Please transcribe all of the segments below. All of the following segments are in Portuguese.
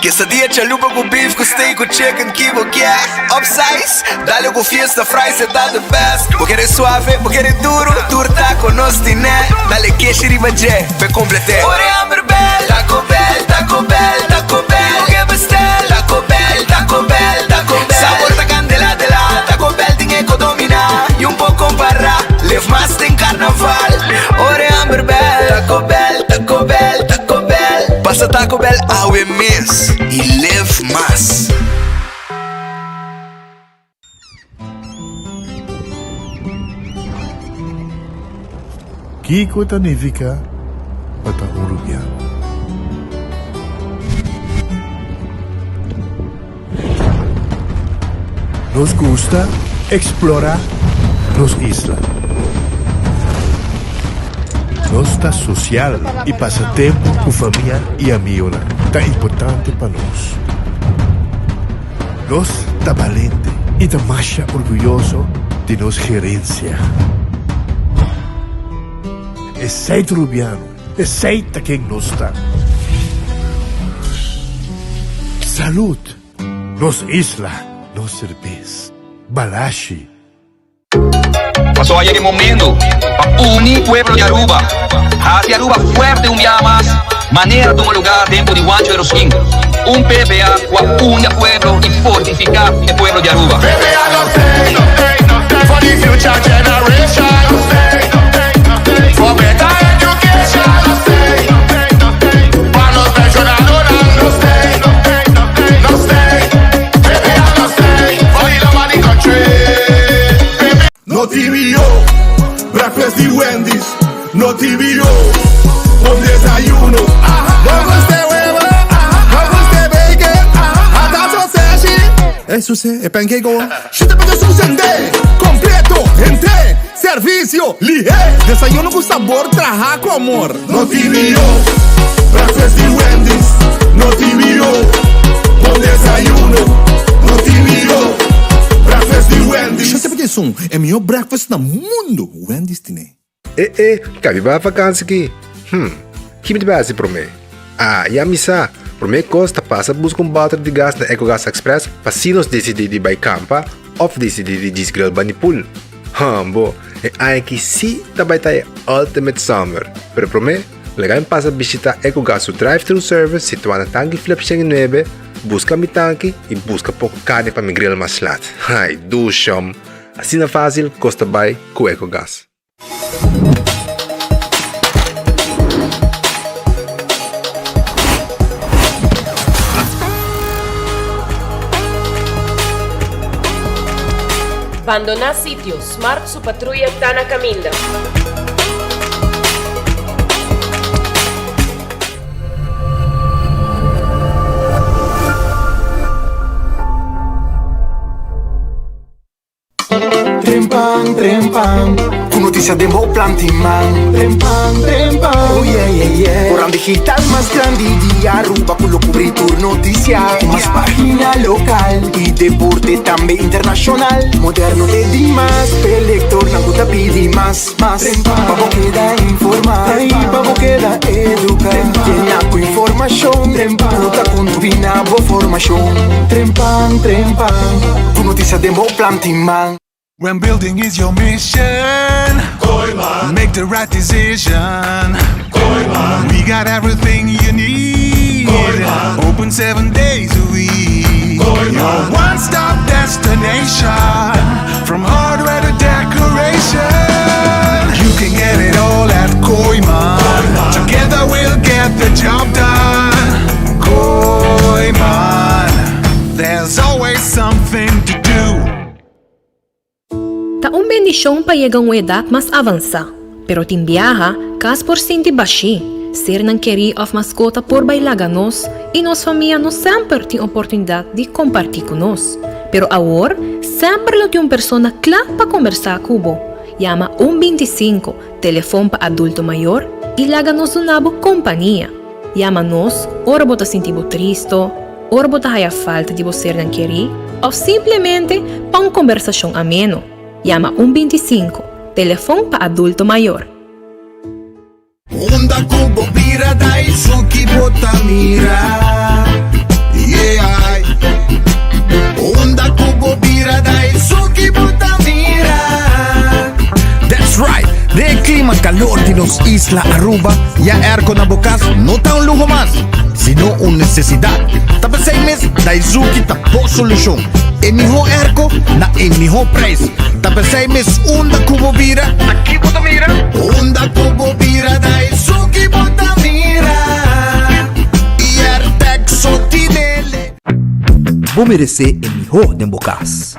Quesadilla, chalupa com beef, com steak, com chicken, kibo, yeah. Upsize, dale com fiesta, fries, cê tá the best. Vou querer suave, vou querer duro, turta com nós tiné. Dale queijo e ribajé, pe complete. Ore Amberbell, Taco Bell, Taco Bell, Taco Bell. O que bestel, Taco Bell, Taco Bell, Taco Bell. Sabor da candela de la Taco Bell, tem que dominar. E pouco para, live mais tem carnaval. Ore Amberbell, Taco Bell, Taco Bell, Taco Bell. Passa Taco Bell ao mês e live mais. Kiko Tanifica para Uruguay. Nos gusta explorar las islas. Nos está social y pasa tiempo con familia y amigos. Tan importante para nos. Nos está valiente y está más orgulloso de nos gerencia. Es seis rubiano, es seis quien nos está. Salud, nos isla, nos cerveza, balashi. Pasó ayer el momento para unir pueblo de Aruba. Hacia Aruba fuerte un día más. Manera de un lugar dentro de Guancho de los King. Un PPA que une pueblo y fortificar el pueblo de Aruba. PPA no stay for the future generation. For better education. Para los pensionados no stay. PPA no stay for the love of the country. No TVO, breakfast de Wendy's. No TVO, un desayuno. No guste huevo, no guste bacon. Hasta sausage. Eso sí, es pancake. Chute para suceder, completo, gente, servicio, ligero. Desayuno con sabor, trabajar con amor. No TVO, breakfast de Wendy's. No TVO, un desayuno. No TVO, breakfast de Wendy's. Chute para isso, é melhor breakfast no mundo. Wendy's tem. Cabe ba vakansi ki? Kimi ba si prome? Ya misa. Prome costa passa busca balde de gás na EcoGas Express para se nos decidir de buy campa ou decidir de desgrill banipul. Bo, ai que si também tá Ultimate Summer. Pero prome, legal passa visita EcoGas drive-thru service situado na tanque Flip 9, busca mi tanque e busca pouco carne para mi grill mais lat. Ai, do chum. Assim na fácil, costa buy com EcoGas. Abandonar sitio, Smart su patrulla está na caminda. Trempang, con noticias de Mo Planting Man. Trempang, oh yeah. Program digital más grande de Aruba, con lo cobertura noticia. Más página local y deporte también internacional. Moderno de Dimas, pelector, Nanguta pidi más. Pavo queda informar, pavo queda educar. Llena con información, nota con tu binabo formación. Trempang, con noticias de Mo Planting Man. When building is your mission, make the right decision. We got everything you need. Open 7 days a week. Your one-stop destination, from hardware to decoration. You can get it all at Koiman. Together we'll get the job done. Koiman, there's always something to do. Ta un bendisyon pa yegang edad mas avansa, pero timbiaha kas porcenti baixi, ser não querer of mascota por bailaga nos e nos família nos sempre tem oportunidade de compartilhar com nós. Pero agora, sempre lo tem uma pessoa clara para conversar com bo. Llama 125, telefone para adulto maior e laga nos unabo companhia. Llama nos, ora bota sentibo triste, ora bota haya falta de você não querer, ou simplesmente para uma conversação ameno. Llama 125, telefone para adulto maior. Onda cubo vira dai suki bota mira. clima calor de los Isla Aruba, ya air con abocas no tan un lujo más, sino una necesidad. Tapos 6 meses, Daisuki tapo solución. En mejor airco, na en mejor precio. Tapos 6 meses, unda cubo vira. Aquí bota mira. Unda cubo vira, Daisuki bota mira. Y Airtex sotinele. Vos mereces el mejor de Bocas.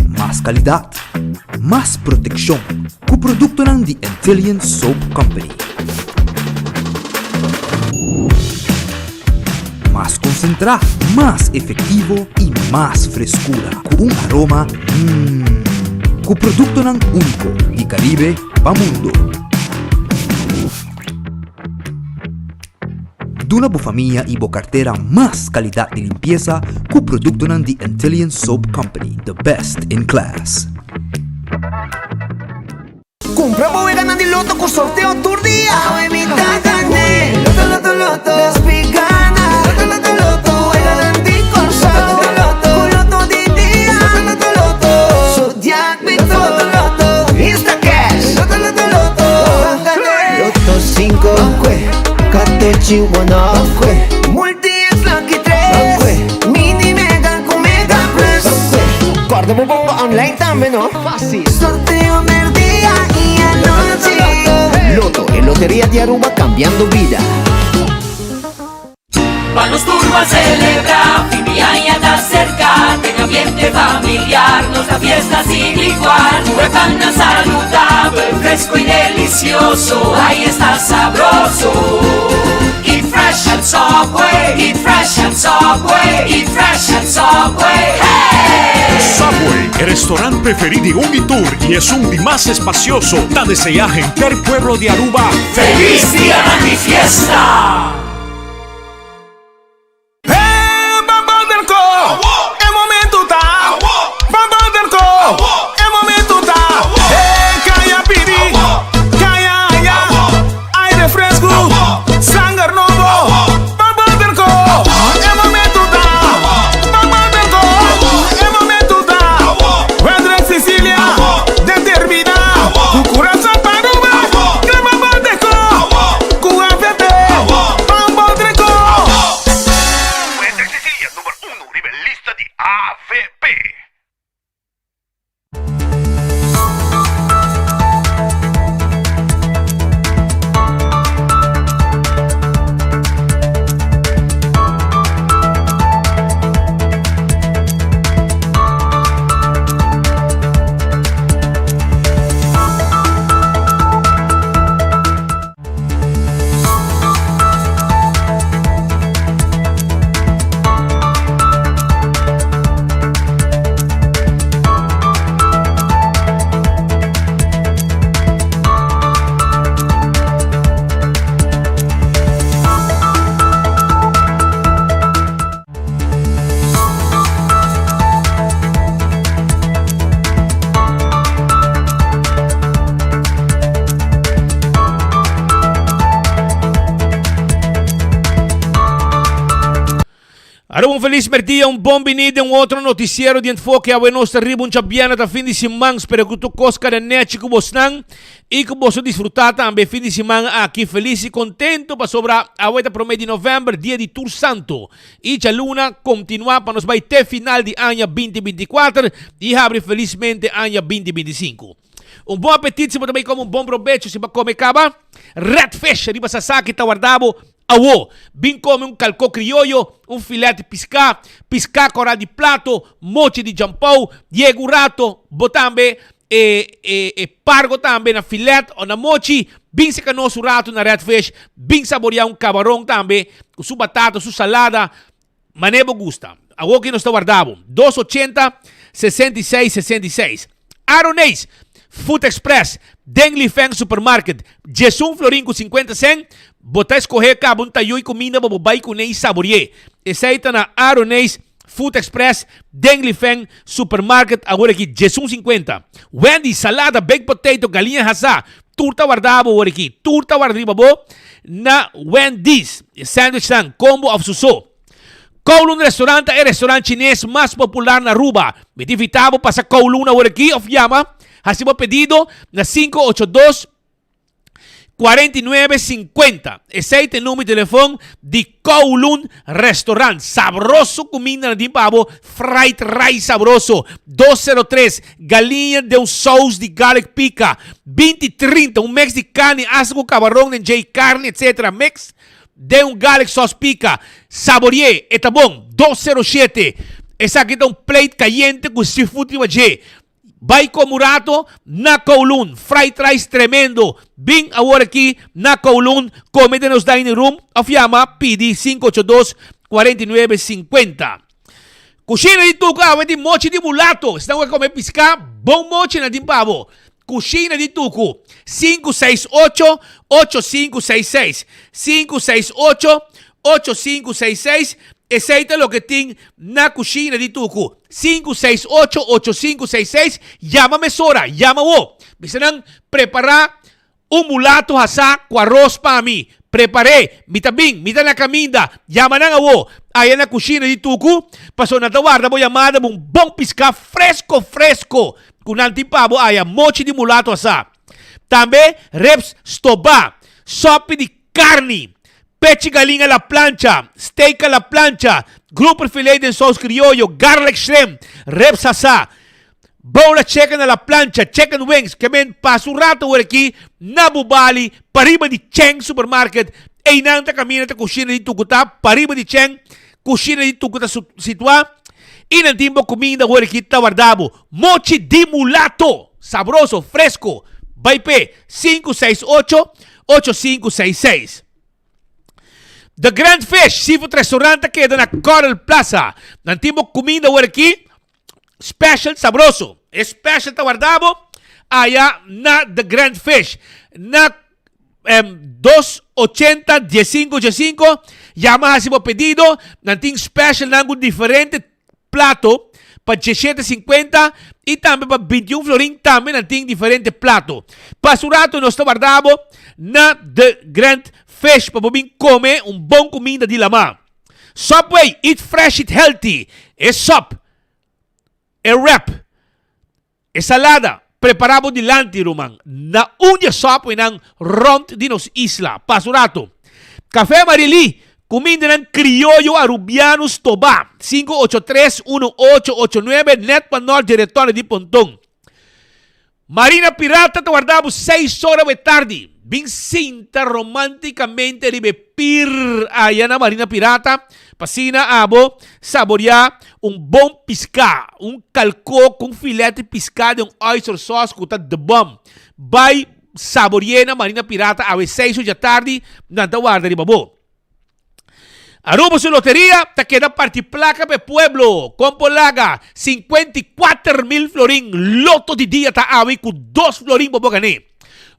Más calidad, más protección. Con producto de Intelligent Soap Company. Más concentrado, más efectivo y más frescura. Con un aroma con producto único de Caribe pa' mundo. De una familia y cartera más calidad de limpieza con producto de Intelligent Soap Company, the best in class. Compra y gana de loto con sorteo tour día. Evita gané. Loto, loto, loto. Las picanas. Loto, loto, loto. Juega en ti con loto, loto de día. Loto, loto, loto. Zodiac, loto, loto. Insta Cash. Loto, loto, loto. Loto 5. Katechi 1. Multi X Lucky 3. Mini Mega con Mega Plus. Guarda bomba online también, ¿no? Fácil. Sorteo del día y anoche. Loto, en Lotería de Aruba cambiando vida. Van los turbos a celebrar, fin de año está cerca, en ambiente familiar, nos da fiesta sin igual, bacana, saludable, fresco y delicioso, ahí está sabroso. Eat fresh and Subway, eat fresh and Subway, eat fresh and Subway, hey! Subway, el restaurante preferido de Unitour y es un día más espacioso, da deseaje en el pueblo de Aruba. ¡Feliz día de mi fiesta! Allora, un feliz merdia, un buon venite, un altro noticiero di enfoque a nostra riba un chabiana da fin di semana. Spero che tu cosca da net que vos nan e que vos disfrutar também fin di semana aqui feliz e contento para sobra a vuelta pro mês de novembro, dia de Tour Santo. E a luna continua para nos vai ter final de ano 2024 e abre felizmente ano 2025. Un buon appetito, se também come un buon provecho, se va come caba. Redfish, riba sa saki ta guardavo. Awo, bin come un calco criollo, un filete pisca, pisca coral di plato, mochi di jampou, yegurato, botambe e pargo tambe na filete o na mochi, bin se cano surato na redfish, bin saborear un camarão tambe, su batata, su salada, manebo gusta. Awo que nos está guardado, 280 66 66. Aronês, Food Express, Dengli Feng Supermarket, Jesum Florin com 50 cent, botar escorrer cabo um tayo e comida babai com nem saborear. Essa aí tá na Aronês Food Express, Dengli Feng Supermarket, agora aqui Jesum 50. Wendy, salada, baked potato, galinha rasa, turta guardado agora aqui, turta guardado na Wendy's, sandwich tan, combo of suso. Kowloon Restaurante é o restaurante chinês mais popular na Aruba. Me invitava para Kowloon agora aqui, of Yama. Hacemos pedido na 582-4950. Ese é o número de telefone de Kowloon Restaurant. Sabroso comida na Dimpabo. Fried rice sabroso. 203. Galinha de sauce de garlic pica. 2030. Mix de carne, asco, camarão, nenjay, carne, etc. Mix de garlic sauce pica. Saboreé. Está bom. 207. Essa aqui é plate caliente com seafood de Vai com murato na Kowloon. Fried rice tremendo. Bing agora aqui na Kowloon. Comida nos dining room. Afiama PD 582-4950. Coxina de Tuco. De mochi de mulato. Estão a comer piscar. Bom mochi na Dimpabo. Coxina de Tuco. 568-8566. 568-8566. Esse é o que tem na coxina de Tuco. 568-8566. Llama-me Sora. Llama-o. Bisa preparar mulato hasa com arroz para mim. Preparei. Mita bing. Mita na caminda. Llama na awo. Aí na coxina de Tuco. Passou na tawarda. Vou chamar um bom piscar fresco. Com antipabo. Aí mochi de mulato hasa. Também reps stobá. Sopa de carne. Peche galinha la plancha, steak a la plancha, grouper filet de sauce criollo, garlic shrimp, reps asa, bowl of chicken a la plancha, chicken wings, que men paso rato por aqui, nabubali, pariba de Cheng Supermarket, e nanta camina ta coxina de Tucuta, pariba de Cheng, coxina de Tucuta situa, e na timbo comida por aqui tawardabo, mochi de mulato, sabroso, fresco, Baipe, 568-8566. The Grand Fish Seafood Restaurante queda na Coral Plaza. Nantimbo comida por aqui. Special sabroso. Special tawardabo. Allá na The Grand Fish. Na 280-1585. Llama a seu pedido. Nanting special nango diferente plato. Para 17.50 e também para 21 florin também nanting diferente plato. Pasurato nós tawardabo na The Grand Fish para poder comer bom comida de lama. Subway, eat fresh, eat healthy. É sop, é wrap, é salada. Preparado de lanti, Roman. Na unha sop e ng ront de nos isla. Pasurato. Café Marili, comida ng criollo arubianos Toba. 583-1889, net panor diretor de Pontong. Marina Pirata, te guardamos 6 horas de tarde. Bien cinta románticamente ribepir allá na Marina Pirata. Pasina abo, saborear bom pisca. Calco com filete pisca de oyster sauce com the bomb. Vai saborear na Marina Pirata a 6 horas da tarde. Nanta guarda ribabo. Aruba su lotería, te queda partiplaca pe pueblo. Compolaga, 54,000 florín. Loto de día ta avi con 2 florín bobo gané.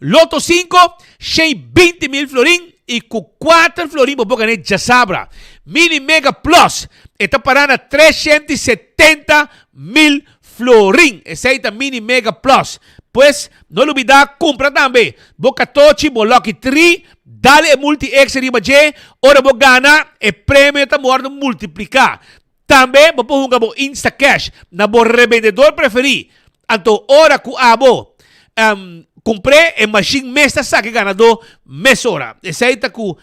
Loto 5, 20,000 florín y con 4 florín bobo gané ya sabra. Mini Mega Plus, está parando 370,000 florín. Esa es Mini Mega Plus. Pues, no lo olvides, compra también. Boca Tochi, Boloki 3, dale multi extra riba je, ora bo gana, e prêmio ta mordo multiplicar. Também, bo punga bo Insta Cash, na bo revendedor preferi. Anto, ora ku abo, comprei e machine mesta sa que ganador mesora. Essa aí tá com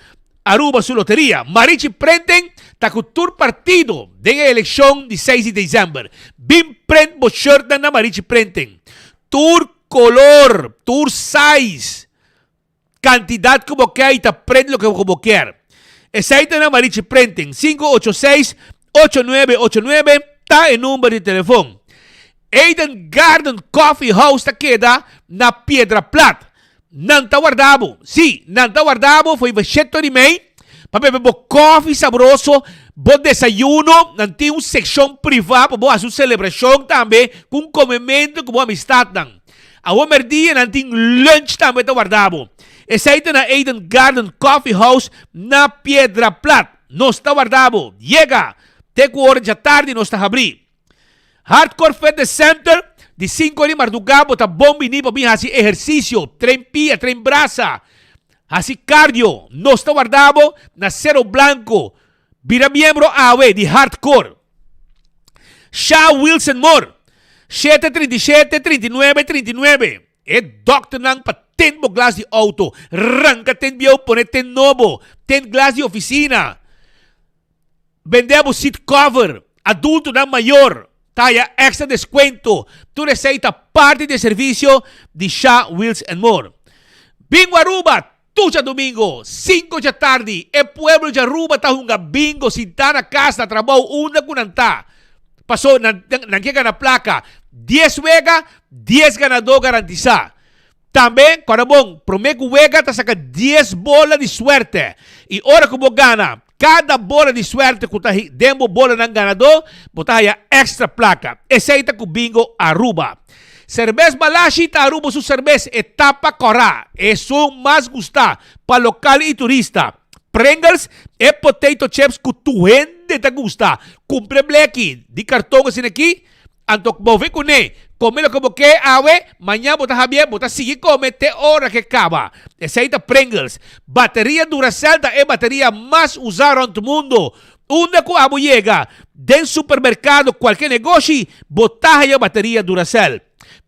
Aruba su loteria. Marichi Prenten tá com tour partido de eleição de 6 de dezembro. Bim prent bo shirt na Marichi Prenten. Tour color, tour size, cantidad que você quer e tá prende lo que você quer. Essa aí tá na Marichi Prenten. 586-8989 tá em número de telefone. Eden Garden Coffee House ta queda na Piedra Plata. Nanta guardabo. Sim, nanta guardabo foi vechetto de mei. Para beber coffee saboroso, bom desayuno, nanti seção privada para a sua celebração também, com comimento, com amistad. A o merdia nanti lunch também ta guardabo. Essa aí na Eden Garden Coffee House na Piedra Plata. Nós ta guardabo. Llega, te hora da tarde nós ta abrir. Hardcore Fitness Center, de 5 de madrugada, tá bom menino para mim fazer exercício, trem pia, trem braça, fazer cardio. Nós está guardado na Cerro Blanco, vira membro AWE de Hardcore. Shaw Wilson Moore, 737-3939. E dokter nang pa 10 mo glass di auto. Rangka 10 biyaw pone 10 nobo. 10 glass di oficina. Vendemos seat cover. Adulto na mayor. Taya extra descuento. Tu receita parte de servicio de Shaw Wheels and More. Bingo Aruba, tu sa domingo, 5 da tarde. E pueblo de Aruba tahunga bingo, sintana casa, trabaho, una kunanta. Pasó, nangyega na placa. 10 wega, 10 ganador garantiza. Também, karabong, prometo wega, ta saka 10 bola de suerte. E ora como gana, cada bola de suerte que demo bola ng ganador, botaya extra placa. Eceita com bingo Aruba. Cerveza Balashi ta Aruba su cerveza etapa corá. Es un más gusta para local y turista. Pringles e potato chips que tu gente te gusta. Cumpre bleki di cartón sin aquí. Antok bove kune. Comelo como que awe. Mañana bota Javier bota sigue come te hora que acaba. Eceita Pringles. Batería Duracell da batería más usada en todo mundo. Una que abo llega. Den supermercado qualquer negócio. Botar a batería Duracell.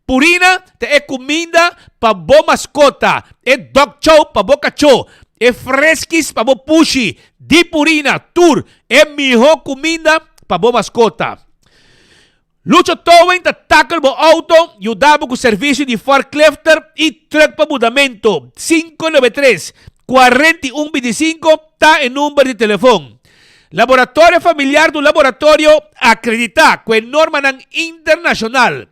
Purina te é comida para boa mascota. É dog chow para boa cachorro. É fresquis para boa pushi. De Purina, Tour, é melhor comida para boa mascota. Lucho Towing te tackle bo auto. Ajudamos com o serviço de forklifter e truck para mudamento. 593-4125 tá em número de telefone. Laboratório familiar do laboratório acredita com norma internacional.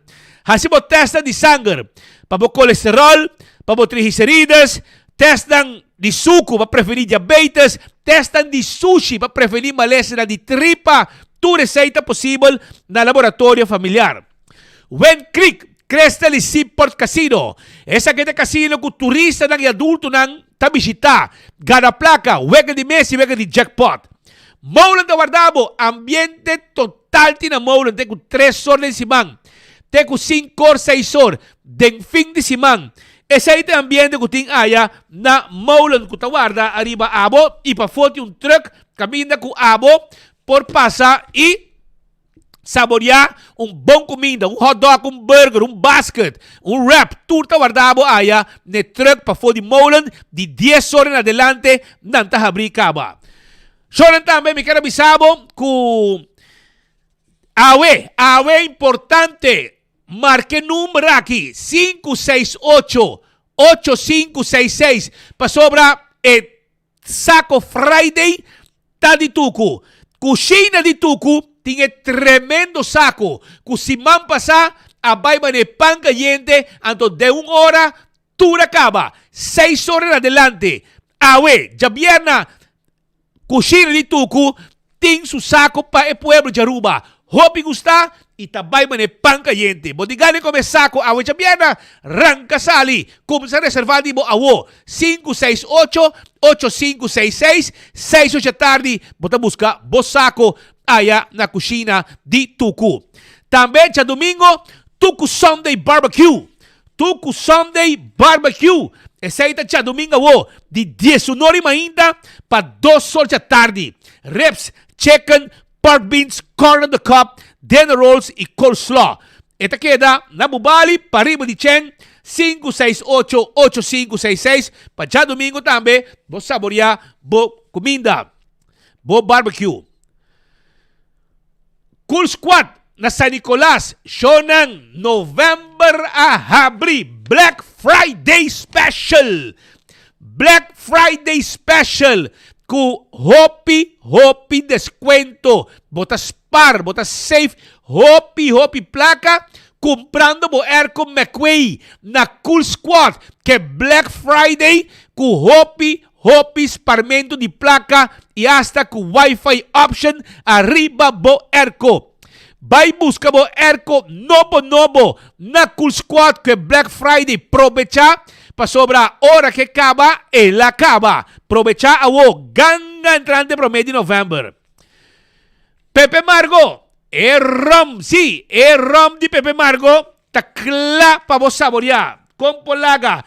Hacemos testa de sangue para o colesterol, para os triglicéridos, testam de suco para prevenir diabetes, testam de sushi para prevenir malestar de tripa, tudo receita possível na laboratório familiar. Wen Creek, Crystal e Seaport Casino. Essa aqui é casino que o turista e adulto não tá visitar. Gana placa, wega de mês e wega de jackpot. Maulan da Guardabo, ambiente total tina Maulan, tem com 3 horas em cima. Tem com 5 horas, 6 horas, de fim de semana. Esse aí tem ambiente que tem aya na Maulan que guarda arriba abo e para fora um truck caminha com abo por passar e saborear bom comida, hot dog, burger, basket, wrap, tudo guardado aya ne truck para fora de Maulan de 10 horas em adelante não tá abrir caba. Só também me quero avisar que AWE importante. Marque número aqui, 568-8566, para sobra Saco Friday, tá de Tucu. Cucina de Tucu, tinha tremendo saco. Que se man passar, a baiba de pan caliente, anto de 1 hora, tudo acaba. 6 horas adelante. Awe, já vierna, Cucina de Tucu, tem su saco para o pueblo de Aruba. Hopi gusta, itabay man pan caliente. Bodigani come saco awe chabiana, ranca sali. Comienza a reservar mo awo. 568-8566, 6 da tarde. Bota busca bo saco aya na kusina di Tucu. Também sa domingo, Tucu Sunday Barbecue. Tucu Sunday Barbecue. Essaita sa domingo wo, di 19 ainda pa 2 horas da tarde. Reps, chicken, pork beans, corn on the cob, dinner rolls e coleslaw. Esta queda na Bubali, pariba de Chen, 568-8566. Para já domingo também, vou saborear boa comida, boa barbecue. Cool Squad na San Nicolas, Shonang, November a abri, Black Friday Special. Black Friday Special. Ku hopi descuento. Bota Spar, bota Safe, hopi placa. Comprando bo Airco McQuay na Cool Squad. Que Black Friday, ku hopi sparmento de placa e hasta ku Wi-Fi option arriba bo Airco. Vai busca bo Airco novo na Cool Squad que Black Friday provecha. Pa sobra hora que acaba, él acaba. Aprovecha a ganga entrante promedio de November. Pepe Margo, rom, sí, rom de Pepe Margo, tacla pa vos saborear. Con polaga,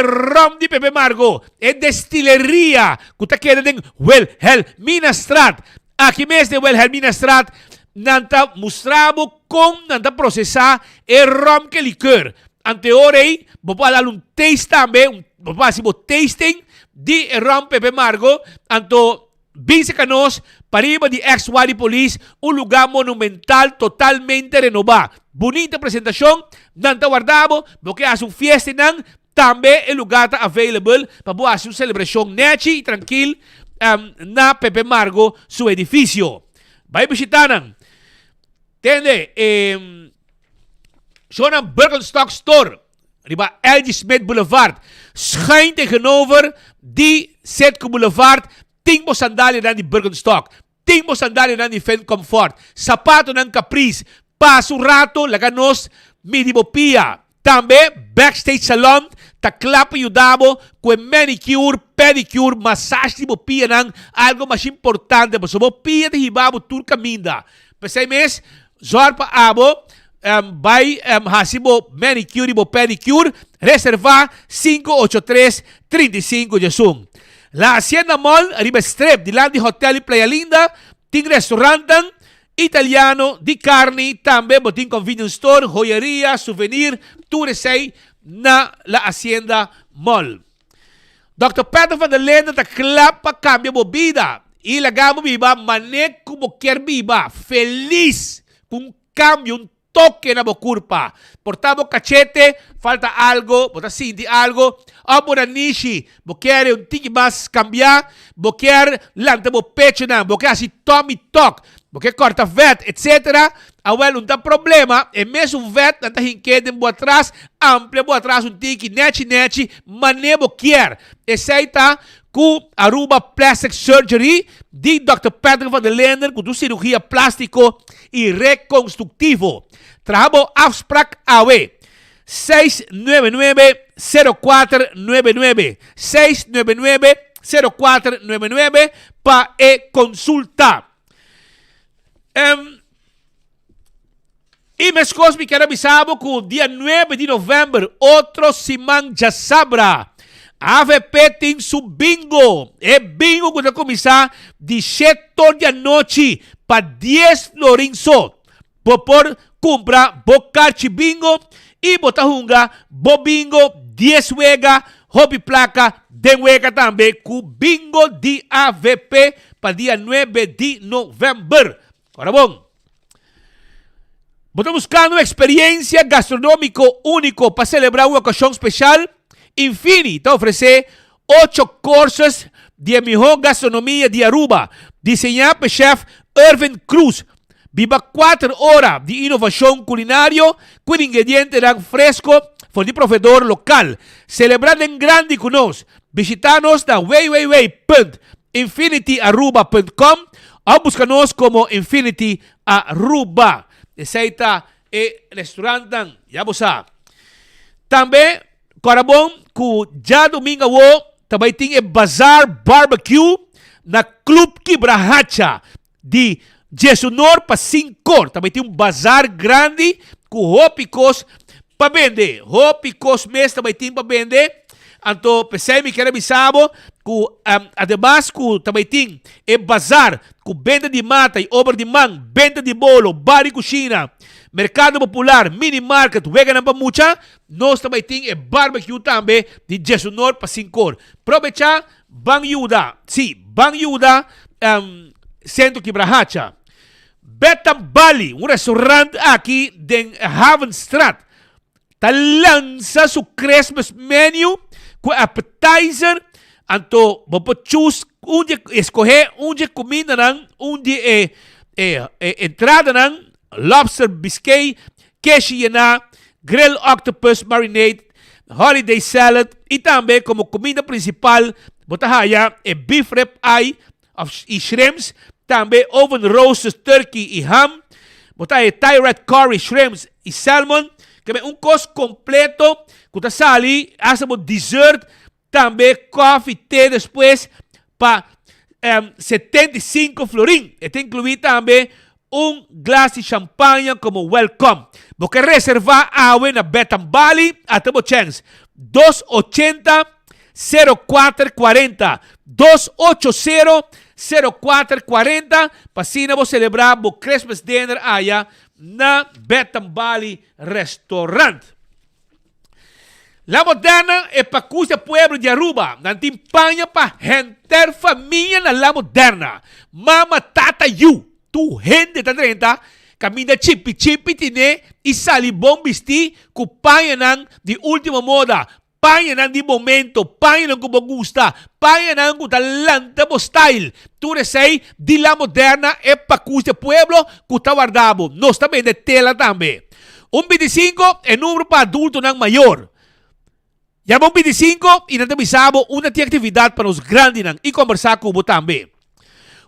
rom de Pepe Margo, destilería, que te queda en Wilhelmina Strat. Aquí mes de Wilhelmina Strat, nanta mostramos kung nanda processar e rum que liqueur. Ante orei, bopa dar um taste também, bopa si bo tasting di rum Pepe Margo, anto Vince Canos, pariba di ex-Wadi Police, un lugar monumental totalmente renovado. Bonita presentación, nanta guardabo, porque hace un fiesta nang, también el lugar está available para hacer una celebración nechi y tranquil na Pepe Margo, su edificio. Vai visitanan. Tende, zo'n Birkenstock Store, riba LG Smith Boulevard, schuin tegenover die Zetko Boulevard, tingbo sandali dan die Birkenstock, tingbo sandali dan die Fendt Comfort, sapato ng Caprice, paso rato, laganos, midibopia, tambe, backstage salon, taklapo yudabo, kwe manicure, pedicure, massage di bopia ng algo mas importante, so bopia de hibabo turca minda. Pesay mes, zor pa abo, by hasibo manicure bo pedicure, reserva 583-35 Yasung. La Hacienda Mall, arriba Strip, di Landi Hotel y Playa Linda, ting restaurantan, italiano, di carne, tambe, botín convenience store, joyería, souvenir, touresay, na la Hacienda Mall. Dr. Pedro van der Lende, ta klapa cambia bobida. Ilagamo biba, manek como quer biba, feliz, con cambio, un toque na bocurpa. Portamos cachete, falta algo, bota sinti algo. Abona nishi, boquer un tiki mas cambiar, boquer lanta bo pecho na, boquer assim Tommy Talk, boquer corta vet, etc. Awel un ta problema, e mesmo um vet nanta hinkeden bo atrás, amplia bo atrás un tiki nechi, mané boquer. Eceita com Aruba Plastic Surgery de Dr. Pedro van der Lende, com cirurgia plástico e reconstrutivo. Trabalho afspraak AW 699-0499 699-0499 para consulta. E meus coisas me quero avisar que o dia 9 de novembro, outro Simão já sabra. AVP tem su bingo. É bingo que vai começar de 7 da noite para 10 florins só. Por comprar bocarchi bingo e botahunga bo bingo 10 wega, hobby placa, den wega também com bingo de AVP para dia 9 de novembro. Agora bom. Estamos buscando uma experiência gastronômica única para celebrar uma ocasião especial. Infini te ofrece 8 cursos de melhor gastronomia de Aruba, desenhado pelo chef Irvin Cruz. Viva 4 horas de inovação culinária com ingredientes frescos por de provedor local. Celebrando em grande conosco. Visita-nos na www.infinityaruba.com ou busca-nos como Infinity Aruba. Aceita e restaurante. Já você. Também Corabon, que já domingo também tem Bazar Barbecue na Club Quibrahacha de Jesunor para 5. Também tem bazar grande com hópicos para vender. Hópicos mesmo também tem para vender. Então, pensei me quero avisar que, ademais, que também tem bazar com venda de mata e obra de mão, venda de bolo, bar e cozinha. Mercado Popular, Mini Market, Vegan Pamucha, nós também tem barbecue também de Jesunor para 5. Aproveita, Bang Yuda, sim, Bang Yuda, Centro Quibrahacha. Betam Bali, um restaurante aqui em Havenstraat, tá lança seu Christmas menu com appetizer, então você choose onde escolher onde comida não, onde entrada não. Lobster biscuit, queshiena, grilled octopus marinade, holiday salad e também como comida principal, botahaya beef rib eye e shrimps, também oven roasted turkey e ham, botahaya Thai red curry shrimps e salmon, que é costo completo, que tá sali, hacemos dessert, também coffee, té depois para 75 florin, e tem incluído também glass de champanhe como welcome. Porque reservar agua na Betam Bali a temo chance 280-0440 280-0440 para assim vamos celebrar o Christmas dinner allá na Betambali Restaurant. La Moderna é para custa pueblo de Aruba. Nantimpanha para gente família na La Moderna. Mama, tata, you. Tu gente da 30. Camina chipi tine e sali bom vesti com panha nang de última moda. Panha nang de momento. Panha nang como gusta. Panha nang com talanta mo style. Tu sei de La Moderna é para custa pueblo que tá guardado. Nós também de tela também. 25 é número para adulto nang maior. Llamamos 25 e nós bisabo uma atividade para os grandes e conversar com o também.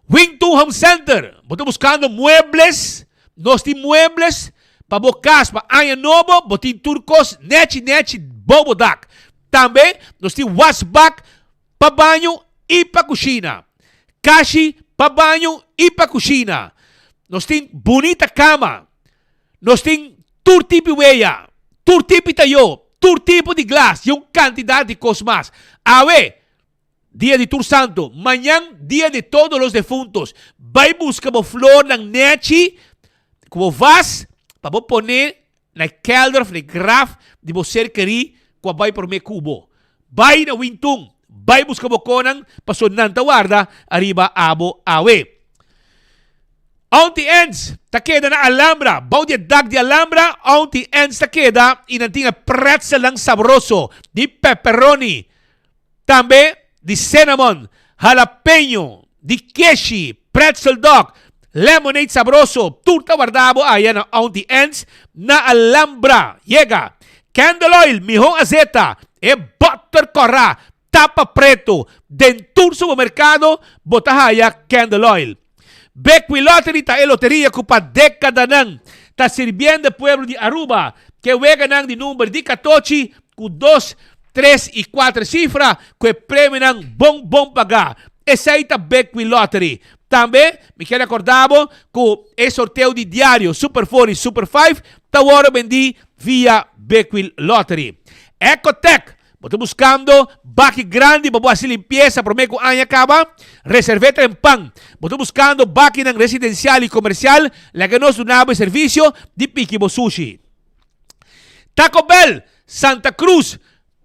Wing 2 Home Center. Estou buscando muebles. Nós temos muebles para a casa, para a novo, botim turcos, net, bobodak. Também nós temos washback para banho e para cozinha. Kashi para banho e para cozinha. Nós temos bonita cama. Nós temos tur tipo weia, tur tipo tayo. Tur tipo de glass e uma quantidade de coisas mais. Awe, dia de Tur Santo, manhã, dia de todos os defuntos. Vai buscar uma flor na net, como vas, para você pôr na kelder, na graf, de você querer, que vai por me cubo. Vai na Wintung, vai buscar uma conan, para sonanta guarda, arriba abo awe. Auntie Ends, takeda na Alhambra. Bawdi dag di Alhambra, Auntie Ends takeda, inantinga pretzel lang sabroso, di pepperoni, tambe di cinnamon, jalapeno, di keshi, pretzel dog, lemonade sabroso, turta guardabo, ayan ang Auntie Ends na Alhambra. Llega, candle oil, mihong azeta, e butter corra, tapa preto, dentur supermercado, botahaya candle oil. Beckwith Lottery ta loteria ko pa dekada nang ta sirviendo pueblo de Aruba que wega nang di número di 14 ku 2, 3 e 4 cifra que prêmio nang bom pagar. Essa aí ta Beckwith Lottery. Também me quero acordar que é sorteio de diário Super 4 e Super 5 ta waro vendi via Beckwith Lottery. Ecotech. Estou buscando baki grande para fazer limpeza para mim com a acaba. Reserveta em pan. Estou buscando baki ng residencial e comercial. La que nos donava serviço de Pikibo Sushi. Taco Bell, Santa Cruz.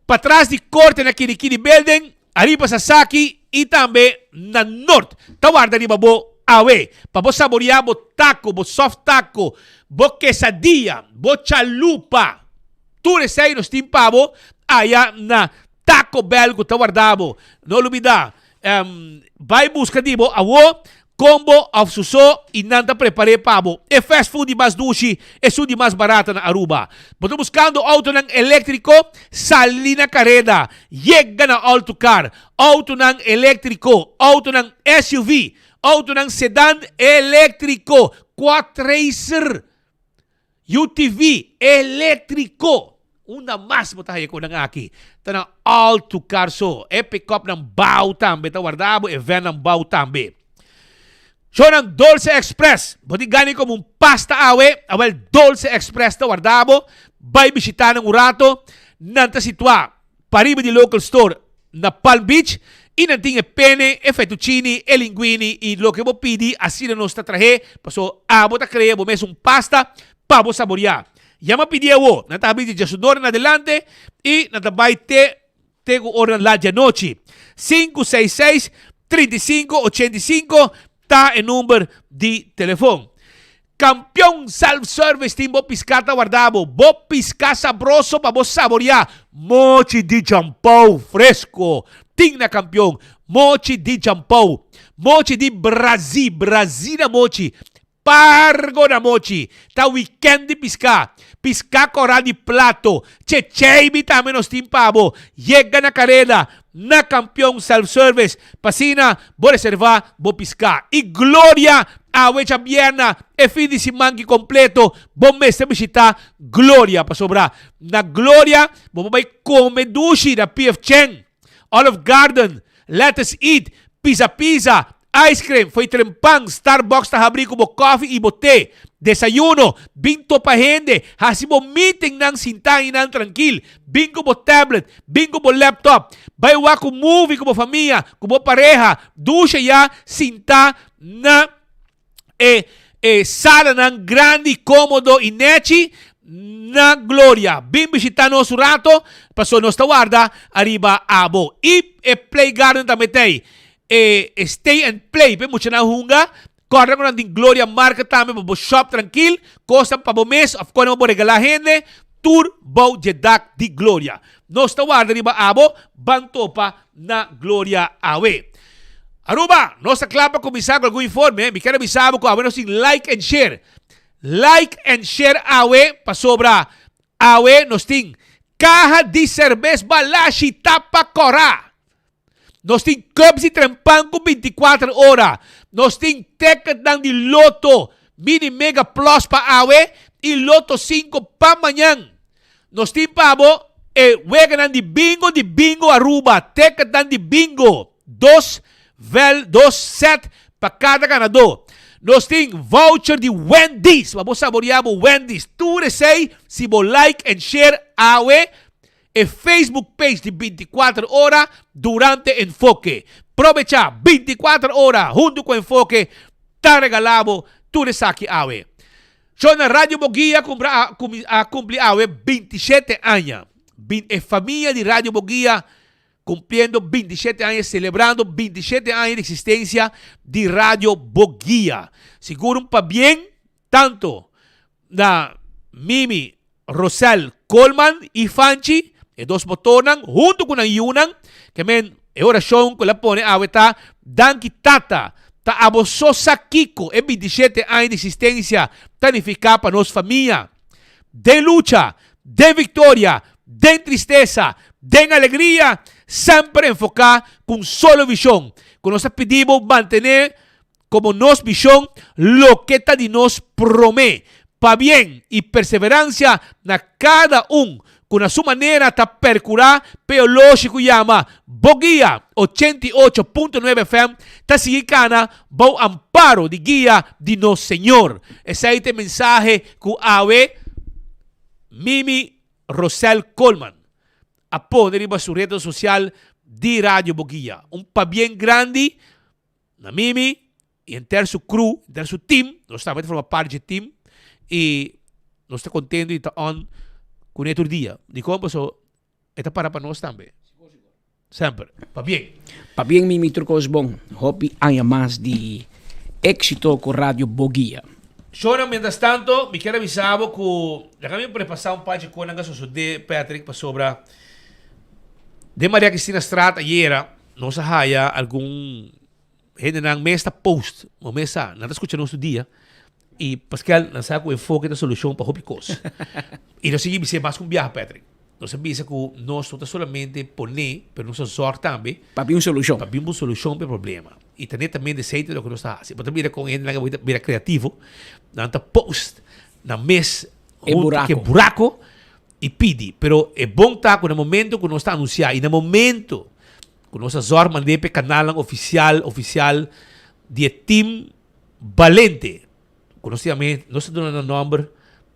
Para trás de corte na Kirikiri Building. Arriba Sasaki e também na Norte. Tawarda ni babo awe. Para você saborear bo taco, bo soft taco, bo quesadilla, bo chalupa. Tu resei nos timpavo. Aya na Taco Bell que está guardado. Não olvida. Vai buscar dibo awo combo of suso e nanta prepare pabo. É fast food de mais dushi, é de mais barata na Aruba. Estou buscando auto ng elétrico, Salina Carrera. Yega na autocar, auto ng elétrico, auto ng SUV, auto ng sedan elétrico, quatracer, UTV elétrico. Una mas mo tayo ko ng aki. Ito na autocar so. E pick up ng bao tambe. Ito guardabo, e van ng bao tambe. So ng Dulce Express. Buti ganin ko mong pasta awe. Awel Dulce Express ito guardabo. Bay bisita ng urato. Nanta sitwa. Pariba di local store na Palm Beach. Inanting e pene, e fettuccini, e linguini. E lo che mo pidi, asina nostra trahe. Paso abo ta crea, bo mes un pasta. Pabo saborear. Llama pidiawo, natabi di Jasudor en adelante y natabay tego oran la noche. 566-3585 ta el número de teléfono. Campeón self-service team bo piscata guardabo, bo pisca sabroso pa bo saborear. Mochi di champão fresco. Tingna campeón, mochi di champão. Mochi di Brasil na mochi. Pargo na mochi. Ta weekend di pisca. Pisca coral di plato. Chechebi ta menos timpabo. Llega na carrera. Na campeón self-service. Pasina, bo reserva, bo pisca. Y Gloria, awe champiana. E fin di simangi completo. Bo mese bisita. Gloria pa sobra. Na Gloria, bo may komedushi na PF Cheng. Olive Garden. Let us eat. Pizza. Ice cream, foi trempang, Starbucks ta habri ko mo coffee e bote. Desayuno, binto pa hende, hasi mo meeting ng sintahin ng tranquil. Bingo mo tablet, bingo mo laptop. Baywa ko movie ko mo familia, ko mo pareha. Dusya ya sinta na sala ng grande, comodo, ineci, na gloria. Bim bisita no surato, paso nos tawarda, arriba abo. Play garden tametay. Stay and play. Pe mucha na hunga. Corre ko ng gloria marca tame, bo shop tranquil. Costa pa bo mes, of course mo regala gente. Tour bo jedak di gloria. Nos tawarda arriba abo, banto pa na gloria awe. Aruba, nos taklapa kumisa ko algún informe. Mi kaya bisabo ko awe nos like and share. Like and share awe pasobra awe nos ting caja di cerveza balashi tapa cora nos ting cups y trempan ko 24 ora nos ting ticket ng di loto mini mega plus pa awe y loto 5 pa manyan nos ting pabo wega ng di bingo Aruba ticket ng di bingo dos set pa kada ganador. Nos ting voucher de Wendy's. Vamos saborear Wendy's. Tu resei, si vos like and share awe Facebook page de 24 horas durante Enfoque. Aprovecha 24 horas junto con Enfoque. Te regalamos tu resaki awe. Yo na Radio Boguia cumpli awe 27 años. Familia de Radio Boguia cumpliendo 27 años, celebrando 27 años de existencia de Radio Boguia. Seguro pa bien, tanto na Mimi Rosel Coleman y Fanchi, dos botonan, junto con Ayunan, que men, oración que la pone, aweta, danki tata, ta abososa Kiko, 27 años de existencia, tanifica para nos familia, de lucha, de victoria, de tristeza, de alegría, siempre enfocar con solo visión. Con nos pedimos mantener como nos visión lo que ta di nos promete. Pa bien y perseverancia na cada con a su manera ta percurar, pero lógico llama Boguia 88.9 FM, ta sigicana, bo amparo de guía de nos Señor. Ese es el mensaje que awe Mimi Rosel Coleman a poner en su red social de Radio Boguia. Un pa bien grande na Mimi y entero su crew, entero su team, nós também forma parte do team e nós está contente e está on com outro dia. De como so está para nós também. Sempre. Pa bien. Pa bien Mimi Turcos bom. Hopi años más de éxito con Radio Boguia. Shona, mientras tanto, me quero avisar que já me preparar parte de coisas de Patrick para sobra de Maria Cristina Strata ayer, nós haya algum gente nang mesta post, o mesa, nada escucha nosso dia e Pascal não sabe o enfoque da solução para hopicos. E nós seguimos ser mais com viagem, Patrick. Nós sabemos que nós não solamente poner, mas nós sorte também para uma solução. Para uma solução para o problema. E também de jeito do que nós está fazendo. Mas também com gente que é criativo, nanta post na mês que buraco e pedi. Pero é bom estar no momento que nós está anunciando. E no momento que nós está mandando para o canal oficial de team valente. Que nós estamos dando o nome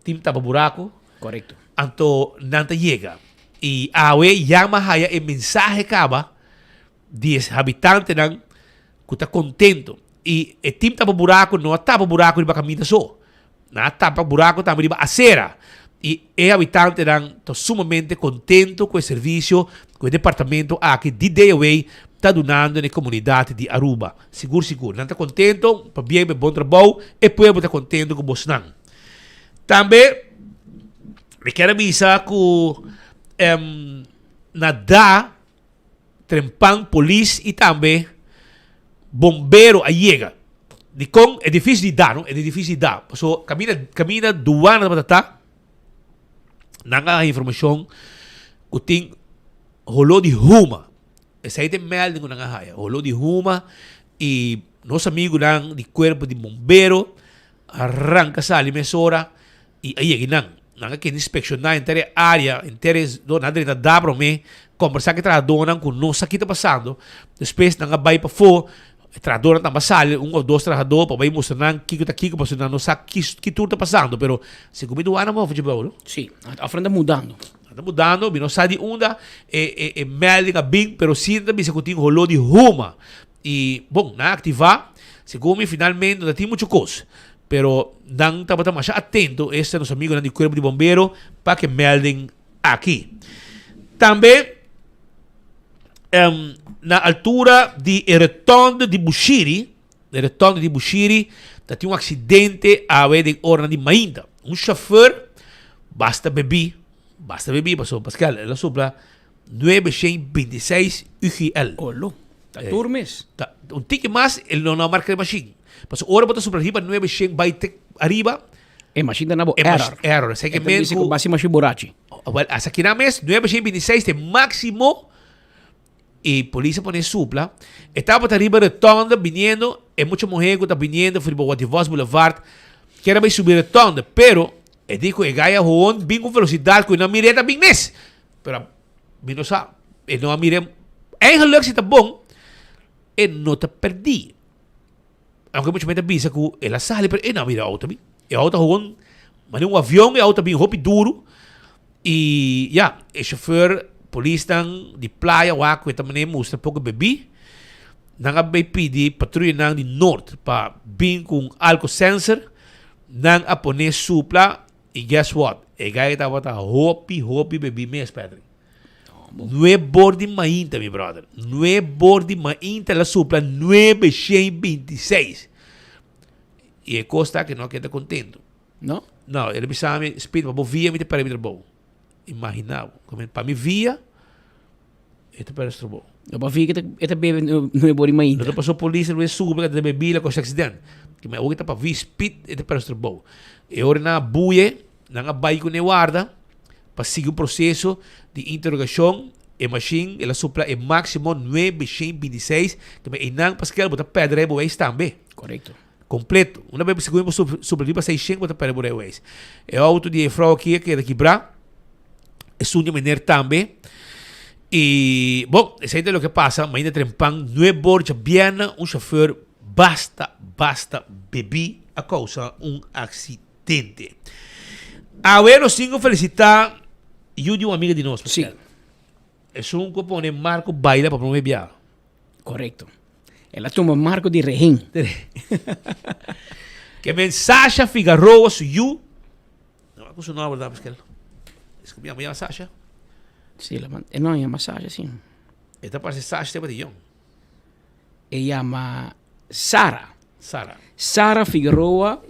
team tapa buraco. Correcto. Anto nanta llega. E awe llama haya el mensaje acaba de habitante nan que está contento. E o team tapa buraco não tapa buraco de caminho só. Na tapa buraco também de acera. E o habitante está sumamente contento com o serviço, com o departamento aqui de DAWay está donando na comunidade de Aruba. Seguro. Não está contento, para bem, bom trabalho, e o povo está contente com você. Também, me quero avisar que na trempan polícia e também bombeiro a chega. É difícil de dar, não? É difícil de dar. So, camina duana da batata. Nanga informação que tem rolo de ruma. Essa aí tem melding ko nanga haya. Rolo de ruma e nosso amigo lang de corpo de bombeiro arranca sa limesora e aí nang nanga que inspeccionar inteira área, inteiras do nada de dar para mim conversar que tradonan com nossa aqui tá passando. Depois nanga vai para fo tradutor na basal, ou dois trabajadores para vai mostrar que está aqui, para não sabe que tudo está passando, pero se comigo ano mau futebol, não? Sim, a frente mudando. Está mudando, não sabe onda é melding a bem, pero sim também se continua rolou de ruma e bom, na ativar Según finalmente não tem muita coisa. Pero não estava mais atento este nosso amigo do Corpo de Bombeiro para que meldem aqui. Também na altura de Retorno de Bushiri, tinha acidente a ver de hora de Mainda. Chauffeur basta beber, passou Pascal, ela sopra 926 UGL. Olo, tá turmes. Tique mais, ele não marca de machine. Passou hora bota sopra arriba 900 vai arriba. E machine na error. Error, sei que mesmo com base machine borrachi. Well, asa aqui na mes 926 de máximo. E polícia põe supla. Estava arriba retorno, vindo, e muita mulher que está vindo, foi para o Guativós Boulevard, que era bem subir retorno, pero, e digo, e gaia hoon, bem com velocidade, que não mireta bem nesse. Pero, não sabe, e não mirem, eigenlijk se está bom, e não está perdi. Aunque muita gente pensa que ela sale, pero, e não mira a auto, e a auto hoon, mas um avião, e a auto bem roupa duro, e, ja, o chauffeur, polícia de praia, o que também mostra pouco bebê, não vai pedir patrulha de norte para vir com álcool sensor, não a poner supla, e guess what? E gaya estava hopi bebê mesmo, Pedro. Não é bordo mainta, meu brother. Não é bordo mainta, la supla 926. E é costa que não queda contento. Não? Não, ele me chama, speed, mas via me para mim bom. Imaginava, para mim via, este para o bom. Eu para ver que este bebê não é bom ainda. Não passou polícia, não é suba, que bebê com acidente. Que me ouve para ver speed, este para o bom. E ora na buie, na baia com guarda, para seguir o processo de interrogação, e machine, ela supla é máximo 926, que me inang Pascal botar pedra e bois também. Correto. Completo. Uma vez seguimos sobre para 600 botar pedra e bois. É auto de frau aqui que é daqui bra. É sunha mener também. E, bom, isso é o que passa, mas ainda trempang, não é borja biana, chauffeur basta bebi a causa acidente. A ver, nós temos que felicitar uma amiga de nós. Sim. É um que põe Marco baila para promover viagem. Correto. Ela toma Marco de rehén. Que mensagem Figueroa su you. Não é o nome, verdade, Pascal? Me llama Sasha. Sí, no llama Sasha, sí. Esta parece Sasha de Batillón. Ella llama Sara. Sara. Sara Figueroa.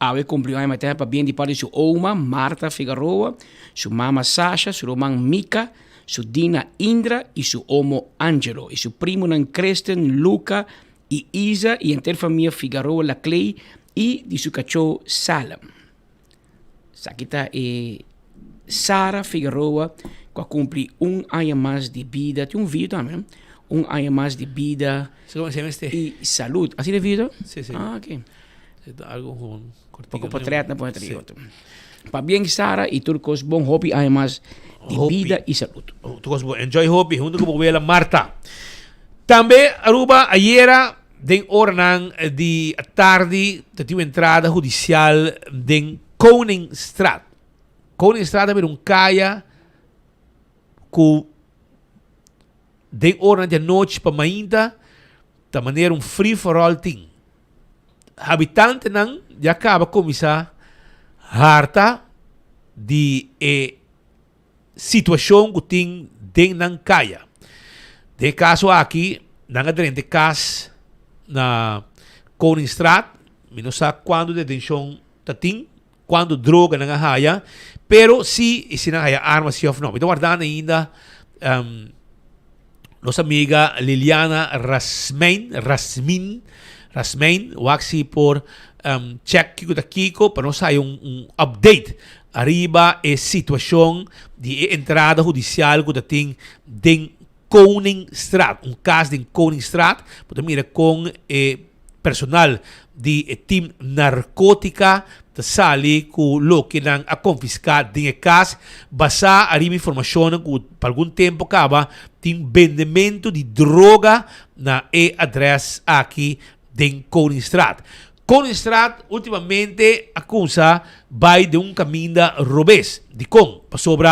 Ave cumpriu a matéria para bem de parte de sua oma, Marta Figueroa, sua mama Sasha, sua irmã Mika, sua Dina Indra e seu homo Angelo. E seu primo Nan Kristen, Luca e Isa, e inteira família Figueroa, La Clay, e de seu cachorro Salam. Aqui está Sara Figueroa, que cumpre ano mais de vida. Tem vídeo também, ano mais de vida e saúde. Assim de vida? Sim, sim. Ah, ok. Algo cortinho. Pouco patriota, patriota. Para bem, Sara, e turcos bom hobby, ano mais de vida e saúde. Turcos bom, enjoy hobby, junto com a Marta. Também, Aruba, ayer, den hora de tarde, tinha uma entrada judicial de Koningsstraat. Koningsstraat é caia que de hora de noite para mainda, da maneira free for all thing. Habitante não já acaba começar harta de situação que tem dentro da caia. De caso aqui, não há de caso na Koningsstraat, não sabe quando detenção tem, quando droga não há, pero se não há armas se ou não. Então guardando ainda nossa amiga Liliana Rasmin, waxi por check Kiko para nós sair update arriba a situação de entrada judicial que tem em Koningsstraat, caso de Koningsstraat, porque mira com personal de team narcótica da sali que lo que não a confiscar de caso basa arriba informação que por algum tempo acaba tem vendimento de droga na address aqui de Koningsstraat. Koningsstraat ultimamente acusa vai de caminho da robês de sobre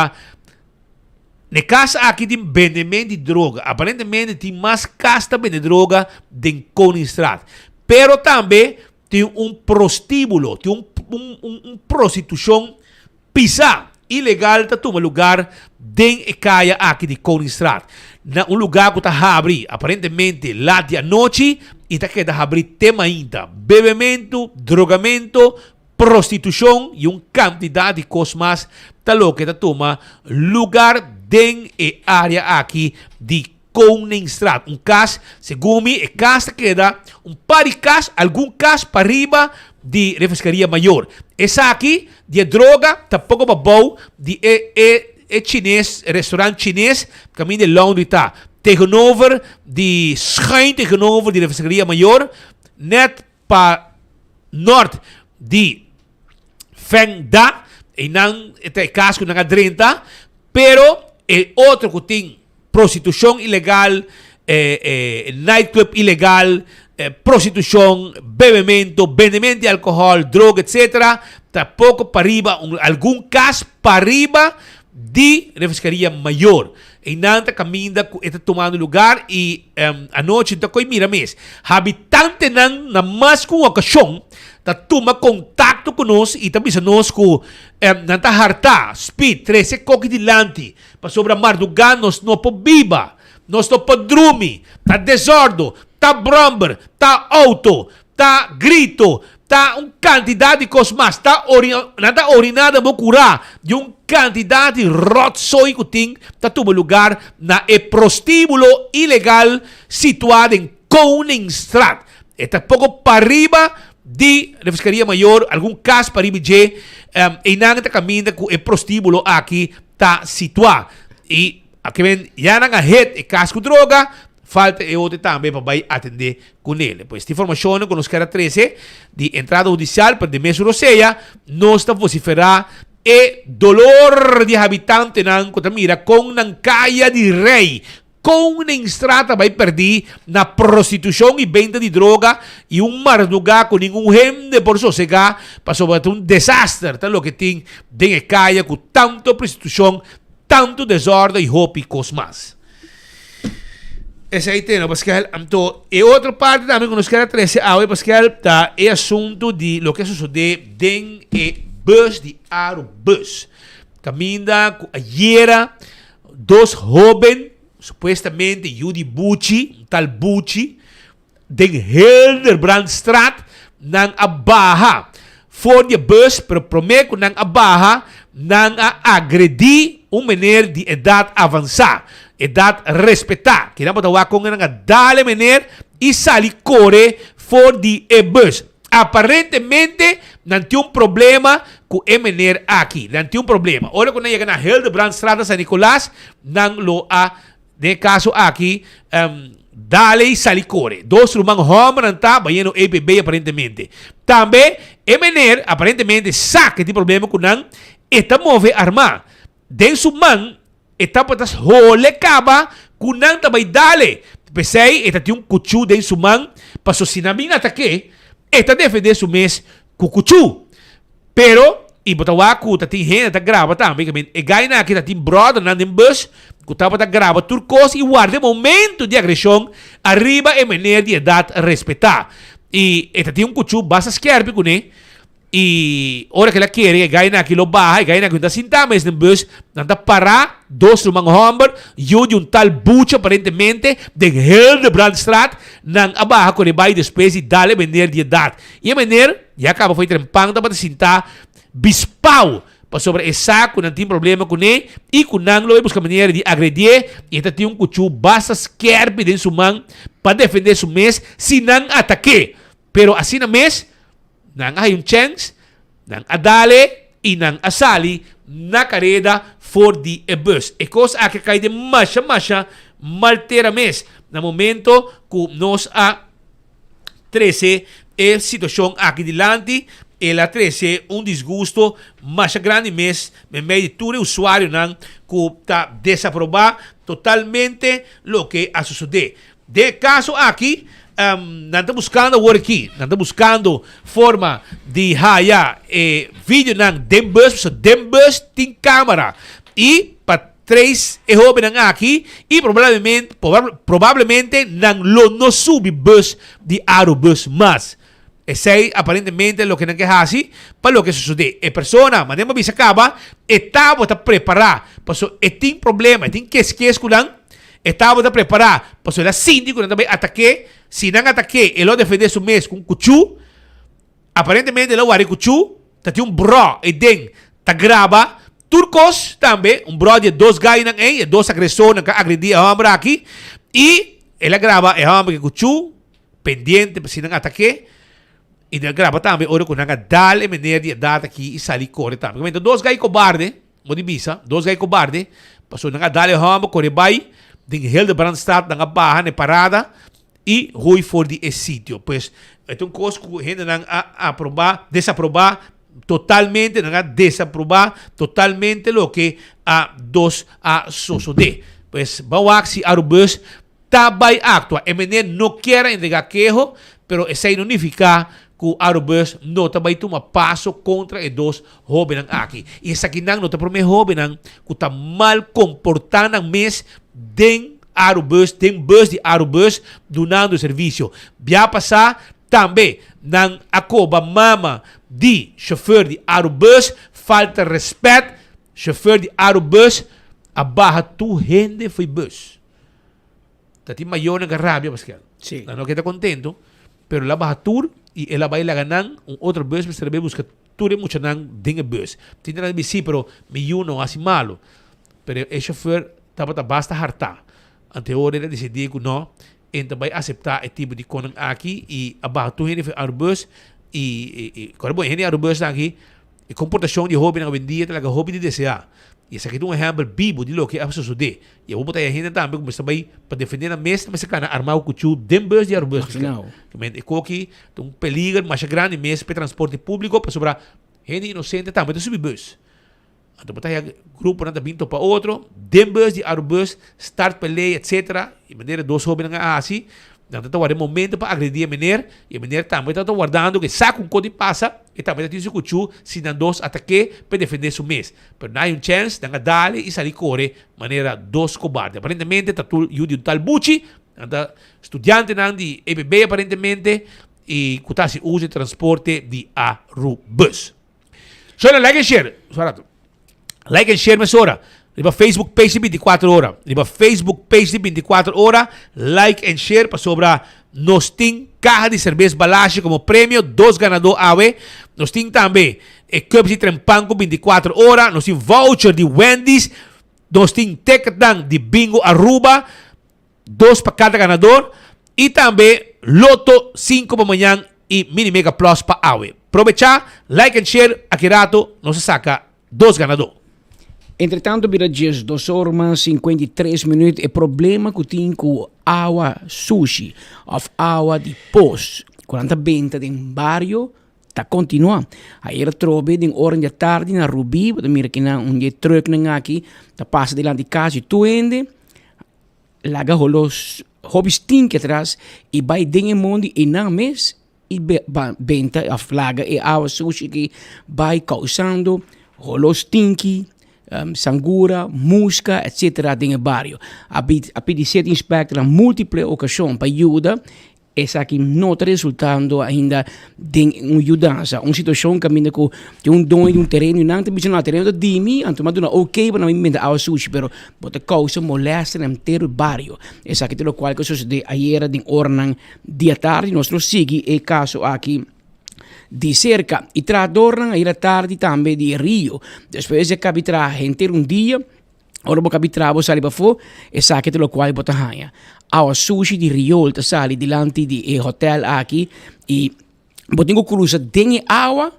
na casa aqui tem vendimento de droga. Aparentemente tem mais casta de droga de Koningsstraat. pero também tem prostíbulo, tem prostituição pisa ilegal tá toma lugar den e caia aqui de Koningsstraat. Na lugar que tá abre, aparentemente lá de noite, e tá que tá abre tema ainda, bebimento, drogamento, prostituição e quantidade de coisas mais tá louco tá toma lugar den e área aqui de Koningsstraat. Caso, segundo me, caso queda par de casos, algum caso para arriba de refrescaria maior. Essa aqui, de droga, tampouco babou, de chinês, restaurante chinês, caminho de Londres tá. Tegenover, de schijn tegenover de refrescaria maior, net para norte de Feng Da, e não, este caso que não 30, pero outro que tem prostituição ilegal, nightclub ilegal, prostituição, bebimento, vendimento de álcool, droga, etc. Tampouco para arriba, algum caso para arriba de refrescaria maior. E nanta caminha está tomando lugar e a noite está com mira mês. Habitante na mais com ocasião está toma contato conosco e também nós com nanta harta, speed, 13 coque de lante, para sobre a mardugan nós não po biba, nós não po drumi, tá desordem, tá bromber, tá auto, tá grito, tá quantidade de coisas mais, tá orinada mo curar, de quantidade de rotsoi que tem, tá tudo lugar na prostíbulo ilegal situado em Koningsstraat. Está pouco para arriba de refrescaria maior, algum caso para arriba de e não está caminhando com o prostíbulo aqui tá situado. E aqui vem, já não há e caso com droga, falta e outro também para atender com ele. Pois esta informação que nos quer 13 de entrada judicial para de mês roceia, nós está vociferar e dolor de habitante não contamina com não caia de rei. Koningsstraat vai perder na prostituição e venda de droga e lugar com nenhum rende por sossegar para sobre desastre, tal o que tem de caia com tanto prostituição, tanto desordem e roupa e coisas mais. Esse aí tem, Pascal. Então, e outra parte também que nos quer 13 Pascal, tá, é assunto de lo que sucede den e bus de Aerobus. Caminha ayer dois jovens supostamente Judy Bucci, tal Bucci, den Hildebrandstraat, nang abaha. For de bus, pero prometo nang abaha, nang agredi meneer de idade avançada, idade respeitada. Que não pode falar com nang dale meneer e sali corre for de bus. Aparentemente, não tem problema com o meneer aqui. Não tem problema. Olha quando chega na Hildebrandstraat, San Nicolás, nang lo de caso aqui, dale e salicore. Dois rumang homem não está, banhando EPB aparentemente. Também, MNR aparentemente sabe que tem problema com não, está move arma. Den su man, está para tas hole caba, com não também dale. Pensei, está tem cuchu den su man, para so sinabing ataque, está defender su mês com cuchu. Pero, e botawa ku tating hen ta grava também que e gai na aqui tating brother na dem bus ku tava ta grava turcos e guarda momento de agressão arriba e menor de idade respeitar e tating cuchu basta scherpi com ne e ora que ela quer e gai na aqui lo baha e gai na ku ta sintames dem bus nanda para dos rumang homber yo de tal bucha aparentemente de Hildebrandstraat nang abaha ko ne bai depois e dale menor de idade e menor já acaba foi trempang ta para sinta bispau para sobre essa que não tem problema com ele e com não lo busca maneira de agredir e está tem cuchu basta skerpe dentro su mão para defender su mês se não ataque pero assim na mês não há chance não adale e não asali na carrera for de bus e coisa que cai de masha maltera mês no momento que nós a 13 é situação aqui delante ela 13 desgosto mais grande mês me meio de todo usuário não que está desaprovar totalmente o que a suceder. De caso aqui, não está buscando aqui, não está buscando forma de vídeo não, dem bus tem câmera e para 3 e hobe nang aqui e provavelmente nang lo no subi bus di aerobus mas. E sei aparentemente lo que não quer assim para lo que sucede. E persona, mas nem bisa acaba, estava a preparar, passo e tem problema, tem que kulang, estava a preparar, passo la síndico também ataque, se não ataque, ele defender su mês com cuchu, aparentemente ele wari cuchu, tá tem bro e den, tá grava, turcos também, bro de 2 guys nang e 2 agressores nang agredir a homem aqui, e ele grava e homem que cuchu, pendiente se não ataque. E nel grava também, ora com nanga dal e maneira de data aqui e sali corre também. Então, 2 guys cobarde, modi bisa, 2 guys cobarde, passou nanga dal e hamba, corre vai, ding Hildebrandstad, nanga barra, ne parada, e rui for de esse sítio. Pois, então, coisa que a gente não aprovar, desaprovar, totalmente, não desaprovar, totalmente o que a dos a suceder. Pois, bawak si arubus, tabay actua, e maneira não quer entregar queijo, pero essa não significa que o aerobus não também toma passo contra os 2 jovens aqui. E essa aqui não está para mim jovens que está mal comportando mês den aerobus, den bus de aerobus donando serviço. Via passar também não acoba mama de chauffeur de aerobus, falta respeito, chauffeur de aerobus, abarra tu rende foi bus. Tati maior na rabia, Pascal. Sí. Não queda contento, pero la baja tour y ela vai la ganan un outro bus para saber buscar tour mucho nan dinge bus. Tinha na bici, pero mi não assim malo. Pero o chauffeur tava basta harta. Ante hora ele decidiu que não, então vai aceitar esse tipo de coisa aqui e a baja tour ele foi ao bus e quando bom ele ao bus aqui e comportação de hobby na vendia talaga hobby de desejar. E esse aqui é exemplo vivo de lo que a suceder. E eu vou botar a gente também como está bem para defender a mesa, mas se cara armar o cuchu dem bus de arbus. Não. E coque um peligro mais grande mesa para transporte público para sobrar gente inocente também de subir bus. Então botar aí grupo nada vinto para outro, dem bus de arbus, start peleia, etc. E maneira 2 jovens assim. Então está guardando momento para agredir a menina e a menina também está guardando que saca código passa e também está dizendo que o se não 2 ataque para defender seu mês. Mas não há chance de dar e sair correr maneira 2 cobarde. Aparentemente está tudo de tal buchi, anda estudante de EBB aparentemente e que se usa transporte de aerobus. Só like and share, Sarato. Like and share mas ora. Riba Facebook page de 24 horas. Riba Facebook page de 24 horas. Like and share para sobra. Nos tem caja de cerveja balache como prêmio. 2 ganadores ave. Nos tem também cup de trempanco 24 horas. Nos tem voucher de Wendy's. Nos tem ticket de bingo Aruba. 2 para cada ganador. E também loto 5 para amanhã e mini mega plus para ave. Aprovechar, like and share. Aqui rato nos saca 2 ganadores. Entretanto, vira dias 2 horas 53 minutos. O problema que tem com água sushi, ou água de poço, quando a venda em barrio, está continuando. Aí eu trobe em hora da tarde na Rubi, mira que na truck aqui, está passa delante de casa e tu ende, laga holos hobbies tinke atrás e vai dentro mundo e não mês e venda a flaga e água sushi que vai causando holos tinke. Sangura, musca, etc. dentro do barrio. A PDC inspecta múltiplas ocasiões para ajudar. Essa aqui não está resultando ainda de uma mudança. Uma situação que ainda com dono de terreno, não tem um terreno de dimi, então mas não ok para não inventar a sushi, pero bota causa molesta no inteiro barrio. Essa aqui é o qual que sucedeu ayer de ornan dia tarde, nós sigue o caso aqui de cerca e tradornan aí à tarde também de Rio. Depois de capitrar gente dia, ora vou capitrar vou sair para fora e sabe que lo qual bota hanha. A sushi de Rio tá sali dilante de hotel aqui e botingo cruza dentro água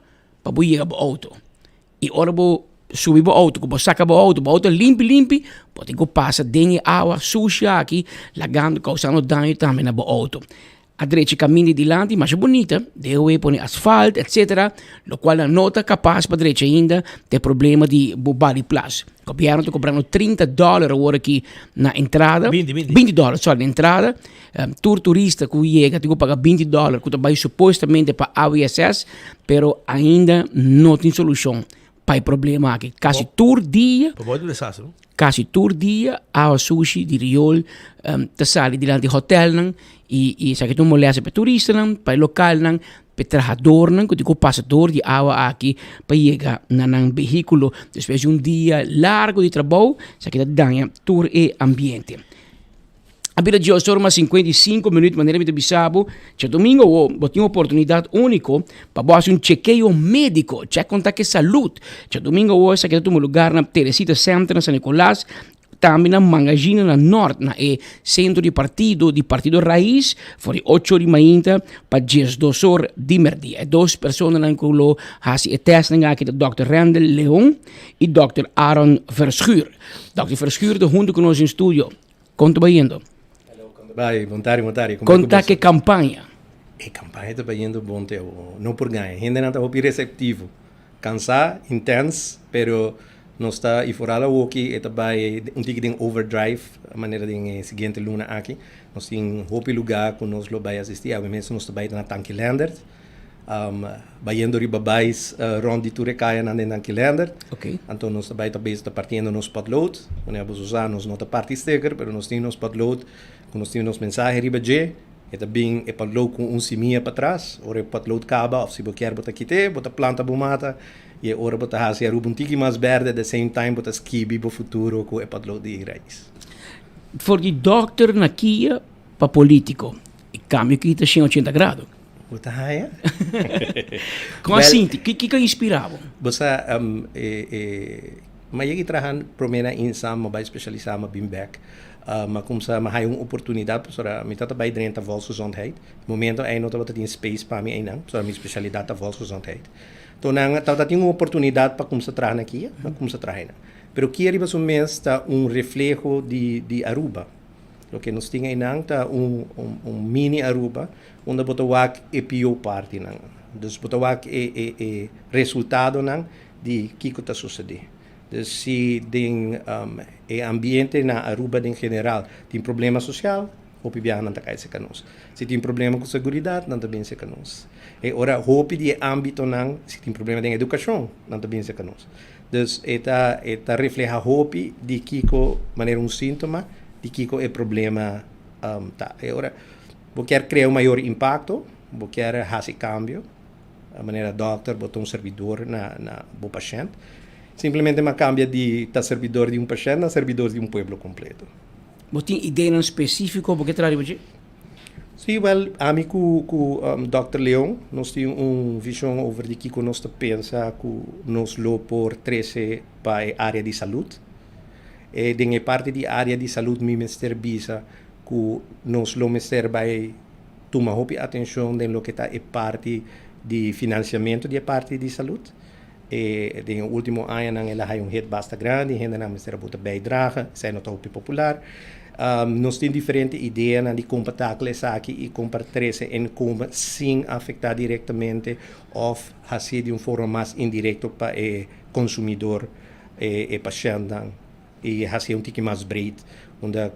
para boiar o auto. E ora vou subir o auto, vou sacar o auto limpo, botingo passa dentro água sushi aqui, lagando causando dano também no auto. A direita caminha dilante, mais bonita, deve pôr asfalto, etc. Lo qual a nota capaz para a direita ainda tem problema de body plus. O governo está cobrando $30 agora aqui na entrada. $20 só na entrada. Turista que chega, tem que pagar $20, que vai supostamente para a AWSS, pero ainda não tem solução pai problema aqui. Quase todo dia, Pode desastre, não? quase todo dia, há sushi de riol, te sali di de hotel nang, e sa que tu molesta para turista nang, para local nang, para trabajador nang, que passador de água aqui, para chegar nang veículo, depois de dia largo de trabalho, sa que danha tour e ambiente. Abbiamo già solo 55 minuti, maneira muito bisabo. C'è domingo ho tinha oportunidade único para fazer um chequeio médico, check conta que saúde. C'è domingo ho sa que tu lugar na Teresita Center na San Nicolás, também na Mangagina na Norte, na centro de partido Raiz, fuori 8 di manhã para 2 horas de merdia. E 2 pessoas na culo hasi e testing aqui do Dr. Randall Leon e Dr. Aaron Verschuur. Dr. Verschuur de junto con in studio. Conto baiendo. Vai, montari. Conta que campanha. E campanha está indo bom teu, não por ganhar. Ainda não está receptivo. Cansar, intenso, pero não está e fora o que está vai tique de overdrive, a maneira de seguinte luna aqui. Nós tem hopi lugar que nós lo vai assistir, a mesmo nós está vai na Tankilander. Vai indo riba bais rond de Turecaia na Tankilander. Okay. Então nós está vai está partindo nos potload, quando é usar nós não está parte sticker, pero nós temos nos potload. Quando nós temos mensagem riba G, é também é potload com simia para trás, ou é potload caba, ou se você quer botar quite, botar planta bomata, e ora botar hasia ruba um tique mais verde, at the same time botar skibi para o futuro com é potload de raiz. For de doctor na Kia para político, e cambio que está 180 graus. Botar haia? Como assim? Que inspirava? Você, mas eu trabalho primeiro em Sama, vai especializar ma Bimback. Maar como se maar uma oportunidade para me tata bij drin te volksgezondheid. Momento é nota wat in space para mim ainda, para minha especialidade te volksgezondheid. Então não tata tem uma oportunidade para como se trabalhar aqui, mas como se trabalha. Pero que arriba so mês tá reflejo de Aruba. O que nós tinha ainda tá mini Aruba, onde botawak e pior parte não. Dus botawak e resultado não de que está sucedendo. Se tem ambiente na Aruba em geral tem problema social, hopi biar não cai se canos. Se tem problema com segurança, não também se canos. E ora hopi de âmbito não, se tem problema de educação, não também se canos. Dus eta refleja hopi de kiko maneira sintoma de kiko é problema tá. E ora vou quer criar maior impacto, vou quer fazer cambio, a maneira doctor botar servidor na bo paciente. Simplesmente uma cambia de servidor de paciente a servidor de povo completo. Você tem ideia específica porque trabalha hoje? Sim, well, amigo com Dr. Leon, nós temos visão over de que nós pensa que nós lo por 13 para a área de saúde. E de parte da área de saúde, me ministério bisa que nós lo ministério vai tomar atenção de lo que está parte de financiamento de parte de saúde. E no último ano ela tem hit bastante grande, ainda não ministério bota bijdragen, zijn het ook popular. Nós temos diferentes ideias de comparar aqui e comparar em como sem afetar diretamente ou fazer de forma mais indireta para o consumidor e paciente e fazer tique mais breed, onde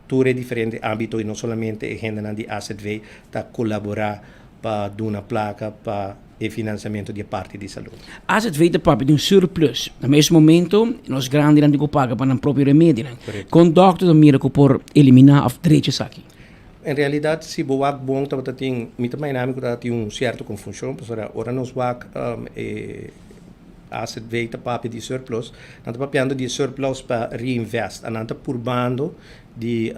tudo é diferente âmbito e não somente a gente de AZV está colaborar para dar uma placa para o financiamento de parte de saúde. AZV de papi de surplus. No mesmo momento, nós grandes não temos paga para o próprio remédio. Com o doctor do miracle por eliminar os direitos aqui. Em realidade, se o WAC bom tem muito mais dinâmico, tem certa confusão, porque agora nós WAC AZV de papi de surplus, nós papiando de surplus para reinvestir, nós purbando de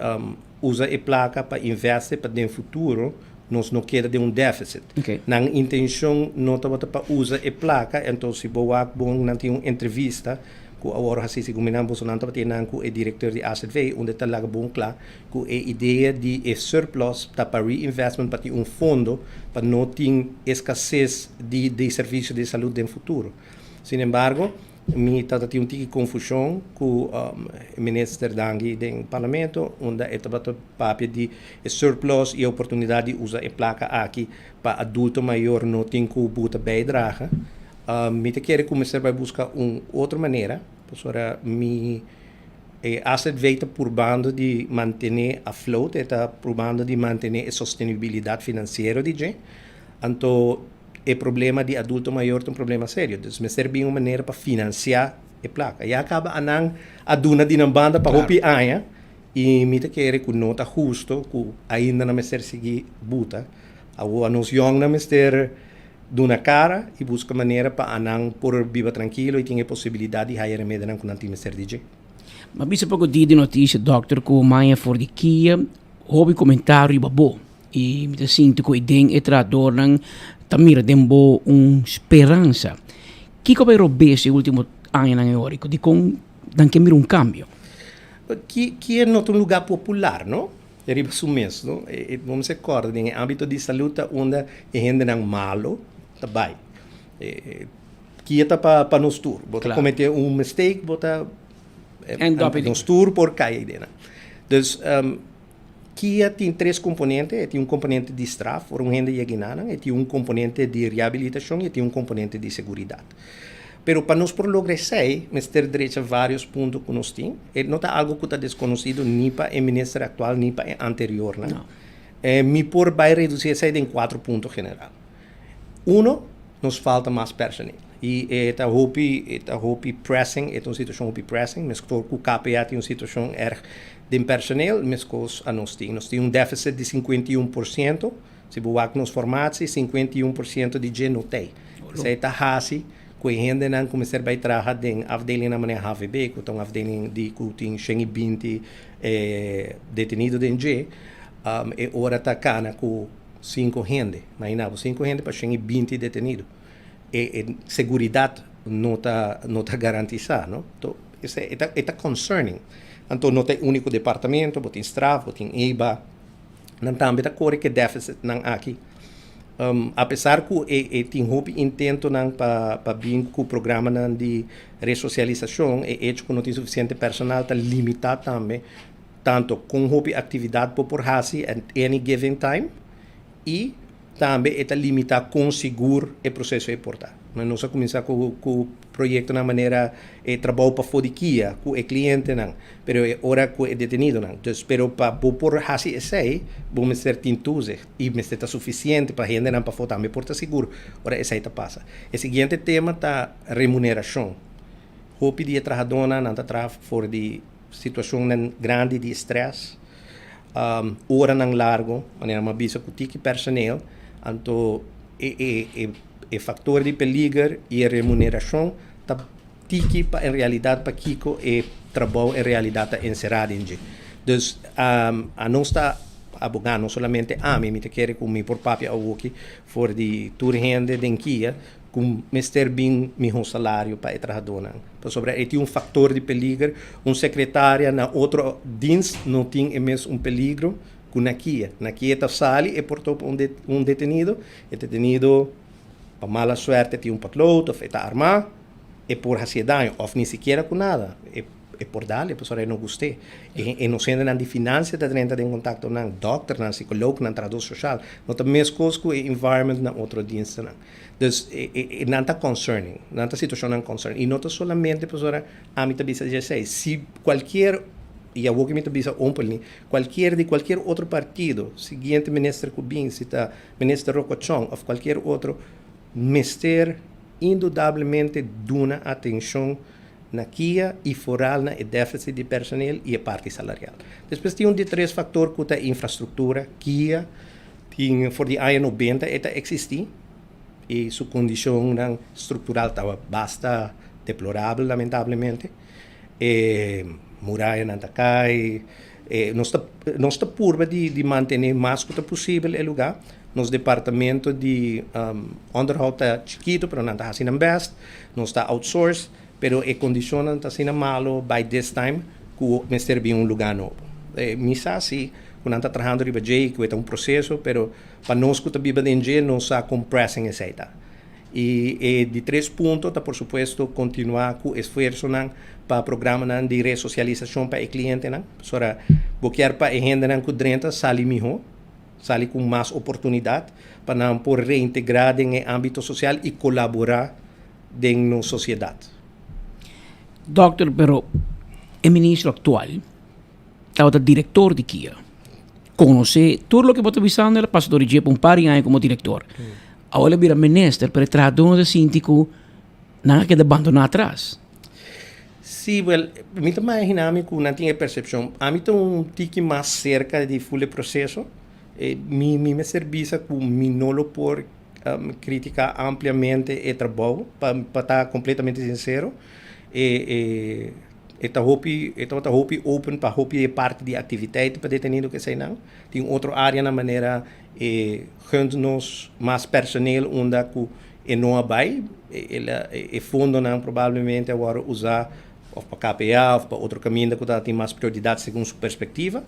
usar a placa para investir para o futuro. Nós não queda de déficit. Okay. Na intenção não estava para usar a placa, então se boa bom não tem uma entrevista com a hora se combinamos não estava tendo com o diretor de AZV, onde está lá bom claro com a ideia de surplus para reinvestment para ter fundo para não ter escassez de serviços de saúde no futuro. Sin embargo, me tata tinha uma confusão com o ministro Dangi do parlamento, onde estava papel de surplus e a oportunidade de usar a placa aqui para adulto maior não tem que botar bijdragen. Me quer começar a buscar uma outra maneira, para me AZV está probando de manter a float, está probando de manter a sustentabilidade financeira de gente. Então o problema de adulto maior é um problema sério. Então, me serve uma maneira para financiar a placa. E acaba anang aduna din ang banda para hopi aya e me te querer que nota justo que ainda não me ser seguir buta. A nos young na me ser duna cara e busca maneira para anang por viva tranquilo e tenha possibilidade de hire remédio não com nanti me ser DJ. Mas bisa pouco dia de notícia, doctor, que o Maia for de Kia, houve comentário e babo. E me sinto que o idem é trador ng tamira dembo esperança. Que vai rober esse último ano ng eórico? Di kung dan que mira cambio. Que é um lugar popular, não? É isso mesmo, não? Vamos se acordar, no âmbito de saúde, onde a gente não malo, tá bem. Que é para nos tour. Bota cometer mistake, bota nos tour por cair. Então, que tem 3 componentes, tem componente de straff, por gente yaginana, tem componente de reabilitação e tem componente de segurança. Pero para nós por lograr isso, nós ter direito a vários pontos que nós temos. Não está algo que está desconhecido nem para o ministro atual, nem para o anterior. Não. Me por vai reduzir isso em 4 pontos generais. 1, nos falta mais personal. E está hopi pressing, é uma situação hopi pressing, mas com o KPA tem uma situação de personal, mas com a nós temos déficit de 51%, se boa nos formatos, 51% de gente não tem. Isso está assim. Que a gente não começar a trabalhar em afdeling na maneira HVB, que é uma afdeling de que tem 120 detenidos dentro de, e hora está cana com 5 gente, mas não, 5 gente para 120 detenidos. E segurança não está garantizada, não? Então, isso é concerning. Então, não tem único departamento, tem STRAF, tem EBA, não também está corre que déficit não aqui. Apesar que tem intento para vir com o programa de ressocialização, é que não tem suficiente personal, está limitado também, tanto com atividade por hasi at any given time, e também está limitado com seguro o processo de portar. Nós vamos começar com o projeto na maneira trabalho para fodiquia com o cliente não, pero ora com o detenido não. Então, pero para por hasi esse, vamos ser tintuze e me está suficiente para gente não para fotar me porta seguro. Ora esse está passa. O seguinte tema tá remuneração. Hope de trabalhadora não tá for de situação grande de estresse. Hora não largo, maneira uma bisa com tique personal, então o fator de peligro e a remuneração tá tiki em realidade para Kiko e trabalho em realidade está encerrado em dia. Então, a não está abogado não somente a mim te quer com por papel ao que for de turrende de Kia com mister bem meu salário para trabalhar. Então, sobre tem fator de peligro, secretária na outro dienst não tem mesmo peligro com na Kia está sali e portou detenido, detenido para mala suerte tem patloto, está armado, e por fazer daño, ou nem sequer com nada, e por dar, pessoal não gostei. E não sendo de finanças, está entrando em contato com um doctor, um psicólogo, um tradutor social, não está mesmo coisa com o environment na outro dienst. Então, não está concerning, não está situação não concerning. E não está solamente, pessoal, a mim também já sei, se qualquer e a que me tabisa ompelni qualquer outro partido, seguinte ministro Cubin, se está ministro Rocochon, ou qualquer outro mister indudablemente duna atenção na Kia e foral na déficit de personal e a parte salarial. Depois tem de 3 fatores que a infraestrutura, Kia, tem for de ano 90 está existir e sua condição estrutural estava bastante deplorável, lamentavelmente. Muralha não cai, não está purba de manter mais que possível o lugar. Nos departamento de onderhoud está chiquito, pero não está assim best. Não está outsourced, pero a condição não está assim malo by this time que o ministério bem lugar novo. Misa assim, quando está trabalhando riba J, que é processo, pero para nós que está viva dentro J, não está compressing essa ideia. E de 3 pontos, está por supuesto continuar com o esforço para o programa de ressocialização para o cliente, para bloquear para a gente que dentro sali melhor, sali com mais oportunidade para não por reintegrar em âmbito social e colaborar na sociedade. Doctor, pero o ministro atual, o diretor de Kia, conhece tudo o que você visando, ele passou de um par de anos como diretor. Agora vira minister, para traduzir assim, tipo, nada que abandonar atrás. Sim, well, me imagino que não tinha percepção. A mim tem tique mais cerca de full processo. Me serviço com me não por criticar ampliamente o trabalho, para estar completamente sincero. Eta hopi open para hopi parte de atividade para detenido que sei não. Tem outra área na maneira nos mais personal onde que não vai e fundo não provavelmente agora usar ou para KPA ou para outro caminho que tem mais prioridade segundo sua perspectiva.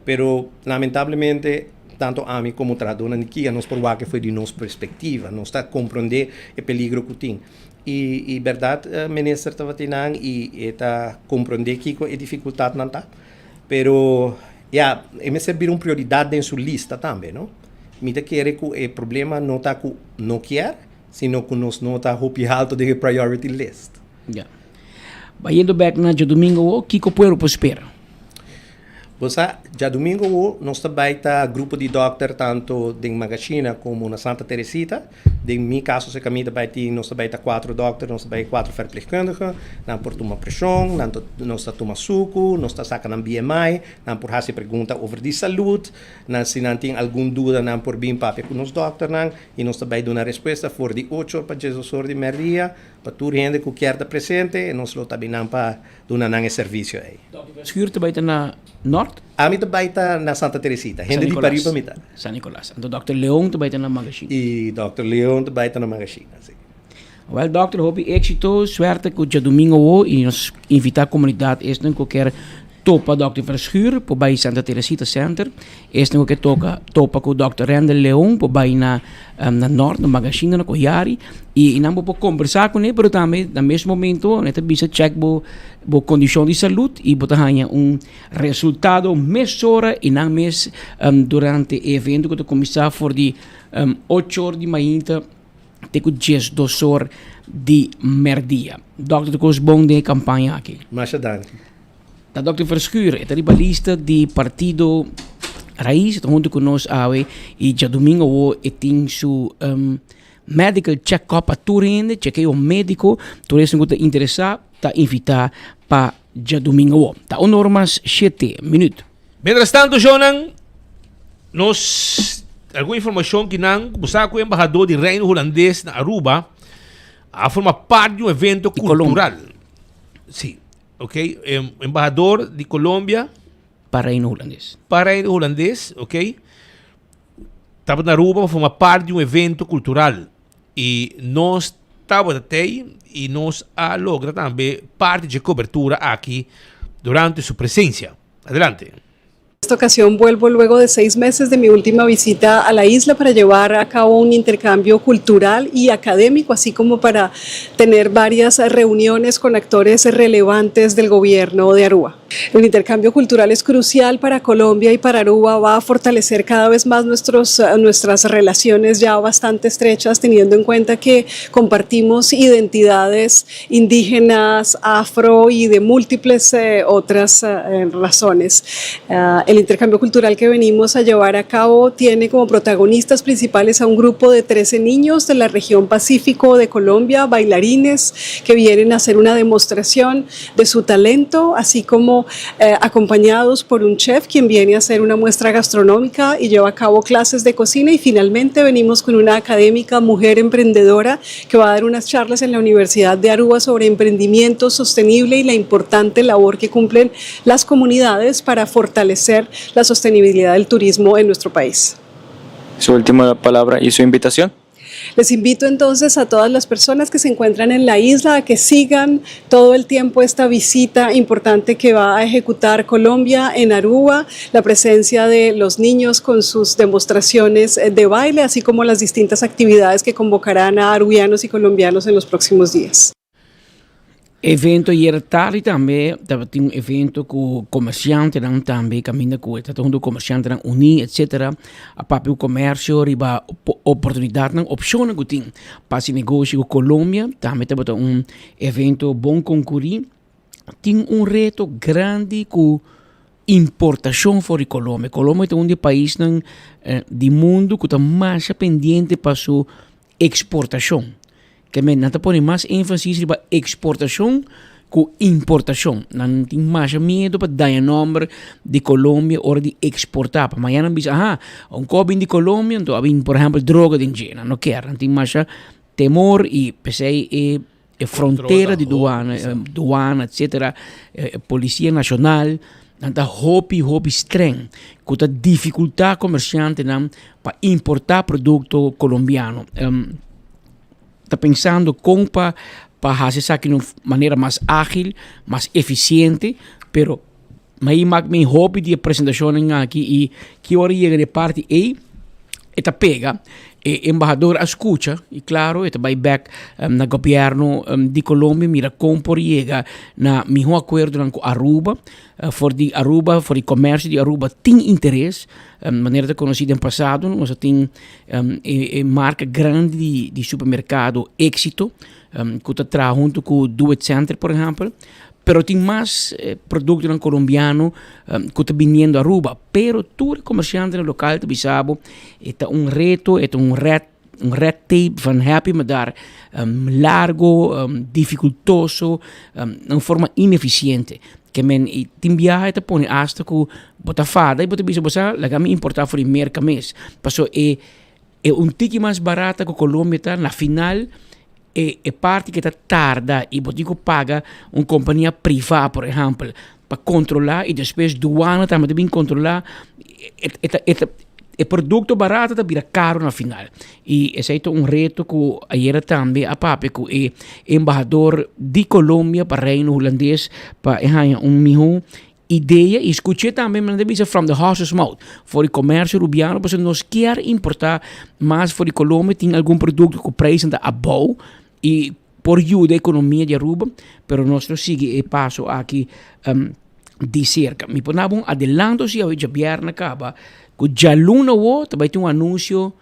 Pero lamentavelmente tanto a mim como tradona aqui nós provar que foi de nossa perspectiva, nós está compreender o peligro que tem. E verdade, o ministro estava tendo e está compreender que a dificuldade não está. Pero, me servir uma prioridade em sua lista também, não? Me quer que o problema não está com não quer, sino que nós não está alto de priority list. Yeah. Indo back na domingo, o que o povo espera? Você, já domingo, nós também está grupo de doctor tanto de Magachina como na Santa Teresita. Em meu caso, se caminha nós também está 4 doctores, nós também 4 verpleegkundigen. Nós por tomar pressão, nós está tomar suco, nós está sacando BMI, nós por fazer pergunta over de saúde, nós se não tem alguma dúvida, nós por bem papo com os doctores, e nós também damos a resposta for de 8 para Jesus de meia, para toda gente que quer estar presente, e nós também para dar um serviço aí. Schuur também está na Norte? A mim também está na Santa Teresita. Gente de Paris para mim está. San Nicolás. Então, Dr. Leon também está na Magazine. E Dr. Leon também está na Magazine, sim. Well, Dr. Hope éxito, suerte que dia domingo e nós invitar a comunidade este qualquer topa Dr. Verschuur por bij Santa Teresita Center. Este que topa com o Dr. Randall Leon por bij na Norte, na Magazine, na Coiari. E não vou conversar com ele, mas também no mesmo momento, neta bisa check bo condição de saúde e botar resultado mesora e não mais durante o evento que começar for de 8 horas de manhã até 2 horas de merdia. Dr. de coisa bom de campanha aqui. Mas dank. Da Dr. Verschuur, é a ribalista de partido Raiz, junto conosco e já domingo tem su medical check-up a Turende, chequei o médico, tu és muito interessado, tá invitar para já domingo. Tá o normas 7 minutos. Mientras tanto, Jonan, nós alguma informação que não, buscar com o embaixador de Reino Holandês na Aruba, a formar parte de um evento cultural. Sim, ok? Embaixador de Colômbia para Reino Holandês. Para Reino Holandês, ok? Estava na Aruba para formar parte de um evento cultural. E nós estávamos até e nós logra também parte de cobertura aqui durante sua presença. Adelante. En esta ocasión vuelvo luego de 6 meses de mi última visita a la isla para llevar a cabo un intercambio cultural y académico, así como para tener varias reuniones con actores relevantes del gobierno de Aruba. El intercambio cultural es crucial para Colombia y para Aruba, va a fortalecer cada vez más nuestras relaciones ya bastante estrechas, teniendo en cuenta que compartimos identidades indígenas, afro y de múltiples otras razones. El intercambio cultural que venimos a llevar a cabo tiene como protagonistas principales a un grupo de 13 niños de la región Pacífico de Colombia, bailarines que vienen a hacer una demostración de su talento, así como acompañados por un chef quien viene a hacer una muestra gastronómica y lleva a cabo clases de cocina, y finalmente venimos con una académica mujer emprendedora que va a dar unas charlas en la Universidad de Aruba sobre emprendimiento sostenible y la importante labor que cumplen las comunidades para fortalecer la sostenibilidad del turismo en nuestro país. Su última palabra y su invitación. Les invito entonces a todas las personas que se encuentran en la isla a que sigan todo el tiempo esta visita importante que va a ejecutar Colombia en Aruba, la presencia de los niños con sus demostraciones de baile, así como las distintas actividades que convocarán a arubianos y colombianos en los próximos días. Evento hier tarde também, tem um evento com comerciantes também, caminha com o comerciante unir, etc. A papel o comércio, riba oportunidade, opção que tem para se negócio com Colômbia, também tem um evento bom concorrer. Tem um reto grande com importação fora de Colômbia. Colômbia é um dos países do mundo que está mais pendente para sua exportação. Que men não põe mais ênfase para exportação com importação. Não tem mais medo para dar nome de Colômbia ou de exportar. Para amanhã não diz, copo de Colômbia, então havia, por exemplo, droga de Indiana. Não quer, não tem mais temor e pensei fronteira de duana, etc. Polícia Nacional. Nanta hopi streng, que a dificuldade comerciante para importar produto colombiano. Está pensando como para fazer isso de uma maneira mais ágil, mais eficiente, pero mas meu hobby de apresentação aqui e que hora chega de parte eta pega embaixador escuta e claro eta vai back na governo de Colômbia mira como chega na meu acordo com Aruba for o comércio de Aruba tem interesse maneira de conhecida no passado nós tem marca grande de supermercado Éxito que está junto com o Do It Center por exemplo. Pero tem mais produtos colombianos que estão vindo a Aruba. Pero todo comerciante local também sabe que é reto, é red tape van happy maar daar largo, dificultoso, uma forma ineficiente. Que men tem viagem te põe hasta que bota fada e bota bisa bosa lagami importar for merca mês. Passou é tique mais barata que a Colômbia tá na final. É parte que está tarda e botico paga uma companhia privada, por exemplo, para controlar e depois doana também tem que controlar. É produto barato está vira caro na final. E esse é reto que ayer também a papi que é embaixador de Colômbia para o reino holandês para minha ideia e escutei também mas deve ser from the horse's mouth for o comércio rubiano porque nós quer importar mas for a Colômbia tem algum produto que o preço está above e por ajuda a economia de Aruba, pero nós sigue e passo aqui de cerca. Me ponemos adelanto-se ao governo acaba que já luna o também tem anúncio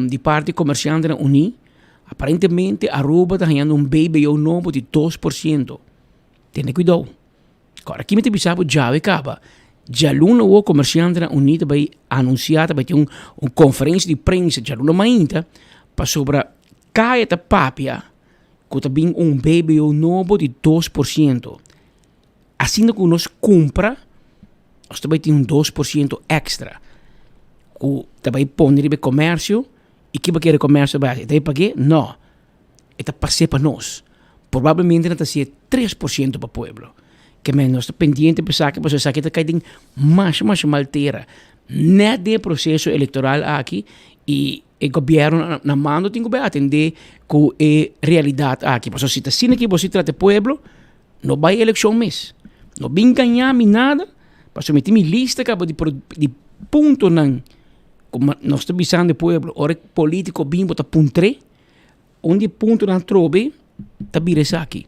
de parte comerciante da Uni. Aparentemente Aruba está ganhando BBO novo de 2%. Tenha cuidado. Agora aqui me tem pensado já acaba. Já luna o comerciante da Uni também anunciado, vai ter uma conferência de prensa já luna mainta para sobre caia da papia que também BBO novo de 2%. Assim que nós compra, nós também temos 2% extra. Que também põe no comércio, e que vai querer comércio base. Daí para quê? Não. É para ser para nós. Provavelmente não está ser 3% para o povo. Que nós estamos pendentes para que você sabe que está mais malteira. Não é processo eleitoral aqui e o governo na mão tem que atender com a realidade aqui. Porque se está sendo que você trata o povo, não vai eleição mês. Não vem ganhar nada, para somente minha lista de ponto não. Como nós estamos pensando o povo, ora político bem botar ponto 3, onde ponto não trobe, está bem aqui.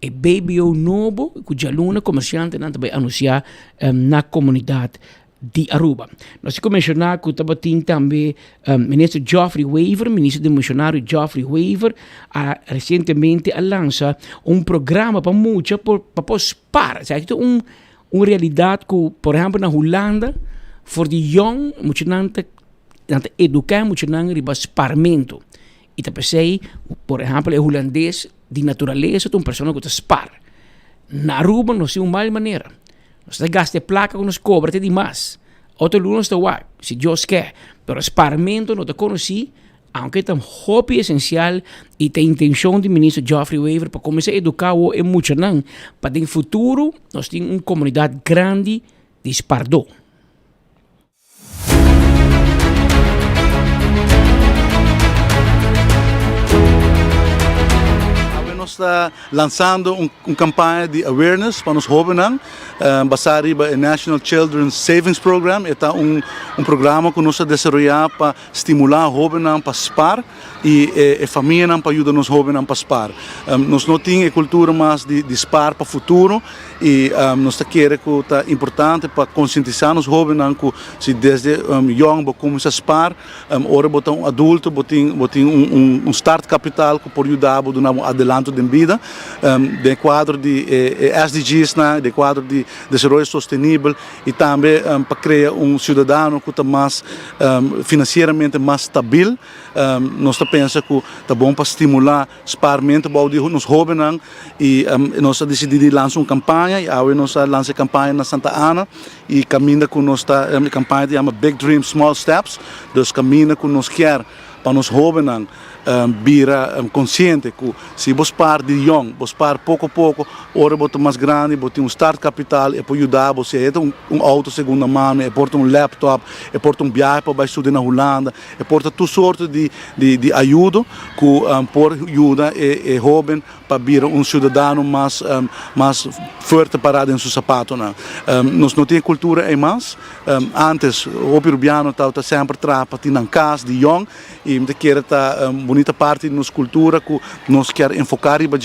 E BBO novo, que já luna comerciante não vai anunciar na comunidade de Aruba. Nós temos mencionar que estava também ministro Geoffrey Weaver, ministro do missionário Geoffrey Weaver, recentemente lança programa para muitos, para SPAR. Certo? Uma realidade que, por exemplo, na Holanda, for de young, muitos não educar, muitos não riba sparmento. E também, por exemplo, é holandês de natureza, uma pessoa que está SPAR. Na Aruba, não é uma mal maneira. Nós gastamos placa que nos cobra até demais. Outro lugar está lá, se Deus quer. Pero esparmento não te conheci, aunque é um hobby essencial e tem intenção de ministro Geoffrey Weaver para começar a educar o muito não. Para no futuro, nós temos uma comunidade grande de espardô. Nós está lançando uma campanha de awareness para os jovens, basado no National Children's Savings Program. É programa que nós desenvolvemos para estimular os jovens para SPAR e a família para ajudar os jovens para SPAR. Nós não temos cultura mais de SPAR para o futuro e nós queremos que é importante para conscientizar os jovens que se desde young começam a SPAR, ora botar adulto, botar start capital que pode ajudar a dar adelanto de vida, de quadro de SDGs, de quadro de desenvolvimento sustentável e também para criar cidadão que está mais financeiramente mais estável. Nós pensamos que está bom para estimular o pagamento nos jovens e nós decidimos lançar uma campanha e agora nós lançamos a campanha na Santa Ana e caminha com nossa campanha que chama Big Dreams, Small Steps, dus caminha com nós quer para os jovens vira consciente que se você par de young, você par pouco a pouco, ora você mais grande, você tem start capital e pode ajudar você a auto segunda mão, e porta laptop, e porta viagem para estudar na Holanda, e porta tudo sorte de ajuda que por ajuda e jovem para vir cidadão mais forte parado em seu sapato. Nós não temos cultura em mais. Antes, o peruviano estava sempre para ter na casa de young e me quer estar bonita parte da nossa cultura que nós queremos enfocar e para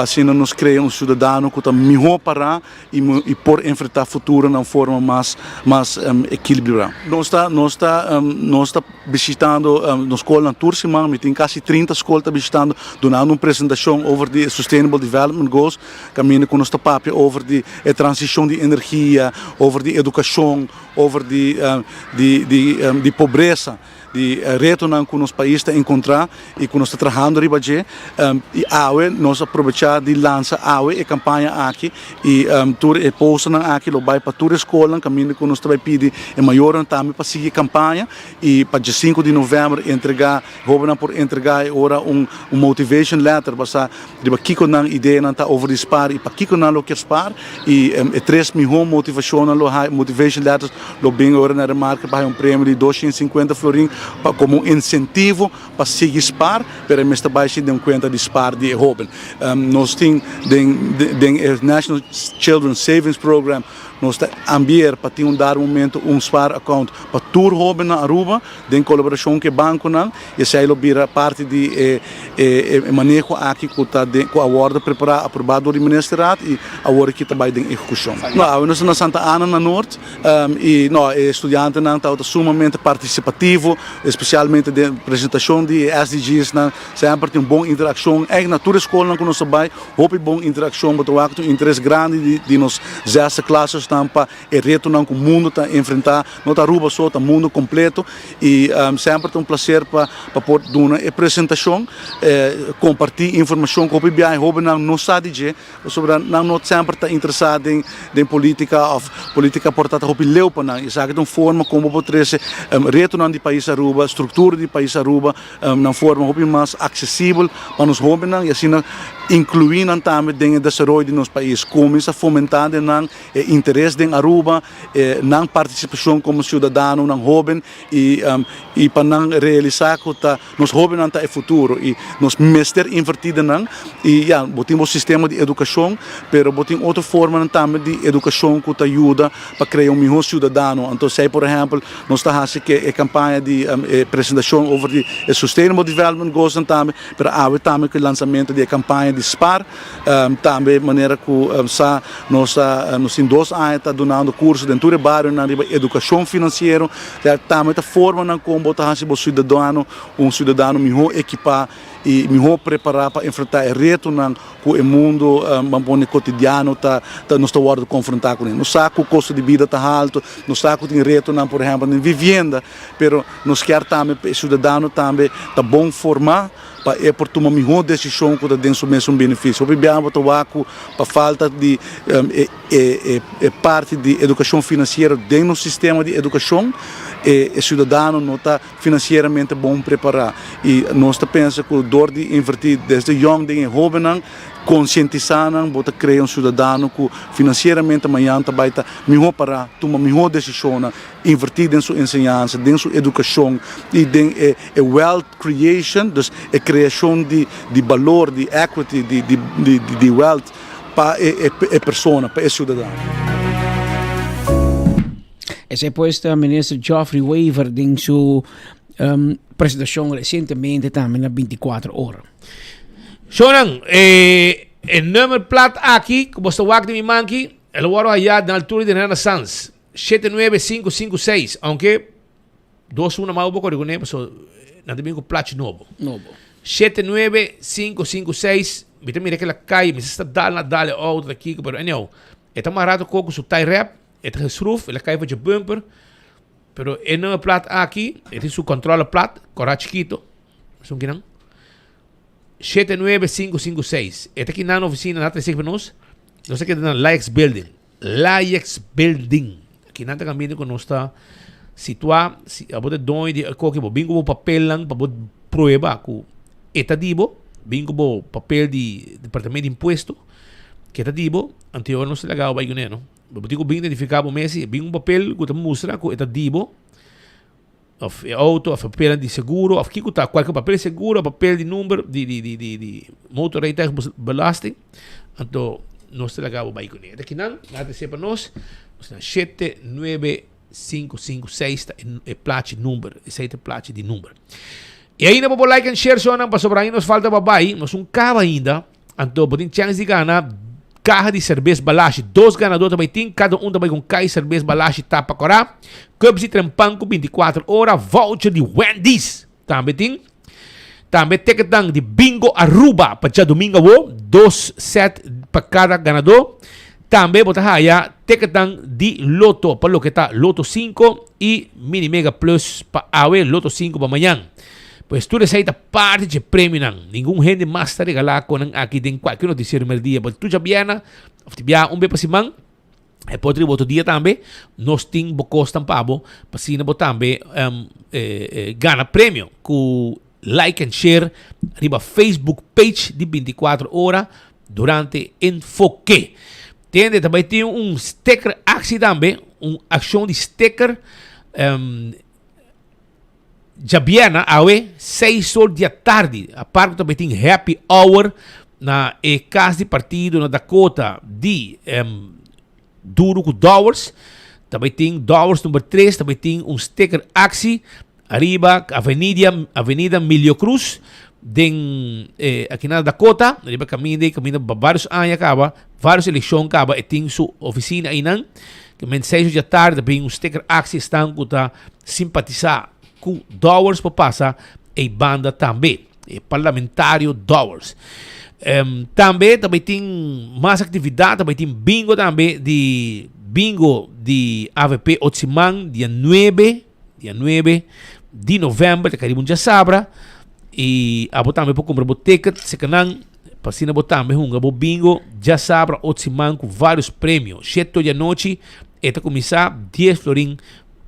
assim nós criar cidadão que está melhor para e por enfrentar o futuro de uma forma mais equilibrada. Nós está visitando na escola na Turcimã, tem quase 30 escolas visitando, dando uma apresentação over the Sustainable Development Goals, caminho com nossa papel over a transição de energia, over de educação, over de pobreza. De reto que o nosso país está a encontrar e que nós estamos trabalhando e agora nós aproveitamos de lançar a campanha aqui e tour e posta aqui lo vai para toda a escola caminho que nós vai pedir e maior também para seguir a campanha e para dia 5 de novembro entregar por entregar agora motivation letter para que com a ideia não tá over dispar e para que com lo que spar e 3 mil motivation letters lo bem agora na marca para prêmio de 250 florins como incentivo para seguir SPAR, para mesmo baixo de conta de SPAR de jovem. Nós temos o National Children's Savings Program, nós ambier para dar momento SPAR account para tour jovem na Aruba, em colaboração com o banco e se ele vira parte de manejo aqui com a ordem preparada aprovado do Ministério e a ordem que trabalha em execução. Nós estamos na Santa Ana na Norte e nós estudante está sumamente participativo, especialmente de apresentação de SDGs, sempre tem uma boa interação. Na toda a escola que nós trabalhamos, houve boa interação, mas tem um interesse grande de nós 10 classes para o reto que o mundo está a enfrentar, não está Aruba só, está o mundo completo e sempre tem um prazer para poder dar uma apresentação, compartilhar informação com o PBI, não sabe dizer, sobre não sempre está interessado em política portada com o leu para isso é uma forma como poder reto do país Aruba, estrutura do país Aruba, na forma mais acessível para os jovens e assim incluindo também dentro do desenvolvimento do nosso país, começa a fomentar o interesse em Aruba, na participação como cidadão, na jovem e para realizar que os jovens estão no futuro e nós mestre invertido e temos um sistema de educação, mas temos outra forma também de educação que ajuda para criar melhor cidadão. Então, se por exemplo, nós estamos fazendo a campanha de apresentação sobre o Sustainable Development Goals também, mas também o lançamento da campanha de SPAR, também de maneira que nós temos 2 anos está dando curso dentro do bairro na educação financeira, também a forma como o cidadão melhor equipado e melhor preparado para enfrentar o reto que o mundo cotidiano nos está confrontar com ele. Nós sabemos que o custo de vida está alto, nós sabemos que tem reto, por exemplo, na vivenda, mas nós queremos também que o cidadão também está bom formar para por tomar melhor decisão que tem o mesmo benefício. O problema é para falta de parte de educação financeira dentro do sistema de educação e o cidadão não está financeiramente bom preparado. E nós pensamos que o dor de invertir desde young e jovem conscientizar, bota criar cidadão que financeiramente amanhã vai estar melhor para tomar melhor decisão, invertir em sua ensinança, em sua educação e em wealth creation, dus a criação de valor, de equity, de wealth para a pessoa, para o cidadão. Ese puesto el ministro Geoffrey Weaver en su presentación recientemente también a 24 horas. Shonan, el número plat aquí, como está wak de mi manki, el guaro allá en la altura de Renaissance, 79556, aunque 2-1 más un poco de conejo, so no te vengo plat novo. 79556. Mira que la calle, me está dale outra aqui, pero anyhow, é mais rato coco su tie wrap, é geschroef, ela cai de bumper, pero é não plat aqui, é su controle plat, cora chiquito, são que não. 79556. É aqui na oficina, na 36 para nós. Nós aqui na Laix Building. Laix Building. Aqui na caminho que nós está situado, a bote dono de qualquer bingo bo papel lang para bote prueba com etadibo, bingo bo papel de departamento de imposto, que etadibo, anterior não se legal vai ganhar, não. Digo bem identificado mesmo, bingo papel que mostra com etadibo. Of auto, of papel de seguro, of kiko tá qualquer papel de seguro, papel de número de motorrijtuigbelasting. Então, nós legal vai com ele. Daqui não, nada se para nós. 79556 é placa número, esse é placa de número. E ainda vou like and share só não para sobrar aí nos falta babai, nós cava ainda. Então, podem chance de ganhar carro de cerveja balache, 2 ganadores também tem, cada um também com carro de cerveja balache tapa corá, cups de trempanco 24 horas, voucher de Wendy's também tem, também ticketang de bingo Aruba para dia domingo, 2 set para cada ganador, também botar aí ticketang de loto para lo que está loto 5 e mini mega plus para awe loto 5 para amanhã. Pues tu receita parte de prêmio não. Nenhum gente mais está regalado com aqui tem qualquer noticiário no dia. Mas tu já viana, um bem para simang, é pode outro dia também. Nós temos costa pabo, para se não também ganha prêmio com like and share riba Facebook page de 24 horas durante Enfoque. Entende? Também tem sticker action também, ação de sticker. Jabiana, awe, 6 horas da tarde. A parte também tem happy hour na casa de partido na Dakota de Duro com Dowers. Também tem Dowers número 3. Também tem sticker axi. Arriba, Avenida Milio Cruz. Aqui na Dakota. Arriba caminho vários anos acaba. Várias eleições acaba. E tem sua oficina aí não. Que 6 da tarde também sticker axi estão com simpatizar com Dowers para passar e banda também, parlamentário Dowers. Também tem mais atividade, também tem bingo também de AVP Otsimang, dia 9 de novembro, de Caribun já sabra, e a botar também para comprar o ticket, se canang, para se não botar também bingo, já sabra Otsimang com vários prêmios, 7 da noite, e começar 10 florim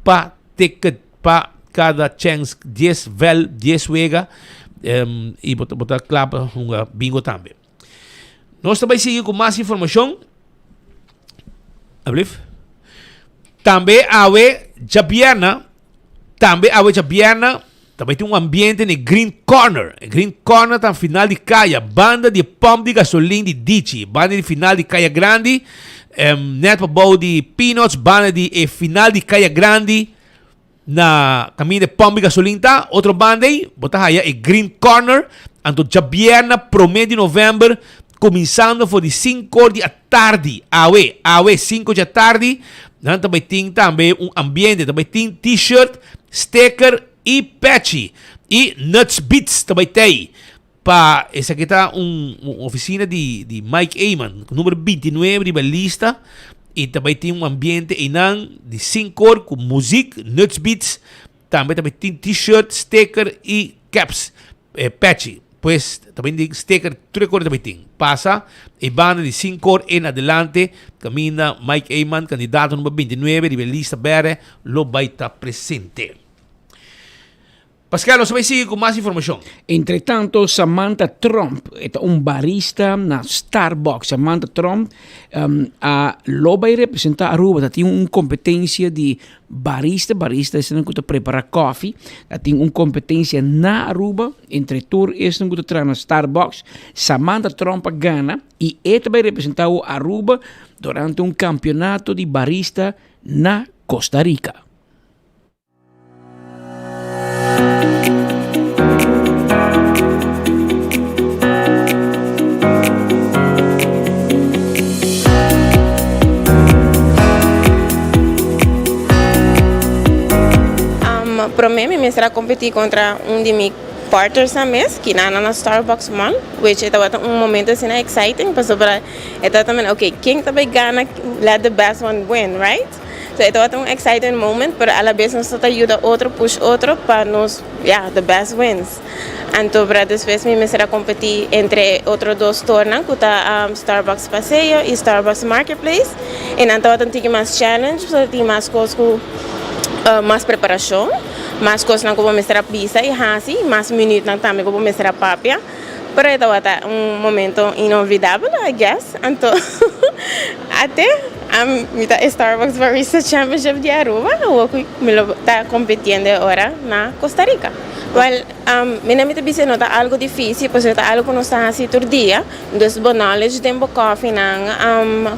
para ticket, para cada chance 10 vel, 10 wega e botar clapa bingo também. Nós também seguimos com mais informação. Também awe Jabiana, também tem ambiente no Green Corner. Green Corner está final de caia, banda de pump de gasolina de Dici, banda de final de caia grande, net para de Peanuts, banda de final de caia grande. Na caminho de pump de gasolina, outro banda aí, botar aí, é Green Corner, então Jabiana, promedio de novembro, começando por de 5 da tarde, awe 5 da tarde, também tem ambiente, também tem t-shirt, sticker e patchy, e Nuts Beats também tem, para essa aqui tá uma oficina de Mike Ayman, número 29 de lista. E também tem ambiente de 5 horas com música, Nuts Beats. Também tem t-shirt, sticker e caps, patchy. Pois também tem sticker, 3 cores também tem. Passa e banda de 5 horas em adelante. Camina Mike Ayman, candidato número 29 de lista verde, lo vai estar presente. Pascal, nós vamos seguir com mais informação. Entretanto, Samantha Trump é barista na Starbucks. Samantha Trump vai representar a Aruba. Tem uma competência de barista é não que preparar coffee. Tem uma competência na Aruba. Entretanto, é não que trabalhar na Starbucks. Samantha Trump ganha e vai representar a Aruba durante um campeonato de barista na Costa Rica. Para mí me será competir contra de mis partners na mes, kinana na Starbucks man, which ito wata momento assim exciting, paso para ito também, okay, quem também gana, let the best one win, right? So ito wata exciting moment, pero a la vez nos ayuda outro, push outro, para nos, the best wins. Então, para depois me será competir entre outros dois torneios, que tá Starbucks Passeio e Starbucks Marketplace. E então, tem mais challenge, tem mais coisas, mais preparação, mais coisas que eu vou mostrar pizza e hasi, mais minutos também que eu vou mostrar papia. Pero ito wata momento inolvidável, I guess. Então, até mita Starbucks Barista Championship de Aruba, eu está competindo agora na Costa Rica. Well, minha mita bisa nota algo difícil, pois é algo que nós estamos assim todo dia. Dos bom knowledge tempo coffee nang,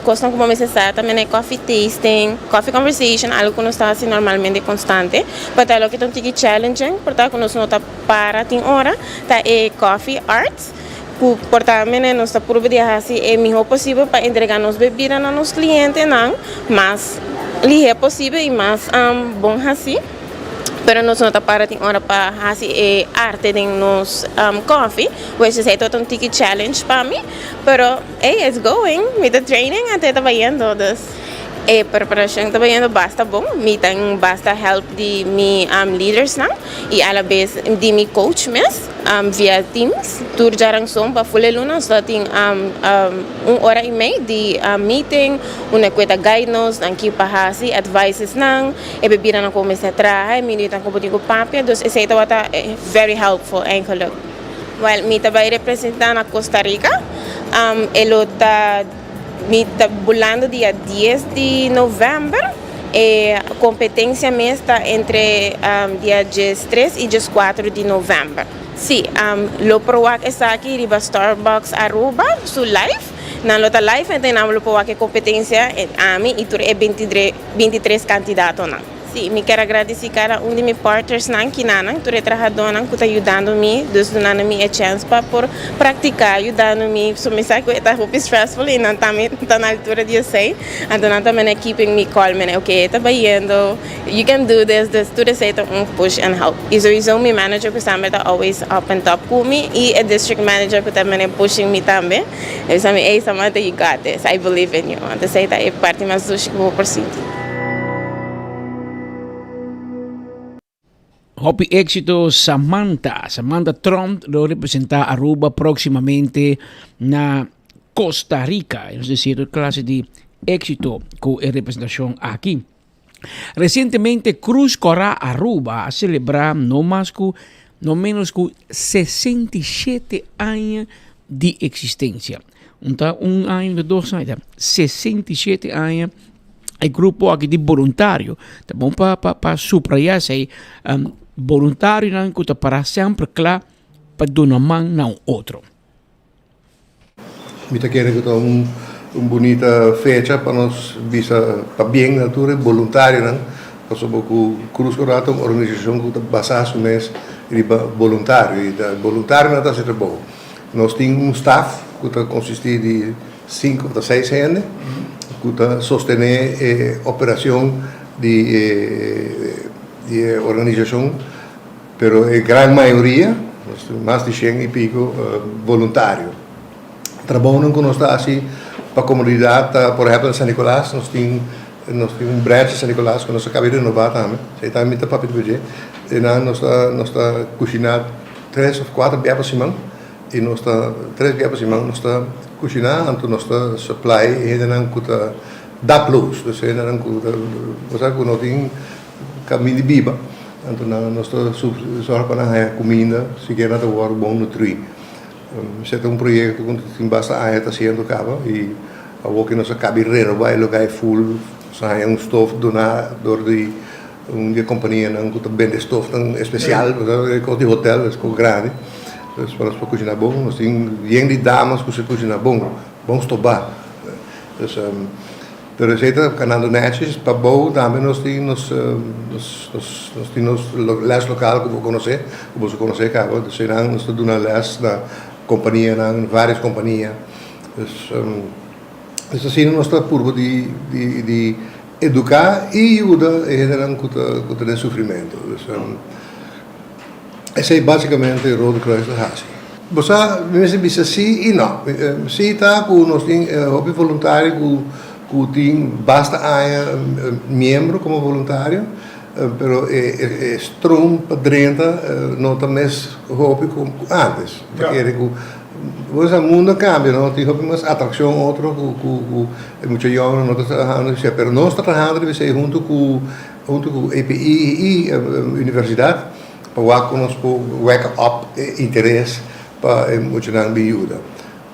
coisa como me está também é coffee tasting, coffee conversation, algo que nós estamos assim normalmente constante. Mas é algo que tem que challenging, porque nós não está para tem hora, tá é coffee arts. Portanto, nós estamos por dia assim é melhor possível para entregar nos bebidas a nossos clientes, não, mas é possível e mais bom assim. Pero nós não para tem hora para fazer arte de nos coffee, which is todo ticket challenge para mim. Pero it's going, with the training até está indo das preparação está indo basta bom, me tem basta help de mi leaders não e a la vez de mi coach mes via Teams, tur jarang som para full luna só tem hora e meia de meeting, uma coisa guidance, aqui para fazer advices não, e bebida não começa a trabalhar, minuto com botigo papel, dus esse está very helpful enkele. Well, me vai representar na Costa Rica, elo tá bulando dia 10 de novembro e a competência está entre dia 13 e 14 de novembro. Sim, lo provac está aqui riba Starbucks Aruba, su live. Na lota live então lo provac competência a mim e tu é 23 candidatos não. Sim, me quero agradecer cada de meus partners que tu trabalhador que está ajudando-me, dando-me a chance para praticar, ajudando-me, so me sai que está muito stressful e não está na altura de sei, então também keeping me calm, okay, está indo, you can do this, tudo isso push and help. E so is my manager que também está always up and top comigo e a district manager que também pushing me também. Eu também, hey Samantha, you got this, I believe in you. Então sei é parte mais do que vou perseguir. Hopi éxito Samantha Trump lo representa Aruba próximamente na Costa Rica, es decir, clase de éxito con representación aquí. Recientemente Cruz Corá Aruba a celebrar no menos que 67 años de existencia. Un año, 2 años, 67 años. El grupo aqui de voluntário, tá bom para subrayar sei voluntário não que para sempre claro para dar uma mão na outro. Me tá querendo que bonita fecha para nós visa para bem natura voluntário não, porque o Cruz Corá é uma organização que está basada no mês de voluntário e da voluntário não está sendo bom. Nós temos staff que está consiste de 5 a 6 gente. Que sostener operação de organização, pero a grande maioria, mais de 100 e pico, voluntário. Trabalham com nós assim para a comunidade, por exemplo, em São Nicolás, nós temos branch em São Nicolás que nós acabamos de renovar também. Você está muito papel de budget. E nós está cozinhando 3 ou 4 vezes por semana. E nós está 3 vezes por semana nós está cozinhando, então nós está supply e não custa dá plus, então não custa, você que não tem caminho de biba, então nós está só para a comida, se quer nada o bom nutrir. Esse é projeto que tem bastante área está sendo cabo e a que nós acaba de renovar o lugar full, sai stof donado de uma companhia não que vende stof tão especial, de hotel, é grande. Para nós cozinhar bom, nós temos de damas que se cozinhar bom estobar. A receita canando netjes, para bom também nós temos les local que vou conhecer, cara, nós estamos dando les na companhia, em várias companhias. Então assim nós estamos por de educar e ajudar a gente que tem sofrimento. Esse é basicamente o Rode Kruis da Hasi. Você bisa sim e não. Sim está com nós tem hobby voluntário que tem basta membro como voluntário, pero é strong para dentro não tá mais hobby como antes. Porque hoje o mundo cambia, não tem hobby mais atração outro que muito jovem não está trabalhando, pero nós está trabalhando junto com EPI e universidade para conosco wake up interesse para muito não me ajuda.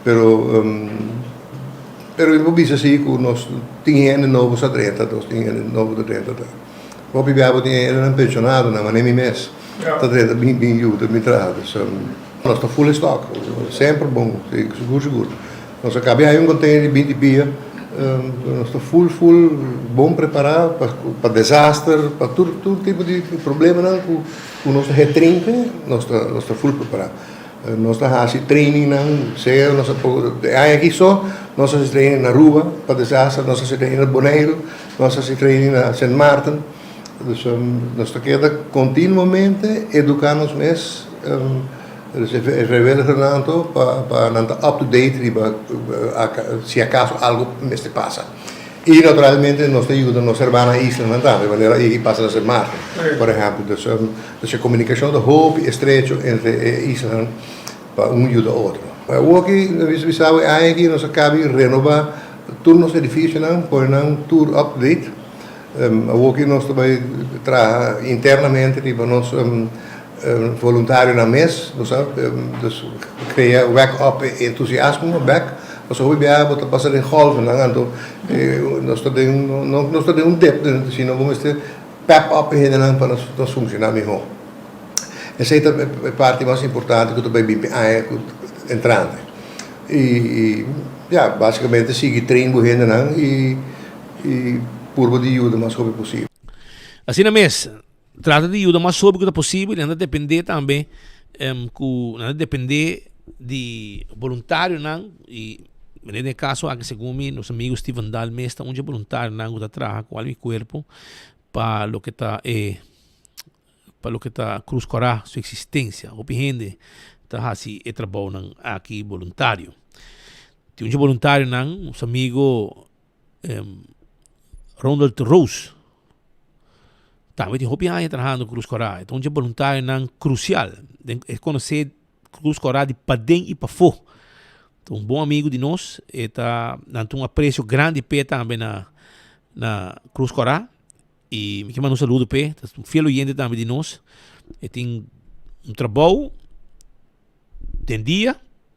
Pero eu bisa sim que nós tínhamos novos atletas, nós tínhamos novos atletas. O pibiabo tinha um pensionado, não, mas nem me mês. Atleta bem ajuda, me traz. Nós estamos full stock, sempre bom, seguro. Nós acabamos um container de 20 dias, nós estamos full, bom preparado para desastre, para todo tipo de problema, não, com o nosso retrinque, nós estamos full preparado. Nós estamos training, não, sei, nós aqui só, nós estamos training na Aruba, para desastre, nós estamos training na Bonaire, nós estamos training na Saint Martin. Dus nós estamos continuamente educando mais, vrijwilliger para up-to-date, se acaso algo me passa. E naturalmente nós ajudamos nossa irmã Isla também, maneira que passa a ser Martin, por exemplo. Dus a comunicação de hoop estreito entre Isla para ajuda ao outro. O que nós sabemos é que nós acabamos de renovar turnos edifícios, por um tour update. O que nós também traz internamente, tipo nós voluntário na mês, dus cria wake-up entusiasmo, nós vamos para passar em golven, então nós temos dip, senão vamos ter pep-up para nós funcionar melhor. Essa é a parte mais importante que eu também entrante. E basicamente seguir treino e por de ajuda mais rápido possível. Assim mesmo, trata de ajuda mais rápido possível, e não depender também, não depender de voluntário, não, e nesse caso, aqui segundo meus amigos Steven Dalmes, está um voluntário, não, que trabalha com o meu corpo para o que está Cruz Corá, sua existência, o gente está assim, e trabalha aqui voluntário. Tem um voluntário, não, os amigos Ronald Rose também tem hobby trabalhando Cruz Corá, então é voluntário não crucial, é conhecer Cruz Corá de Padem e Pafô. Então um bom amigo de nós, está dando um apreço grande pé também na Cruz Corá, e me manda um saludo pé, um fiel oyente também de nós, e tem um trabalho, tem dia.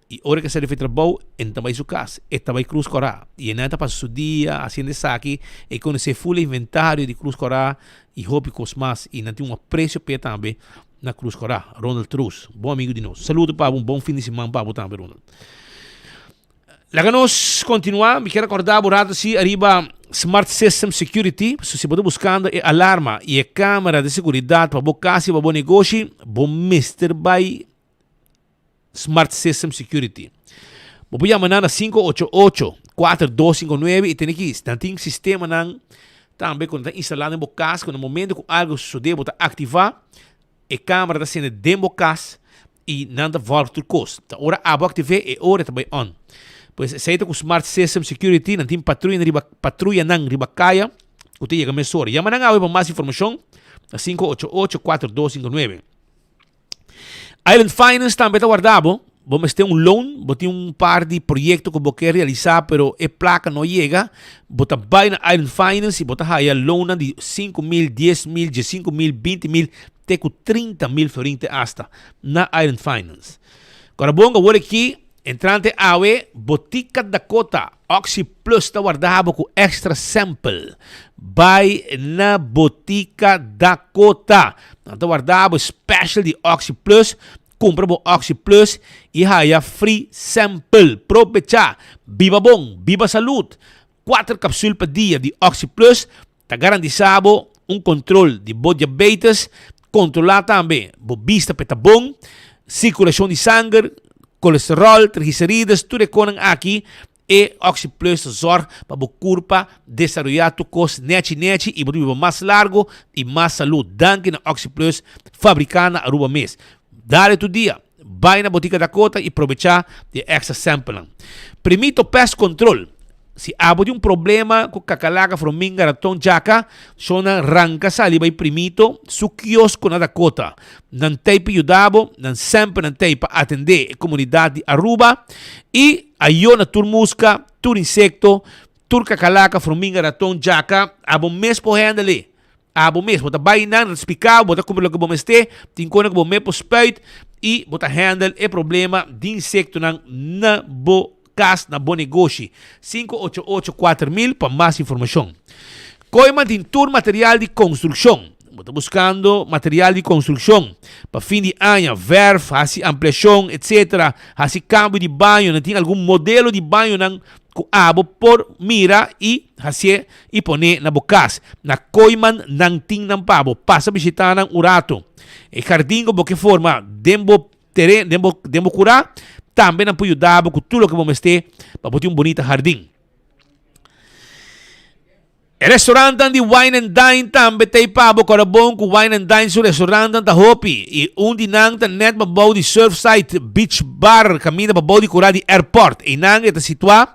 E hora que ele fez trabalho, então vai sua casa, então vai Cruz Corá. E ele está passando o dia, fazendo saque, e conhecer full inventário de Cruz Corá, e rópicos mais, e não tem um apreço para também na Cruz Corá. Ronald Truz, bom amigo de nós. Saludo para um bom fim de semana para você também, Ronald. Lá que nós continuamos, me quero acordar, borrado se arriba Smart System Security, se você pode buscando a alarma e a câmera de segurança para você casa, para você negócio, bom Mr. By Smart System Security. Vou chamar na 588-4259 e tem aqui, tem um sistema também quando está instalado em sua casa, no momento que algo suceder, você ativar a câmera está sendo dentro da casa e não está volta tudo coisa. Então, hora ative e hora também on. Pois, se com Smart System Security, não tem patrulha na ribacaia, você chega a mensura. Chama na para mais informação, na 588-4259. Island Finance também está guardado. Vamos ter um loan, vamos ter um par de projetos que você quer realizar, pero a placa não chega. Você vai na Island Finance e você vai a loan de 5 mil, 10 mil, 15 mil, 20 mil, até com 30 mil florins hasta na Island Finance. Agora, bom, agora aqui, entrante a Botica Dakota, Oxy Plus está guardado com extra sample. Vai na Botica Dakota. Está guardado special de Oxy Plus. Compra o Oxy Plus e haya free sample. Provecha. Viva bom, viva saúde. 4 cápsulas por dia de Oxy Plus. Está garantizado um controle de diabetes. Controlar também a vista para bom. Circulação de sangue. Colesterol, triglicéridos, tudo é aqui. E Oxy Plus zorga para o corpo desenvolver tu cos nete e viver mais largo e mais saúde. Danke na Oxy Plus, fabricada na Aruba mês. Dale tu dia. Vai na botica Dakota e aproveitar de extra sample. Primito pest control. Se abo de problema com cacalaca formiga raton jaca, sona ranca sali vai primito su kiosco na Dakota. Nan tape yudabo, nan sempre nan tape atender a comunidade de Aruba e ayona tur musca, tur insecto, tur cacalaca formiga raton jaca, abo mes po handle. Abo mes, bota vai nan respicado, bota como que bom este, tincona que bom me po spuit e bota handle e problema de insecto nan na bo Cas na bom negócio 588-4000 para mais informação. Coima tem tour material de construção. Está buscando material de construção para fim de ano, verf, ampliação, etc. Assim cambio de banho, não tem algum modelo de banho não abo por mira e assim e pone na bocas. Na coiman não tem não pabo. Passa visitar na urato. E jardim como que forma dembo terreno, dembo curar. Também não pode ajudar com tudo que vamos ter para botar bonito jardim. O restaurante de Wine and Dine também tem pabo para bom com Wine and Dine no restaurante da Hopi. E dinang tá net para bom de Surfside Beach Bar, caminho para bom de curar de airport. E nang está situado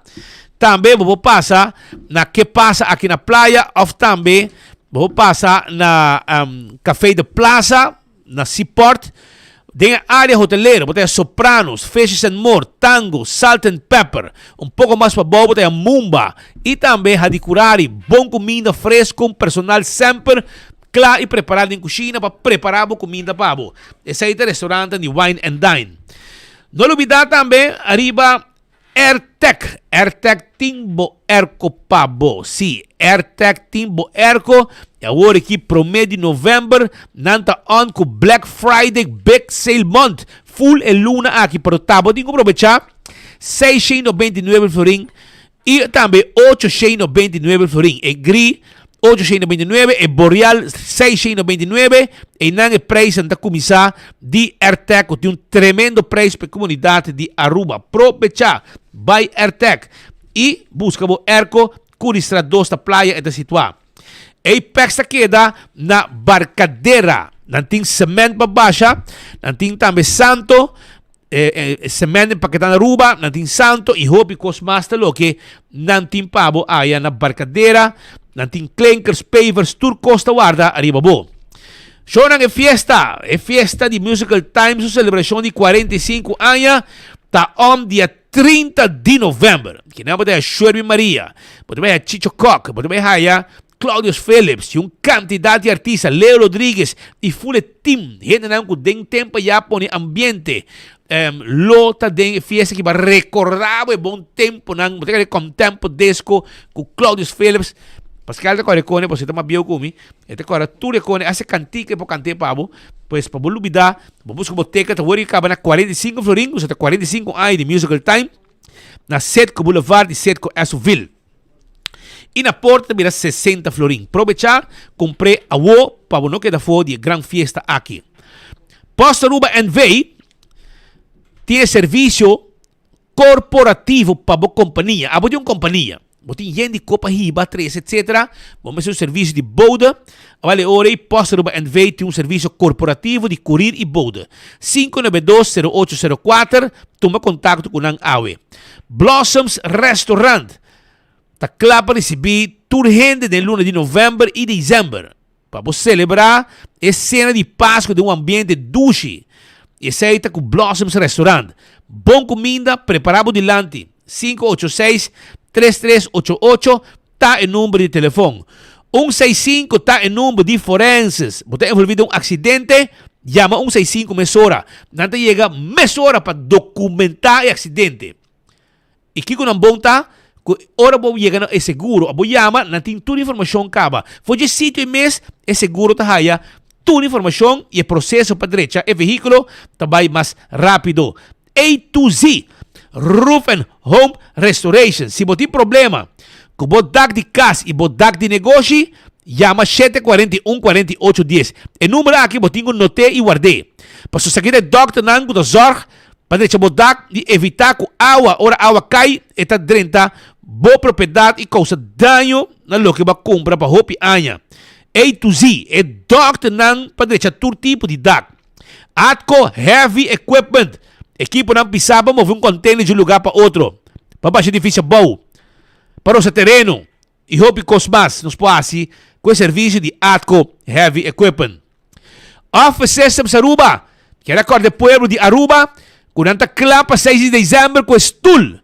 também vou passar na que passa aqui na praia, ou também vou passar na Café de Plaza, na Seaport. Tem a área hoteleira, botar Sopranos, Fishes and More, Tango, Salt and Pepper. Pouco mais para baixo, botar Mumba. E também a de curari, bom comida fresca, com personal sempre claro e preparado em cozinha para preparar a comida para você. Esse é o restaurante de Wine and Dine. Não olvidar também, arriba AirTech. AirTech Timbo Erco Pabo. Sim, AirTech Timbo Erco. E agora aqui, promedio de novembro, nanta on com Black Friday Big Sale Month. Full e luna aqui para o tabo. Tem que aproveitar. 699 florim. E também 899 florim. E gris, 899. E boreal, 699. E não é preço da comissão de AirTech. Tem tremendo preço para a comunidade de Aruba. Aproveitar. By AirTech. E busca o Erco. Curistra dos da praia e da situar. E pesta queda na Barcadeira. Nanting cement babasha, nanting também santo, cement empaquetado na Aruba, nanting santo e hopi cosmasta lo que nanting pabo aya na Barcadeira, nanting clankers, pavers, tour costa guarda arriba bo. Shonang é fiesta de Musical Times, sua celebração de 45 anos, tá dia 30 de novembro. Que não pode Sherby Maria, pode ver Chicho Cock, pode ver Haya, Claudius Phillips, e quantidade de artistas, Leo Rodrigues e full team. Gente não com den tempo já põe ambiente. Lota de fiesta que vai recordar o bom tempo, não, porque com tempo disco com Claudius Phillips. Pascal te corre con você tá mais bio comigo. Este corre tu le con esse cantique por cante pabo. Pois para bom lubida, busca boteca, tá vori acaba na 45 florim, você tá 45 aí de Musical Time. Na Setco Boulevard de Setco Asuville. E na porta mira 60 florim. Aproveitar, comprei a wo para não quedar fora de gran fiesta aqui. Posto Aruba NV tem serviço corporativo para a companhia. A de uma companhia. Botin gente de Copa Hiba 3, etc. Vamos fazer um serviço de boda. Vale hora e Posto Aruba NV tem um serviço corporativo de curir e boda. 592-0804. Toma contato com o AWE. Blossoms Restaurant. Tá claro para receber toda gente de luna de novembro e dezembro. Para você celebrar a cena de Páscoa de um ambiente duche. E aceita com Blossoms Restaurant. Bom comida, preparado delante. 586-3388 tá em número de telefone. 165 tá em número de forenses. Você envolvido em um acidente, chama 165 mesora. Nada chega mesora para documentar o acidente. E que não bom tá? Ora vou chegar é seguro. Vou chamar, não tem toda a informação caba. Foi de sítio e mês, é seguro tá raia. Toda a informação e o processo para direita. O veículo também mais rápido. A to Z. Roof and Home Restoration. Se você tem problema com o DAC de casa e o DAC de negócio, chama 741-4810. O número aqui você tem que notar e guardar. Para você seguir o doctor Nango da Zorg, para deixar o DAC de evitar que a água cai e está dentro boa propriedade e causa dano na lo que vai comprar para hopi anha. A to Z. É doctor Nango para deixar todo tipo de DAC. Atco Heavy Equipment. Equipo ng pisaba, move um container de um lugar para outro. Para baixo edifício bom. Para o seu terreno. E hope cosmas nos poasi com o serviço de Atco Heavy Equipment. Office Systems Aruba. Que era cor de pueblo de Aruba. Kunanta klapa 6 de dezembro com stool.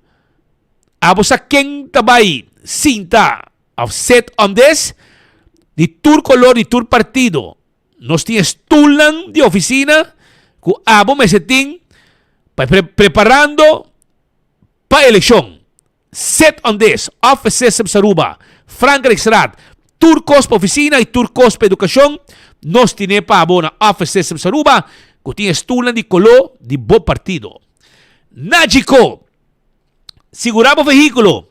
Abo sa king tabay. Cinta. Offset on this. De tour color, de tour partido. Nos tinha stool lang de oficina. Ku abo meseting. Preparando para eleição. Set on this. Office Systems Aruba. Frank Rexrat. Turcos para oficina e turcos para educação. Nos tinha pa abo na Office Systems Aruba. Que tinha estulan de color de bo partido. Nagico. Segurava veículo.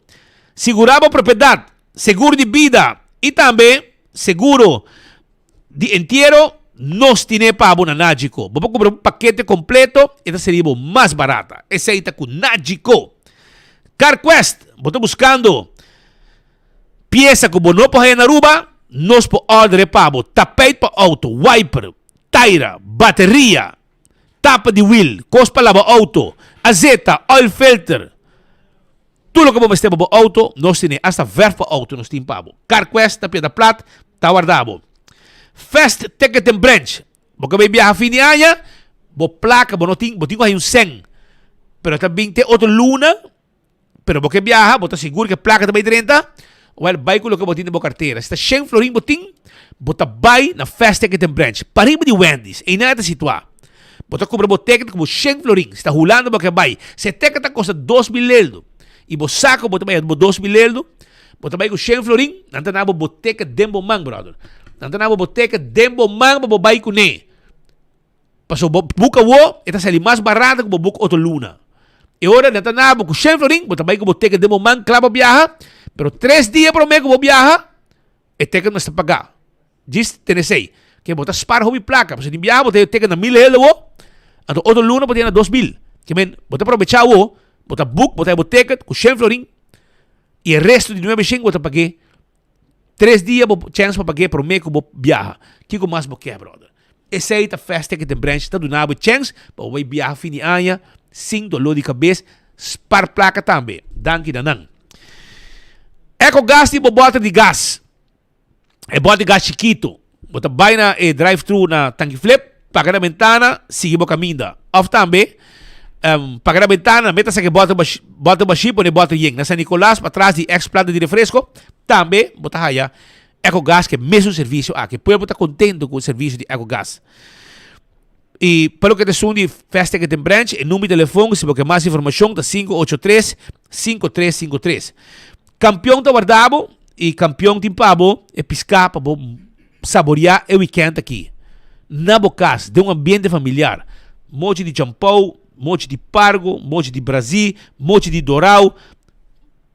Segurava propriedade. Seguro de vida. E também seguro de entierro. Nos tinha pa abo na Nagico. Vamos comprar um paquete completo. Esta seria mais barata. Essa aí está com Nagico. CarQuest. Você buscando peça que você não pode na Aruba. Nos po order pa abo. Tapete para auto. Wiper. Taira, bateria, tapa de wheel, cos para lavar auto, azeta, oil filter. Tudo que você tem para o auto, nós temos hasta verf para auto, nós temos para o CarQuest, na Piedra Plata, está guardado. Fast Ticket and Branch. Porque vai viajar fim de ano, bo placa, bo não tem aí 100. Pero também tem outra luna, pero porque viaja, bo tá seguro que a placa também 30. Ou el veículo que você tem na carteira. Está 100 florim, botin. Bota buy na Fast Ticket and Branch. Parima de Wendy's. E nada situar. Bota compra o ticket como 100 florim. Está rolando para que buy. Se ticket custa 2.000 euros. E você saca bota buy 2.000 euros. Bota buy com 100 florim. Nanta na bo ticket dembo mang, brother. Nanta na bo ticket dembo mang para buy com ne. Paso buka wo, esta sali mais barata que buka outra luna. E ora nanta na bo com 100 florim. Bota buy com ticket dembo mang, claro viaja. Pero 3 dias para o mês que vou viajar, e ticket não está pagar. Diz, Tennessee, que botar spar hobby placa. Se viajar, botar ticket na 1.000 euros, então outra luna botar na 2.000. Que men, botar aproveitar o, botar book, botar o ticket com 100 florim, e o resto de 900 botar pagar. 3 dias, chance para pagar para o mês que vou viajar. Que com mais boquê, brother. Esse aí tá Fast Ticket and Branch, tá do nabo chance, para o viajar fim de ano, sem dolor de cabeça, spar placa também. Danke danang. EcoGas tipo bota de gás. É bota de gás chiquito. Bota vai na drive-thru na tanque flip, paga na ventana, sigue o caminho. Off também, paga na ventana, meta-se que bota baixo, põe bota yeng. Na San Nicolás, para trás de ex-planta de refresco, também, bota raia. EcoGas, que é mesmo serviço, que pode estar contente com o serviço de EcoGas. E pelo que te som de Fast Ticket and Branch, o número de telefone, se você mais informação, da 583-5353. Campeão da guardabo e campeão de pabo é piscar para saborear o weekend aqui. Na bocas de um ambiente familiar. Mote de champão, mote de pargo, mote de Brasil, mote de dorau,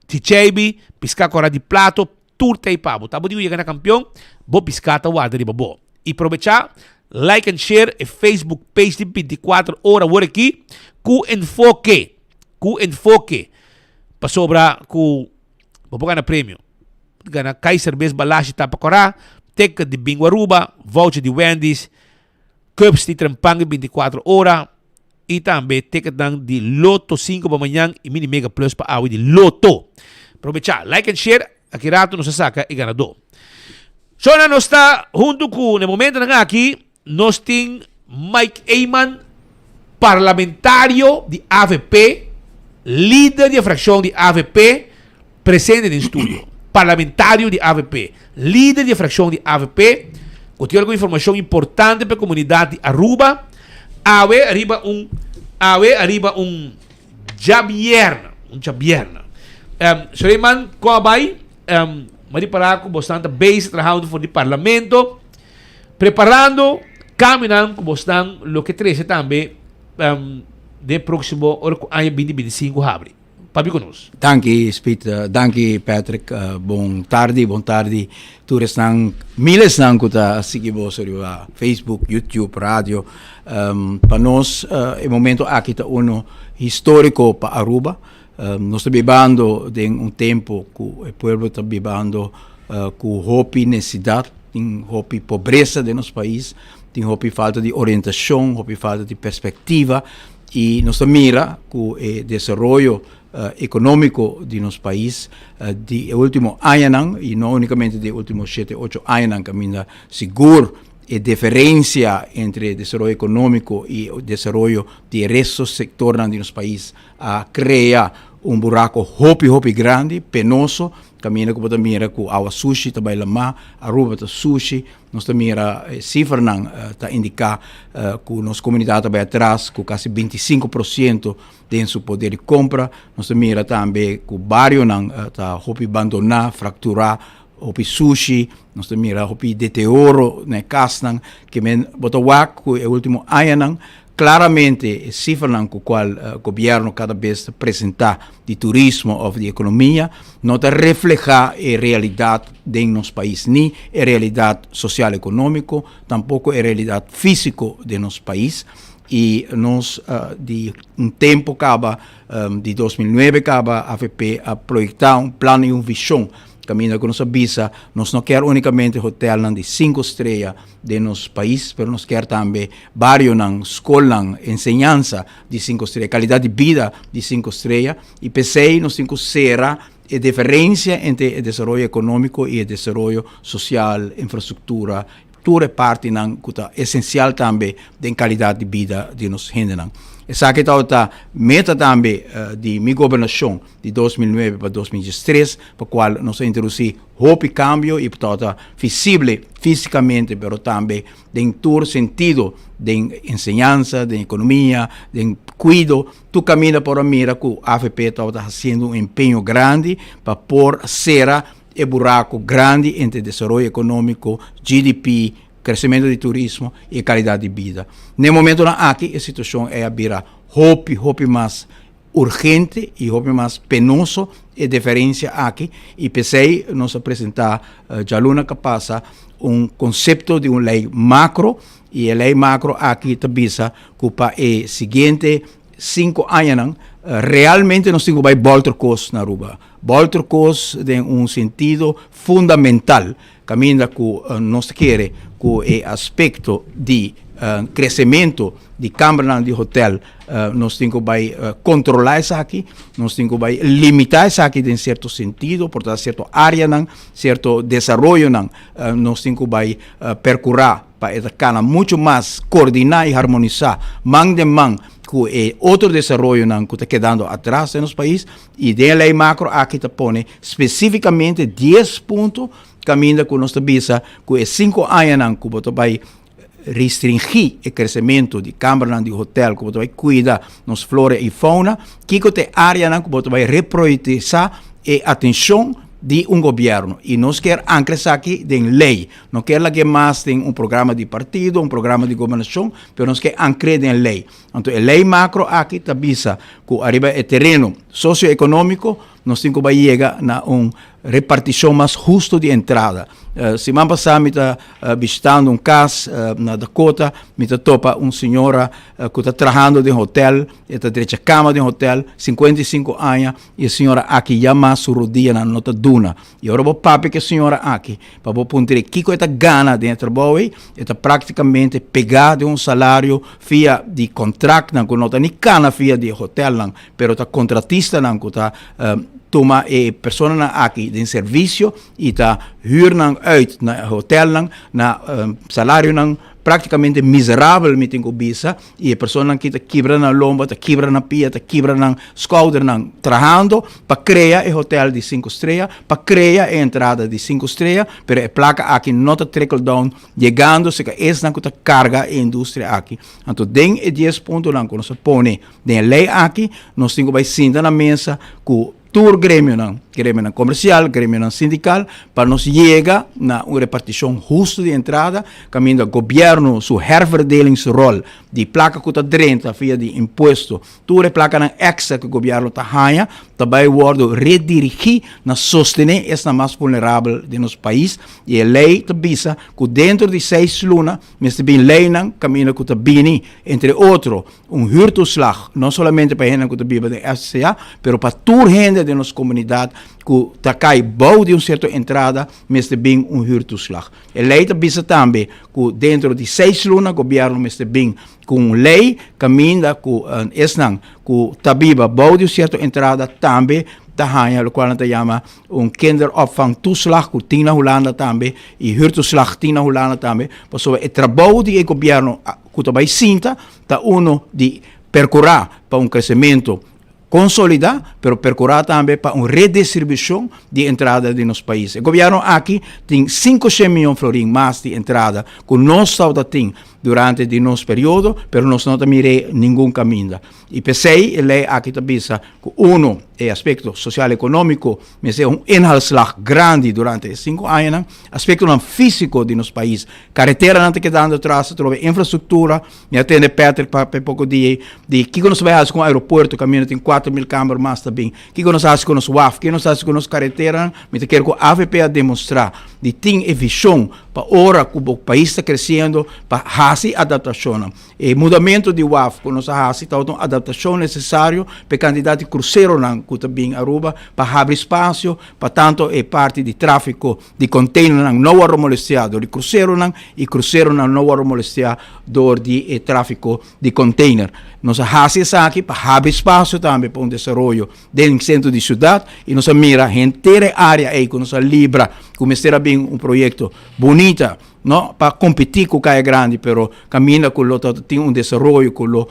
tichebi, piscar cora de plato, turta e pabo. Tabo de chegar na campeão, vou piscar tá guarda de babo. E aproveitar, like and share a Facebook page de 24 horas agora aqui, com enfoque. Para sobrar com vou ganhar prêmio. Ganhar Kaiser Bez Balashi Tapacorá, ticket de Bingo Aruba, voucher de Wendy's, cups de Trampang 24 horas e também ticket de Loto 5 para amanhã e Mini Mega Plus para awi de Loto. Aproveitar, like and share, aqui rato nos saca e ganador. So na nós está junto com, no momento na aqui, nós tem Mike Eyman, parlamentário de AVP, líder de fração de AVP, presente no estúdio, parlamentário de AVP, líder de fração de AVP, que tem alguma informação importante para a comunidade de Aruba. Arriba um Javierna, Suleiman, como vai? Mari para com bastante base trabalhando for de parlamento, preparando, caminhando com bastante lo que trece também de próximo ano 2025 abre. Papi conosco. Danke, Spit. Danke, Patrick. Buon tardi. Tu restan miles nang kuta sigibo sa Facebook, YouTube, radio. Pa nos, momento akita uno historico pa Aruba. Nos está vivendo de tempo que o pueblo está vivendo com hopi necessidade, hopi pobreza de nosso país. tem hopi falta de orientação, hopi falta de perspectiva, e nós mira que o desenvolvimento econômico de nosso país de último ano, e não unicamente de últimos 7-8 anos, caminha seguro e diferença entre desenvolvimento econômico e o desenvolvimento de resto sector de nosso país cria buraco hopi grande, penoso. Caminha que mira que a sushi também lá, Aruba tá sushi, nós mira cifra tá indicar que nossa comunidade também atrás com quase 25% de seu poder de compra. Nós mira também que o bairro tá hopi abandonar, fracturar hopi sushi, nós mira hopi deterioro na casa que men botawak que o último ano claramente cifra com a qual o governo cada vez apresenta de turismo ou de economia não refleja a realidade de nosso país, nem a realidade social e econômica, tampouco a realidade física de nosso país. E nós, de tempo de 2009, a AFP a projetar plano e visão. Caminho que nos avisa, nós não queremos unicamente hotel de 5 estrelas de nosso país, mas nós queremos também barrio, escola, ensinança de 5 estrelas, qualidade de vida de 5 estrelas, e pensei nós temos que ser a diferença entre o desenvolvimento econômico e o desenvolvimento social, infraestrutura, tudo é parte essencial também da qualidade de vida de nossa gente. Essa que está meta também de minha governação de 2009 para 2013, para a qual nós introduzimos hope cambio e portanto visível fisicamente, mas também em todo sentido de ensinança, de economia, de cuidado. Tu caminha por a mira que a AFP está fazendo empenho grande para por ser o buraco grande entre desenvolvimento econômico, GDP, crescimento de turismo e qualidade de vida. No momento aqui, a situação é a vira hope mais urgente e hope mais penoso e diferença aqui. E pensei nos apresentar já luna que passa conceito de uma lei macro, e a lei macro aqui te visa que para o seguinte 5 anos realmente nós temos que voltar coisas na Aruba. Voltar coisas em sentido fundamental. Caminha que nós queremos que o aspecto de crescimento de câmara de hotel nós temos que controlar isso aqui, nós temos que limitar isso aqui em certo sentido, portanto, certa área, certo desenvolvimento, nós temos que percorrer para muito mais coordenar e harmonizar, mão de mão, que outro desenvolvimento que está quedando atrás no nosso país, e da lei macro aqui está põe especificamente 10 pontos, caminho que nós visa que 5 anos que você vai restringir o crescimento de câmara de hotel, que você vai cuidar nos flora e fauna, que tem área que você vai repriorizar a atenção de governo. E nós queremos anclar aqui em lei. Não queremos que mais tenha programa de partido, programa de governação, mas nós queremos anclar em lei. Então, a lei macro aqui está visa que arriba o terreno socioeconômico, nós temos que chegar a repartição mais justa de entrada. Semana passada, me está visitando caso na Dakota, me topa senhora que está trabalhando em hotel, está direita cama de hotel, 55 anos, e a senhora aqui chama sua rodilha na nota duna. E agora vou papi que a senhora aqui, para vou puntir que está gana dentro do trabalho, está praticamente pegar de salário via de contrato, não nota nem cana via de hotel, não, pero está contratista, não, que está toma pessoa aqui de serviço e está huur uit na hotel na salário praticamente miserável me tenho visa e a pessoa que está quebra na lomba, está quebra na pia, está quebra na shoulder trabalhando para criar o hotel de 5 estrelas, para criar a entrada de 5 estrelas, pero a placa aqui não está trickle down, chegando se que essa que carga a indústria aqui. Então, den 10 pontos que nós põe na lei aqui, nós temos que sentar na mesa com todo grêmio comercial, grêmio sindical, para nos chegar a uma repartição justa de entrada, caminho do governo, sua herverdelingsrol, de placa que está dentro, via de imposto, toda a placa extra que o governo está ganhando, também vai redirigir na sostener essa mais vulnerável de nosso país, e a lei visa que dentro de 6 lunas, mas bem lei caminho que está bem, entre outros, huurtoeslag, não somente para a gente que vive de FCA, mas para toda a gente de nossa comunidade, que takai bouw de certa entrada, mas bem huurtoeslag. E lei bisa também que dentro de 6 lunas, o governo mas bem com lei caminha com esnang que tabiba bouw de certa entrada também tahanha, o qual chama kinderopvangtoeslag, que tina hulanda também, e huurtoeslag tina hulanda também, pessoa é trabalho de governo que também sinta, tá uno de percurar para crescimento consolidar, pero percurar também para redistribuição de entrada de nosso país. O governo aqui tem 500 milhões de florins mais de entrada, que nós estamos tendo durante o nosso período, pero nós não temos nenhum caminho. E pensei, ele aqui também que é aspecto social e econômico, mas é inhalslag grande durante 5 anos, aspecto físico de nosso país. Carretera não está quedando atrás, infraestrutura, me atende Peter para pouco de que nós vamos com o aeroporto, caminho tem 4.000 câmaras mais também. Que nós fazemos com o WAF, que nós fazemos com a carretera, mas quero que a AVP a demonstrar de ter visão para hora que o país está crescendo, para fazer adaptação. E mudamento de WAF, que nós fazemos, então adaptação necessária para candidato cruzeiro que também Aruba, para abrir espaço, para tanto é parte de tráfico de container não arromolesteado, de cruzeiro e cruzeiro não arromolesteado de tráfico de container. Nós fazemos isso aqui para abrir espaço também para desenvolvimento dentro do centro de cidade e nós mira a inteira área aí, que nós libra, como será bem projeto bonito, não? Para competir com o Caia Grande, pero caminha com o tem desenvolvimento com o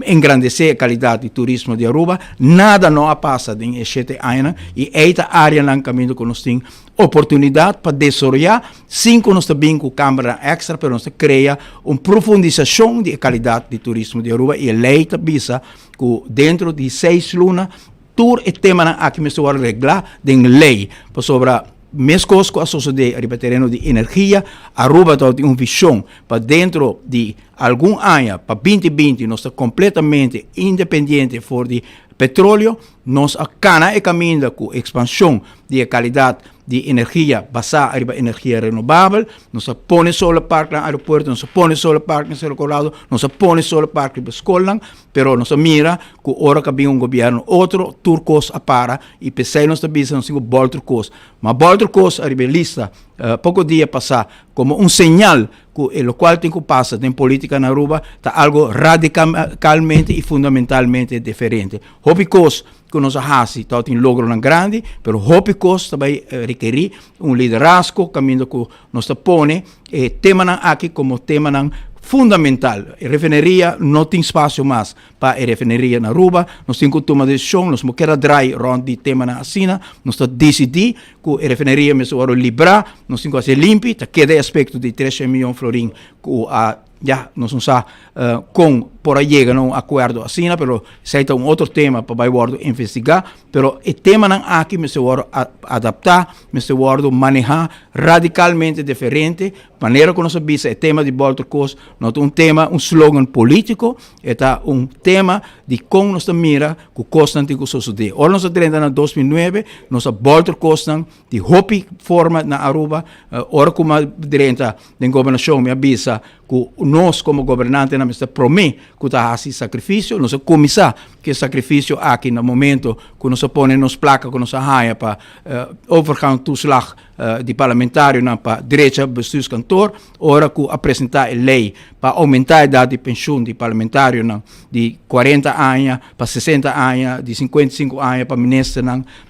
engrandecer a qualidade de turismo de Aruba, nada não passa em 7 anos e esta área não caminho que nós temos oportunidade para desenvolver, 5 nós também com câmara extra, para nós criar uma profundização de qualidade de turismo de Aruba e a lei avisa que dentro de 6 lunas, tudo é tema aqui me estou a reglar de lei, para sobre mesmo coisa com a sociedade de terreno de energia, Aruba tem uma visão para dentro de algum ano, para 2020, nós estamos completamente independentes for de petróleo, nós cana e caminha com expansão de qualidade de energia basada em energia renovável, nós põe solar park no aeroporto, nós põe solar park no Cerro Colorado, nós põe solar park na escola, pero nós mira que ora que um governo outro turcos a para e pensei nós também não sigo boltrocos, mas boltrocos a lista pouco dia passar como sinal que o qual tem que passar em política na Aruba está algo radicalmente e fundamentalmente diferente. Hopicos que nós fazemos tem logro grande, pero hopicos também requer liderazgo, caminho que nós põe tema aqui como tema fundamental. A refineria não tem espaço mais para a refineria na Aruba. Nós temos que tomar decisão, nós não queremos dry rond de tema na assina, nós temos que decidir que a refineria me vai livrar, nós temos que fazer limpo, cada aspecto de 3 milhões de florins que nós não sabemos com por aí chega um acordo assim, pero seita outro tema para vai investigar, pero o tema aqui me se vai adaptar, me se vai manejar radicalmente diferente, maneira que nós vimos o tema de Bolter Coast, não é tema, slogan político, é tema de como nós mira que o Coast que sucede. Ora nós estamos em 2009, nós Bolter Coast de hopi forma na Aruba, ora como direta da governação me avisa que nós como governante não estamos prometendo que está fazendo sacrifício, nós começar que sacrifício aqui no momento que nós põe nos placa que nós raia para overgang toeslag de parlamentário para direita bestuurskantoor, ora que apresentar a lei para aumentar a idade de pensão de parlamentário de 40 anos para 60 anos, de 55 anos para ministro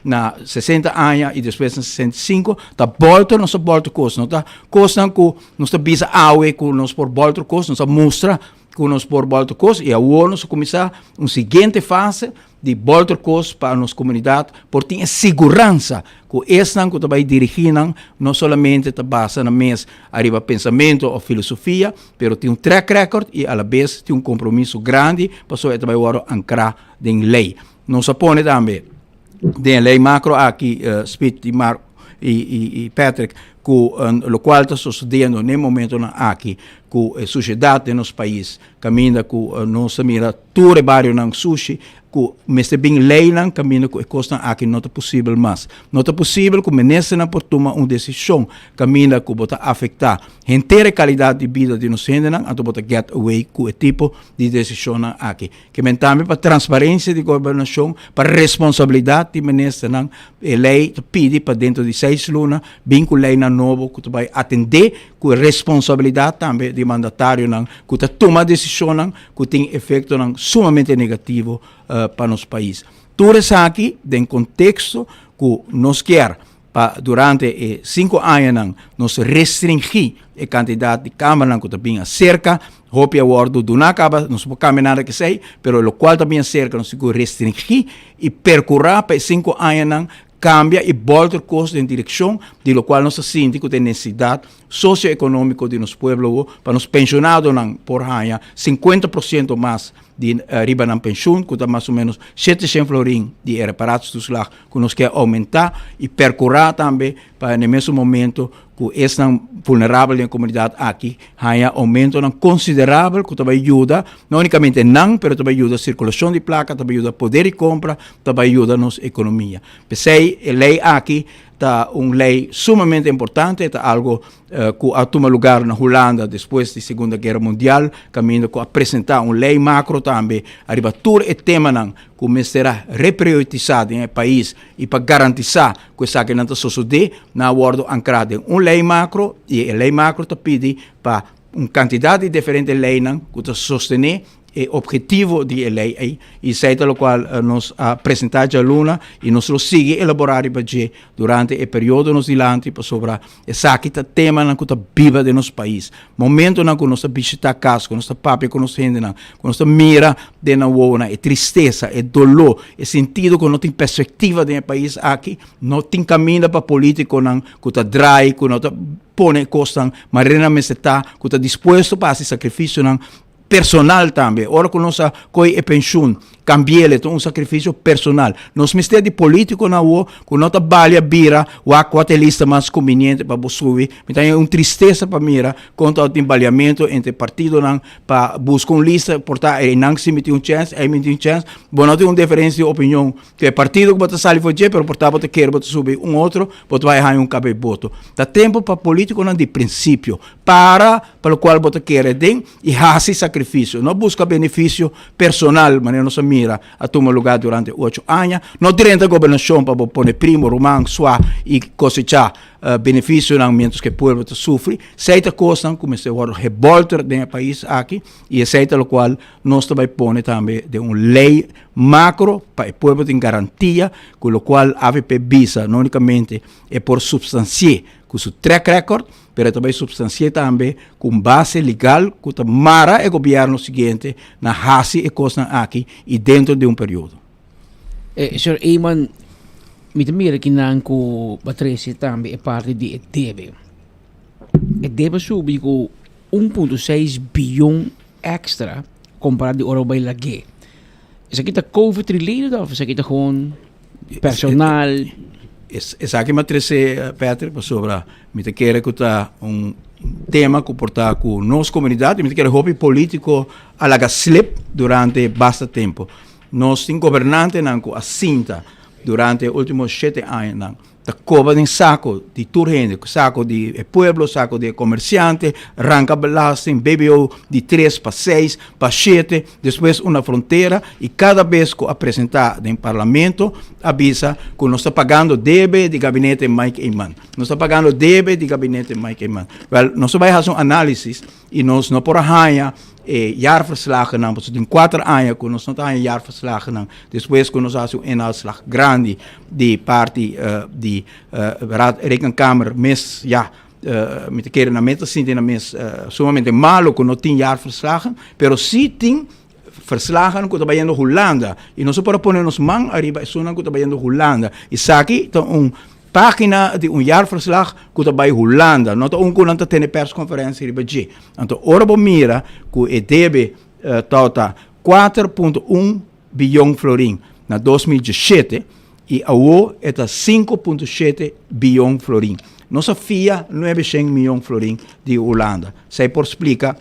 na 60 anos e depois na 65, está volta nossa volta coisa, não está coisa que nós está bisa awe que nós por volta coisa, nós mostra que nós por volta coisa e agora nós começar uma seguinte fase de volta coisa para a nossa comunidade, por ter segurança que essa que também dirigem não somente está base na mesa arriba pensamento ou filosofia, pero tem track record e a la vez tem compromisso grande para só também agora ancrar em lei. Nós põe também de lei macro aqui Speed de Marco e Patrick que o qual está sucedendo no momento aqui que a sociedade de nosso país caminha que nós mira tudo barrio não sushi que mestre bem lei não caminho que custa aqui não é possível mais. Não é possível que o ministro não por tomar uma decisão caminho que bota afetar a inteira qualidade de vida de nós gente não, então bota get away com o tipo de decisão aqui. Que também para transparência de governação, para responsabilidade de ministro não, a lei pede para dentro de 6 lunas, bem com lei novo que vai atender com responsabilidade também de mandatário não, que toma decisão não, que tem efeito não sumamente negativo para nosso país. Tudo isso aqui, em contexto que nós quer durante 5 anos, nós restringir a quantidade de câmaras que também acerca, hope awardo do não acaba, nós podemos caminhar que sei, mas o qual também acerca, nós temos que restringir e percorrer para 5 anos, cambia e volta o custo em direção de lo qual nós sentimos que tem necessidade socioeconômica de nosso povo para nos pensionados por ganhar 50% mais de riba na pensão, que está mais ou menos 700 florins de reparados dos lag, que nós quer aumentar e percorrer também para no mesmo momento que estão vulneráveis na comunidade aqui, há aumento considerável que também ajuda, não unicamente não, mas também ajuda a circulação de placa, também ajuda a poder de compra, também ajuda a nossa economia. Pensei, a lei aqui está uma lei sumamente importante, está algo que toma lugar na Holanda depois da Segunda Guerra Mundial, caminho com apresentar uma lei macro também, arriba todo o tema não, que será reprioritizado no país e para garantizar que isso que não está sucedendo, na acordo ancrado em uma lei macro, e a lei macro está pedindo para uma quantidade de diferentes leis que está sostener o objetivo de lei aí, e sei pelo qual nós apresentamos a Luna e nós seguimos elaborar durante o período nos dilante sobre essa tema que está viva de nosso país. Momento na que nós visitamos casa, que nós papi com nós gente, que nós mira de na uona, é tristeza, é dolor, é sentido que não tem perspectiva do país aqui, não tem caminho para político que está dry, que não está põe costa, mas realmente está que está disposto para esse sacrifício personal também. Ora que nossa coi e pensão, cambiele um sacrifício personal. Nós mistérios de político na rua, que não trabalha bira, o aqua lista mais conveniente para buscar. Então é tristeza para mira contra o embalhamento entre partidos para buscar uma lista, portar e não se meter chance, chance. Bom, não tem uma diferença de opinião. Que é partido que bota sair foi pero portar bota quer bota subir um outro, bota vai ganhar cabe voto. Dá tempo para político não de princípio, para o qual bota quer den e hace sacrifício. Não busca benefício personal, mas não mira a tomar lugar durante 8 anos. Não tem a governação para pôr primo, romano, sua e cosechar benefício nos momentos que o povo sofre. Certa coisa, como se o revolta no país aqui, e é certa o qual nós também põe também de uma lei macro para o povo ter garantia, com o qual a AVP visa, não unicamente é por substanciar com seu track record, mas também substanciar também com base legal que mara o governo seguinte na raça e coisa aqui e dentro de um período. Sr. Eyman, me mira que não com Patricia também é parte de EDB. EDB subiu com 1,6 bilhão extra comparado com o Orobay Lagé. Isso aqui está COVID-related ou isso aqui está com personal? Essa aqui me trouxe, Patrick, sobre me quer que está tema que portar com nossa comunidade, me quer hobby político alaga slip durante bastante tempo. Nós temos governante que assinta durante os últimos 7 anos da cova de saco de turrende, saco de pueblo, saco de comerciante, arranca belasting, BBO de 3 para 6 para 7, depois uma fronteira e cada vez que apresentar no parlamento avisa que nós está pagando débito de gabinete Mike Eyman. Nós está pagando débito de gabinete Mike Eyman. Well, nós vamos fazer análise e nós não por arranha jaarverslagen nam, dus in 4 anos que nós não temos jaarverslagen depois que nós fazemos inhaalslag grande de parte de rekenkamer mes met de keren na meta sind in mes sumamente malo que não tem jaarverslagen, pero sí tem verslagen que está indo Holanda e nós para poner nos man arriba isso não que está indo Holanda e aqui então página de jaarverslag que está em Holanda, não está que tem persconferência de budget. Então, ora mira que o EDB está 4,1 bilhão florim na 2017 e a UO está 5,7 bilhão florim. Nossa FIA 900 milhões florim de Holanda. Sei por explicar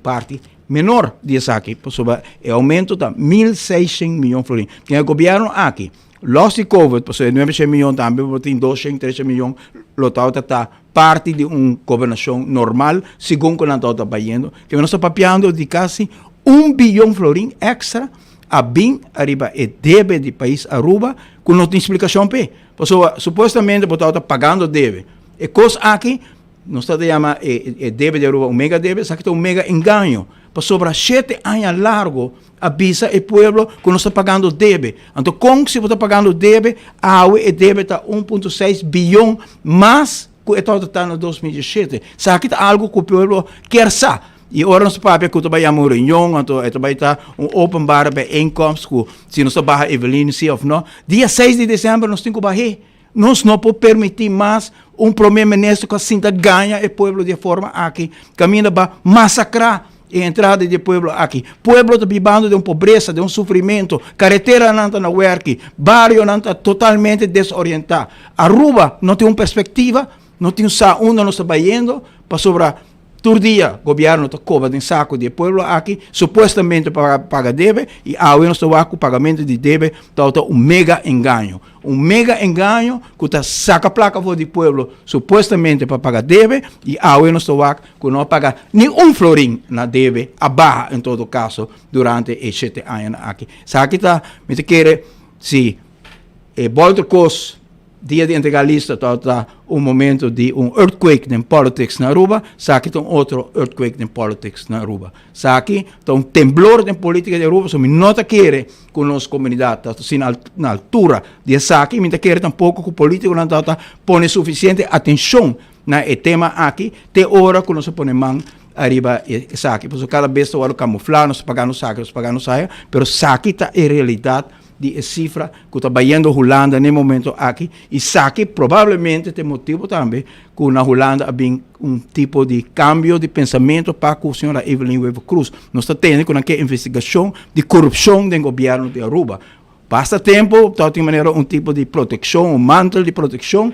parte menor de essa aqui, sobre o aumento da 1.600 milhões de florins. Que o governo aqui, los de COVID, sobre 900 milhões também, tem 200, 300 milhões, lotado está parte de uma governação normal, segundo que nós estamos fazendo, que nós estamos papiando de quase 1 bilhão de florins extra a bem arriba e deve do país Aruba, que não tem explicação para. Supostamente, você está pagando deve. E coisa aqui, nós estamos chamando deve de Aruba, um mega deve, só que é um mega engano. Para sobre 7 anos largo, avisa o povo que nós estamos pagando deve. Então, como se você está pagando deve, a deve está 1,6 bilhão mais que está no 2017. Só que é algo que o povo quer saber. E agora nós papel que vai uma reunião, então vai estar open bar para incomes, se nós barra Evelyn, se ou não. Dia 6 de dezembro nós temos que barrar. Nós não podemos permitir mais primeiro-ministro que assim ganha o povo de forma aqui, caminha para massacrar a entrada do povo aqui. O povo está vivendo de uma pobreza, de um sofrimento, carretera não está na work, barrio não está totalmente desorientado. Aruba não tem uma perspectiva, não tem onde nós estamos indo, para sobrar. Todo dia, o governo está cobrando um saco de povo aqui, supostamente para pagar deve, e ao nosso o pagamento de deve está um mega engano. Um mega engano que está saca a placa do povo, supostamente para pagar deve, e ao nosso que não paga nenhum florim na deve, a barra em todo caso, durante esses 7 anos aqui. Sabe que está, me quer, se volta coisa, dia de integralista está momento de earthquake in politics na Aruba, sabe que outro earthquake in politics na Aruba. Sabe que temblor em política de Aruba, so me nota querer com nossa comunidade, assim na altura de sabe, me querer tampouco que o político não está põe suficiente atenção na tema aqui, te hora que nós põe mão arriba sabe, porque cada vez que nós camuflar, nós pagamos saque, pero sabe está em realidade de cifra que está vendo Holanda no momento aqui e sabe provavelmente tem motivo também que na Holanda havia tipo de cambio de pensamento para a senhora Evelyn Weber Cruz. Nós estamos tendo uma investigação de corrupção do governo de Aruba. Passa tempo, de maneira tipo de proteção, manto de proteção,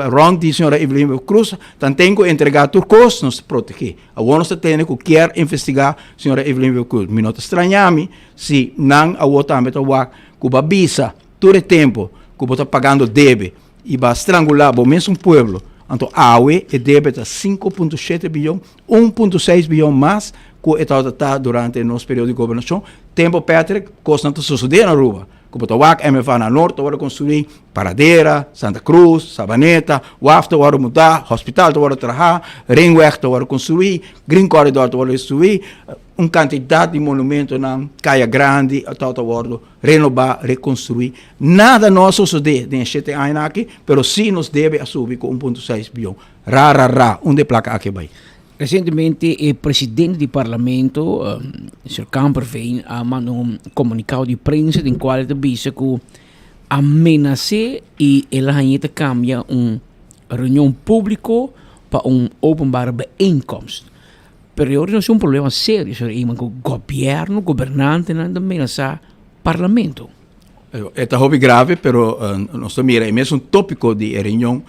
rond a senhora Evelyn Weber Cruz, tem que entregar turcos, nós proteger. Agora nós temos que quer investigar a senhora Evelyn Weber Cruz. Me nota estranhar-me se não a outra também que vai visa todo o tempo que está pagando deve e vai estrangular o mesmo povo. Então, a UE deve 5,7 bilhão, 1,6 bilhão mais que está durante o nosso período de governação. Tempo, Patrick, coisa não suceder na Aruba. Como está o MFA na Norte, agora construir Paradeira, Santa Cruz, Sabaneta, WAFTA, agora mudar, Hospital, agora trabalhar, Ringweg, agora construir, Green Corridor, agora construir, quantidade de monumentos na Caia Grande, agora renovar, reconstruir. Nada nós suceder em 7 anos aqui, mas sim nos deve assumir com 1,6 bilhão. Onde placa aqui vai? Recentemente, o presidente do parlamento, Sr. Kamperveen, mandou um comunicado de prensa em qual ele disse que ameaça e ela cambia uma reunião pública para open bar bijeenkomst. Pero hoje nós temos problema sério, Sr. Iman, que o governo, governante, não ameaça o parlamento. É hobby grave, pero nós mira, é mesmo um tópico de reunião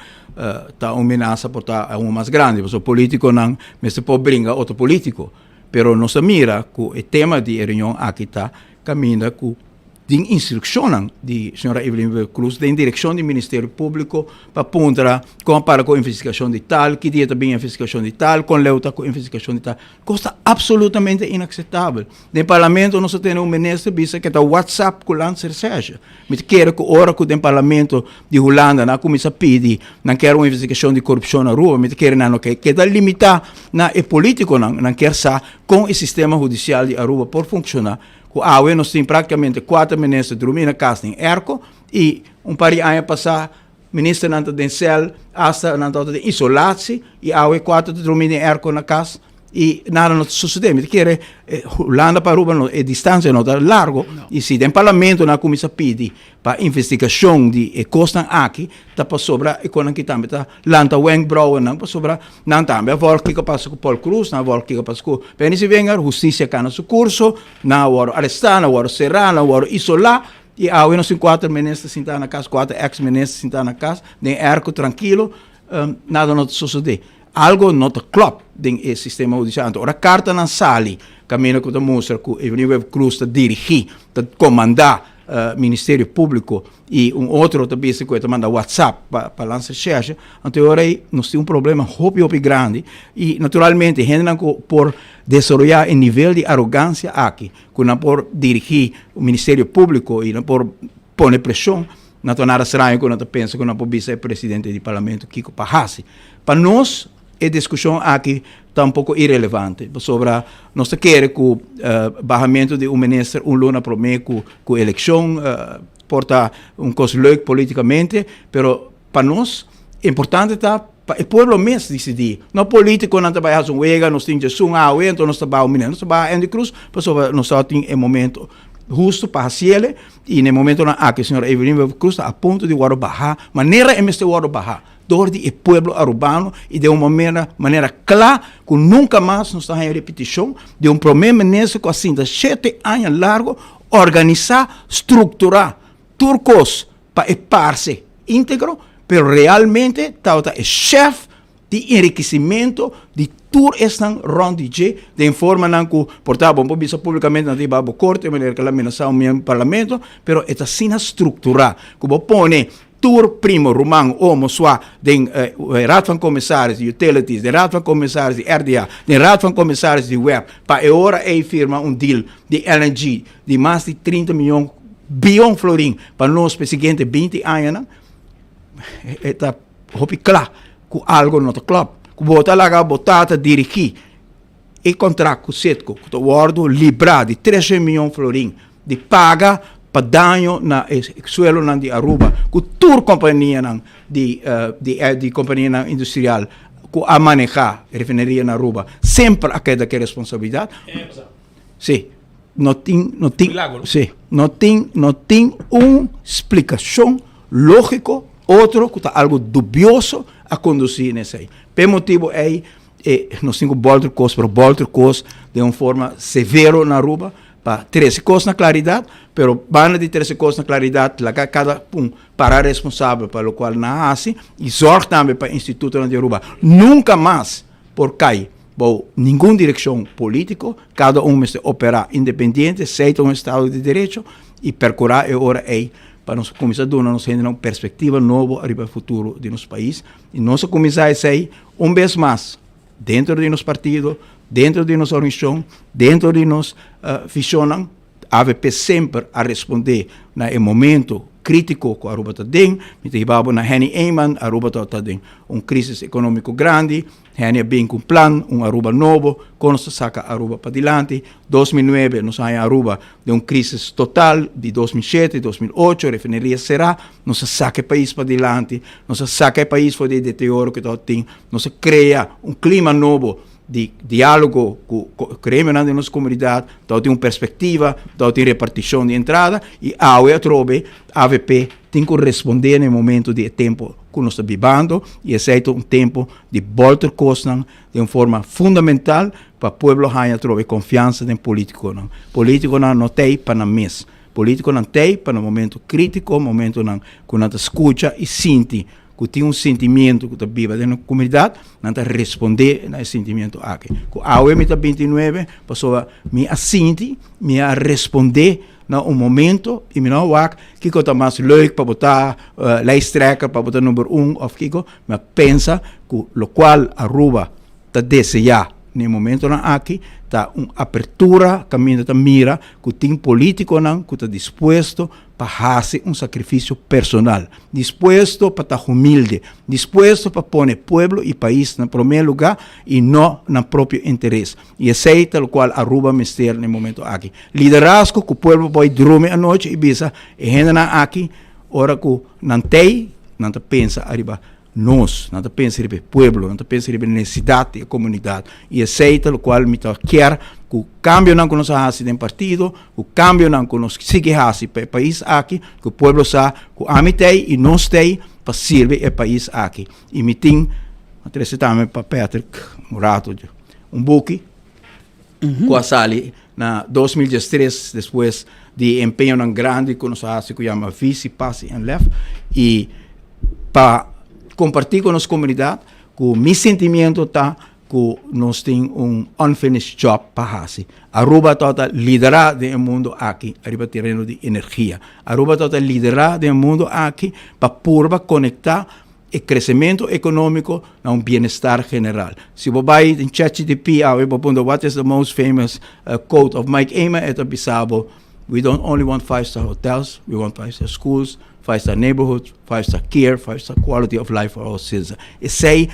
está uma ameaça por estar um mais grande, porque o político não se pode brincar outro político, pero nós mira que o tema de reunião aqui está caminha com de instrução de senhora Evelyn Weber Cruz, de direção do Ministério Público, para apontar compara com a investigação de tal, que dia também a investigação de tal, com leuta com a investigação de tal. Coisa absolutamente inaceitável. No Parlamento, nós temos um ministro que está WhatsApp com lança seja. Me quero que a hora que o Parlamento de Holanda não começa a pedir, não quer uma investigação de corrupção na rua, me quero não quer limitar na político, não quer saber com o sistema judicial de Aruba por funcionar. Nós temos praticamente 4 ministros dormindo na casa em Erco e par de anos passar ministro não tem cel, hasta não tem isolar-se e 4 dormindo em Erco na casa e nada não sucede. Quer Holanda para Aruba a distância não está largo e se tem parlamento não começa a pedir para investigação de costas aqui está para sobra e quando aqui também está lanta Wengbrouwer não para sobra não também a volta que passa com Paul Cruz na volta que passa com Penny Wenger justiça cá no seu curso na hora arrestar na hora serrar na hora isolar e ao nós 4 ministros sentar na casa 4 ex-ministros sentar na casa nem Erco tranquilo nada não sucede. algo not klopt ding e sistema judicial. Ora carta na sali, cammina com a mostra que Evelyn Cruz está dirigir, está comandar Ministério Público e outro também se coisa manda WhatsApp para lançar checha. Então aí nós temos problema hopi grande e naturalmente gente não por desenvolver o nível de arrogância aqui, que não por dirigir o Ministério Público e não por pôr pressão. Não é nada estranho quando você pensa que não pode ser presidente do parlamento Kiko Pahasi. Para nós, a discussão aqui está um pouco irrelevante. Sobre nós queremos que o barramento de ministro luna promete que a eleição porta coisa politicamente, mas para nós é importante para o povo mesmo decidir. Não político não vai fazer uma nós temos então nós trabalhamos o ministro, nós trabalhamos Andy Cruz, mas nós só temos um momento justo para fazer e no momento que a senhora Evelyn Cruz está a ponto de barrar, maneira é este barrar. Door de pueblo urbano e de uma maneira clara que nunca mais nos está em repetição de primeiro-ministro que assim de 7 anos largo organizar, estruturar turcos para parse íntegro, pero realmente está o chefe de enriquecimento de tour estão rondije de forma que portava um pouco publicamente na debate corte, maneira que ela ameaçava o parlamento, pero está assim estruturar que vou pôr tour primo romano homo sua den raad van commissaris de utilities, de raad van commissaris de RDA, de raad van commissaris de web, para ora firma deal de LNG de mais de 30 milhões bilhão florim para nós para seguinte 20 anos, está hopi claro que algo não está claro, que botar lá botar dirigir e contrato com o Setco, que o librar de 13 milhões florim de paga para dano na suelo de Aruba, que toda companhia de companhia industrial que a manejar a refineria na Aruba, sempre a queda que responsabilidade. Sim, não tem uma explicação lógica, outro que está algo dubioso a conduzir nesse aí. Por motivo é nós temos Bolter Coast de uma forma severa na Aruba, para 13 coisas na claridade, pero banda de 13 coisas na claridade, cada para responsável para o qual não assim, e sorte também para o Instituto de Aruba. Nunca mais por cair, nenhuma direção política, cada se operar independente, aceita um Estado de Direito e percorrer a hora para nós começar a dar uma perspectiva nova para o futuro de nosso país. E nós começar a ser vez mais, dentro de nosso partido, dentro de nossa organização, dentro de nossa visão, a AVP sempre a responder no momento crítico que a Aruba está dentro. Na Henny Eyman, a Aruba está dentro uma crise econômica grande, Henny bem com um plano, Aruba novo, quando se saca a Aruba para adiante. 2009, nós saímos a Aruba de uma crise total, de 2007, 2008, a refineria será, nós saca o país para adiante, nós saca o país para o deterioro que está tendo, nós cria clima novo, de diálogo que criamos na nossa comunidade, tem uma perspectiva, tem repartição de entrada e a AVP tem que responder no momento de tempo que nós estamos vivendo e aceita um tempo de volta costa de uma forma fundamental para o povo ter confiança no político. Político não tem para mês, político não tem para o momento crítico, momento que não escuta e sente que tem sentimento que está viva dentro da comunidade, não está responder a esse sentimento aqui. A OEM está 29, pessoa me assente, me a responder no momento e me não que está mais leuk para botar lijsttrekker, para botar número 1 of kiko, mas pensa que o qual Aruba está desejar no momento aqui está uma abertura, caminho está mira que tem político que está disposto para fazer um sacrifício personal, disposto para estar humilde, disposto para pôr o povo e país no primeiro lugar e não no próprio interesse. E aceita o qual Aruba mistério no momento aqui. Liderazgo que o povo pode dormir à noite e bisa, e gente aqui, hora que não tem, não pensa arriba. Nós, não pensa em povo, não pensa em necessidade da comunidade e aceita o qual me quer que o cambio não que nós fazemos no partido, o cambio não que nós seguimos para o país aqui, que o povo sabe que a mim tem e nós tem para servir o país aqui. E me tem, também para Patrick Murato, buque, que sali na 2013, depois de empenho grande que nós fazemos, que chama Vice, Passe and Left, e para compartir com a nossa comunidade que mi sentimento tá que nós tem unfinished job para fazer. Aruba tota liderar do mundo aqui, arriba terreno de energia. Aruba tota liderar do mundo aqui para purba conectar o crescimento econômico a bem-estar general. Se você vai em ChatGPT, what is the most famous quote of Mike Ema, é bisabo, we don't only want 5-star hotels, we want 5-star schools, 5-star neighborhoods, 5-star care, 5-star quality of life for our citizens. Esse é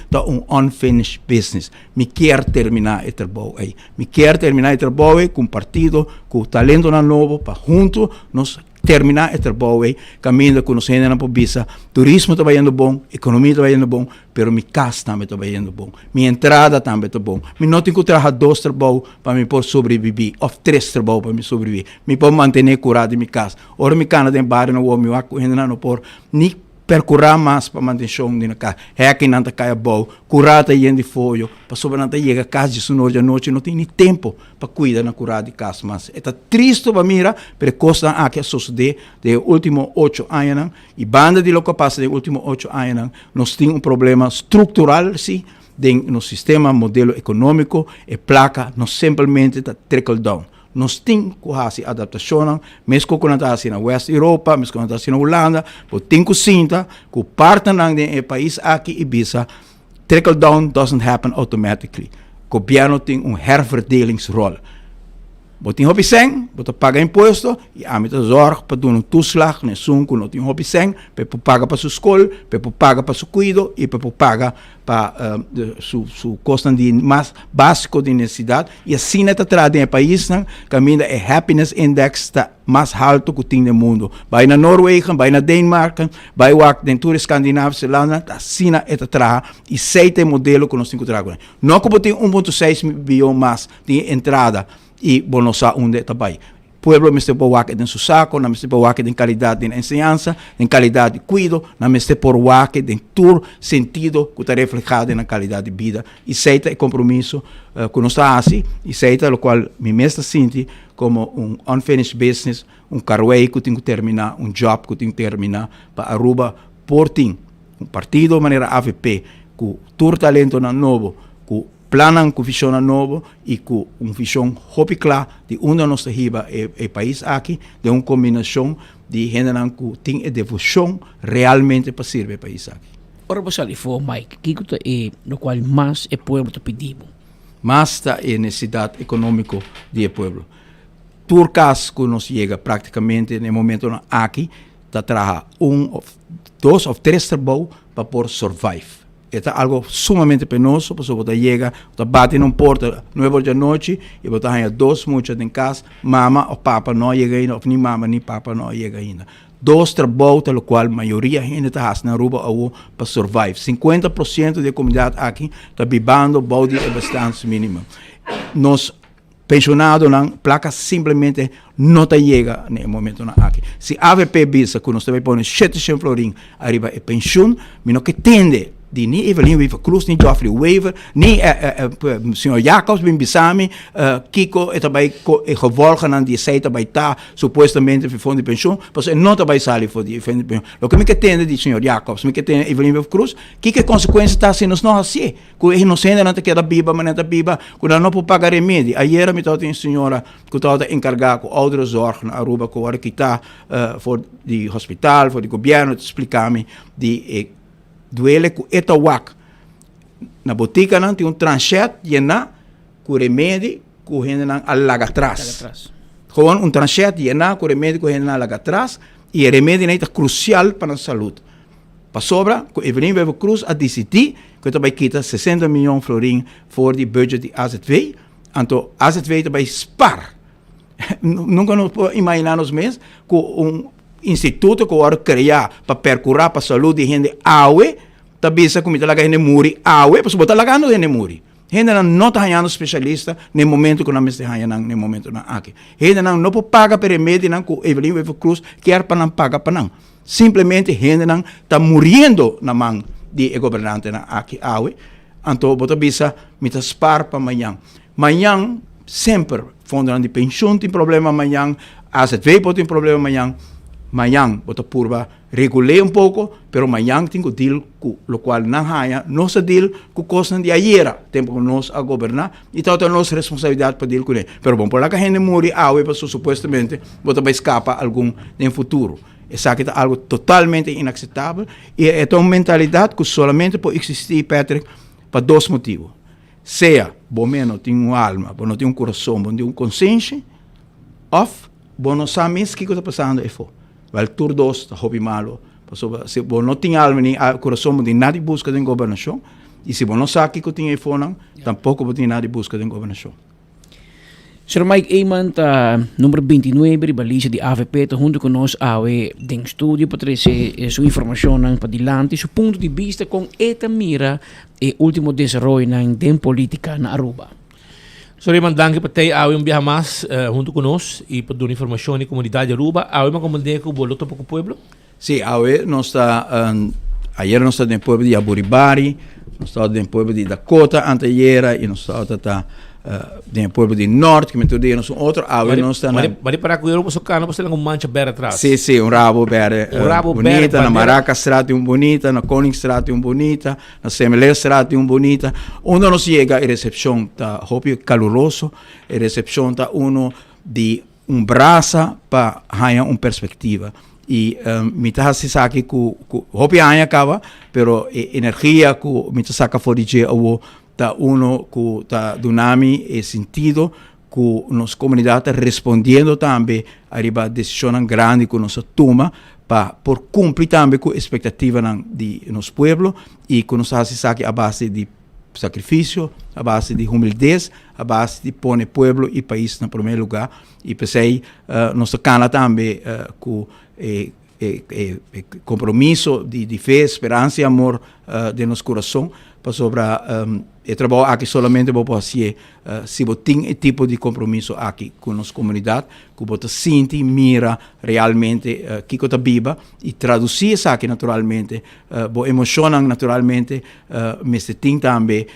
unfinished business. Me quer terminar o trabalho aí. Me quer terminar o trabalho com partido, com talento novo, para junto nós terminar o trabalho aí, caminho que nós ainda não visa. Turismo está indo bom, economia está indo bom, pero mi casa também está indo bom. Mi entrada também está bom. Me não tenho que trabalhar 2 trabalhos para me poder sobreviver, ou 3 trabalhos para me sobreviver. Me posso manter curado em minha casa. Ora, mi cana tem barrio no homem, eu ainda não por nem percorrer mais para manter chão na casa. É que não está caia bom, curada e de folho, para sobre não chega a casa de sono de noite, não tem nem tempo para cuidar na curada de casa. Mas é triste para mira, porque costa aqui a sociedade de últimos 8 anos, e banda de lo que passa de últimos 8 anos, nós temos problema estrutural, sim, no sistema, modelo econômico, e placa, não simplesmente está trickle down. Nós temos que fazer adaptação, mesmo que nós estamos na West Europa, mesmo que nós estamos na Holanda, nós temos que sentir que parte do país aqui e bisa, trickle down doesn't happen automatically. O governo tem herverdelingsrol. Você tem hobby sem, você paga imposto, e a mim zorg para dar toeslag, né, sunco, não tem hobby sem, para pagar para sua escola, para pagar para seu cuido, e para pagar para sua custo de mais básico de necessidade, e assim está trazendo o país, né, caminho é happiness index está mais alto que tem no mundo. Vai na Noruega, vai na Dinamarca, vai dentro da Escandinávia, lá, assim está trazendo, e sei o modelo que nós temos que trazer. Não como tem 1,6 bilhão mais de entrada, e bonosa onde também. Pueblo me por wake den su saco, na me por wake den qualidade de enseñanza, den qualidade de cuido, na me por wake den tur sentido que está reflejado na qualidade de vida. E seita é compromisso que nós está assim, e seita o qual me mestra sente como unfinished business, carway que tem que terminar, job que tem que terminar para Aruba por tim. Partido de maneira AVP, com tur talento na novo, com planan com visão nova e com visão hopi clara de onde nós riba o país aqui, de uma combinação de gente que tem a devoção realmente para servir o país aqui. Ora, você ali for, Mike, que é no qual mais o povo te pedimos? Mais está a necessidade econômica do povo. Por caso que nós chega praticamente no momento aqui, está trabalhando 2 ou 3 trabalhos para poder survive. É algo sumamente penoso, porque você chega, você bate numa porta 9 da noite e você tem 2 muchas em casa, mama ou papa não chega ainda, ou nem mama nem papa não chega ainda. 2 trabalhos, pelo qual a maioria da gente está na Aruba para survive. 50% da comunidade aqui está vivendo bode e bastante mínima. Nós pensionados não placa simplesmente não chega no momento aqui. Se a AVP bisa que nós também põe 700 florim arriba a pensão, mas que tende de nem Evelyn Weaver Cruz, nem Geoffrey Weaver, nem o senhor Jacobs Bimbisami, Kiko, e também gevolgen die zij também está supostamente voor fundo de pensão, mas não também sale voor die fundo de pensão. O que me que tem de senhor Jacobs, me que tem Evelyn Weaver Cruz, que consequência está sendo nós assim? Que ele não sendo não te queda biba, mas não te biba, que não pode pagar remédio. Ayer me toda senhora que estava encarregada com outra zorg na Aruba, que agora que está voor die hospital, voor die governo, te explicar-me de duele com etawak. Na botica não tem tranchete llena com remédio com gente não alaga atrás. Gewoon tranchete llena com remédio com gente não alaga atrás e o remédio é crucial para a saúde. Para sobra, com Evelyn Weaver Cruz a decidir que também quita 60 milhões florim voor die budget de AZV. Então, AZV também spar. Nunca nos podemos imaginar nos meses com instituto que agora criar para percurar para a saúde de gente awe, tabisa como está lá gente muri awe, para botar lá gente muri. Gente não está ganhando especialista no momento que não está ganhando no momento não aqui. Gente não pode pagar para remédio não com Evelyn Weaver Cruz quer para não pagar para não. Simplesmente gente não está morrendo na mão de governante na aqui awe. Então bota bisa mita spar para amanhã. Amanhã sempre fundo de pensão tem problema amanhã, AZV tem problema amanhã. Amanhã, bota purba regulé un poco, pero mañana tengo deal con lo cual no haya, no se deal con cosas de ayer, tiempo que nos a gobernar, y toda nuestra responsabilidad para deal con él. Pero bueno, por la que gente muere, pues supuestamente, va a escapar algún en el futuro. Es algo totalmente inaceptable, y es una mentalidad que solamente puede existir, Patrick, para dos motivos. Sea, vos no tiene un alma, vos no tiene un corazón, vos no tiene un consciência, o vos no sabes qué está pasando aí fora. Vai tur dos, está hobby malo. Se você não tem alma nem coração, de nada busca em governação. E se você não sabe o que tem aí fora, tampouco você tem nada busca em governação. Sir Mike Eyman, número 29, balisa de AVP, junto conosco awe den studio para trazer sua informação para adiante, seu ponto de vista com esta mira e último desenvolvimento na den política na Aruba. Sorry, danke para ter awe viajar mais junto conosco e para dar informação na comunidade de Aruba. Awe uma comunidade que boloto para o povo? Sim, awe nós está ayer nós está no povo de Aburibari, nós está no povo de Dakota, anteayer e nós está no povo de Norte, que me tudo nós outro awe nós está na. Mas para que eu posso canal, você tem mancha bera atrás. Sim, rabo bera. Bonita, na Maraca Straat bonita, na Koningsstraat bonita, na Semelé Straat bonita. Onde nós chega a recepção tá hopi caloroso, a recepção tá uno de braça para ganhar perspectiva. E me tá se sabe que hopi ganha acaba, pero energia que me tá saca fora de o tá uno que tá dunami e sentido que nos comunidade respondendo também arriba decisão grande que nós toma para por cumprir também com expectativa de nos pueblo e que nos se sabe a base de sacrifício, a base de humildade, a base de pôr pueblo e país no primeiro lugar e pensei nós cana também com compromisso de fé, esperança e amor de nosso coração para sobre o trabalho aqui solamente vou fazer se você tem esse tipo de compromisso aqui com nossa comunidade, que você sente, mira realmente que está viva e traduzir isso aqui naturalmente, você emociona naturalmente, mas tem também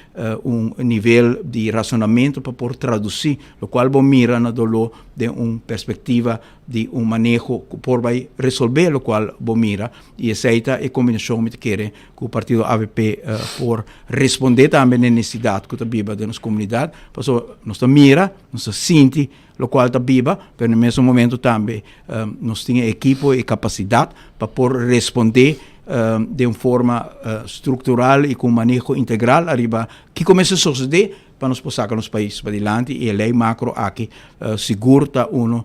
nível de racionamento para poder traduzir, o qual você mira na dolor de perspectiva de manejo que por vai resolver o qual você mira e essa é a combinação que quer que o partido AVP por responder também à necessidade que está viva da nossa comunidade, porque nós mira, nós sente o qual está viva, mas no mesmo momento também nós temos equipe e capacidade para poder responder de uma forma estrutural e com manejo integral arriba que começa a suceder para nos passar nos países para adiante e a lei macro aqui segura uno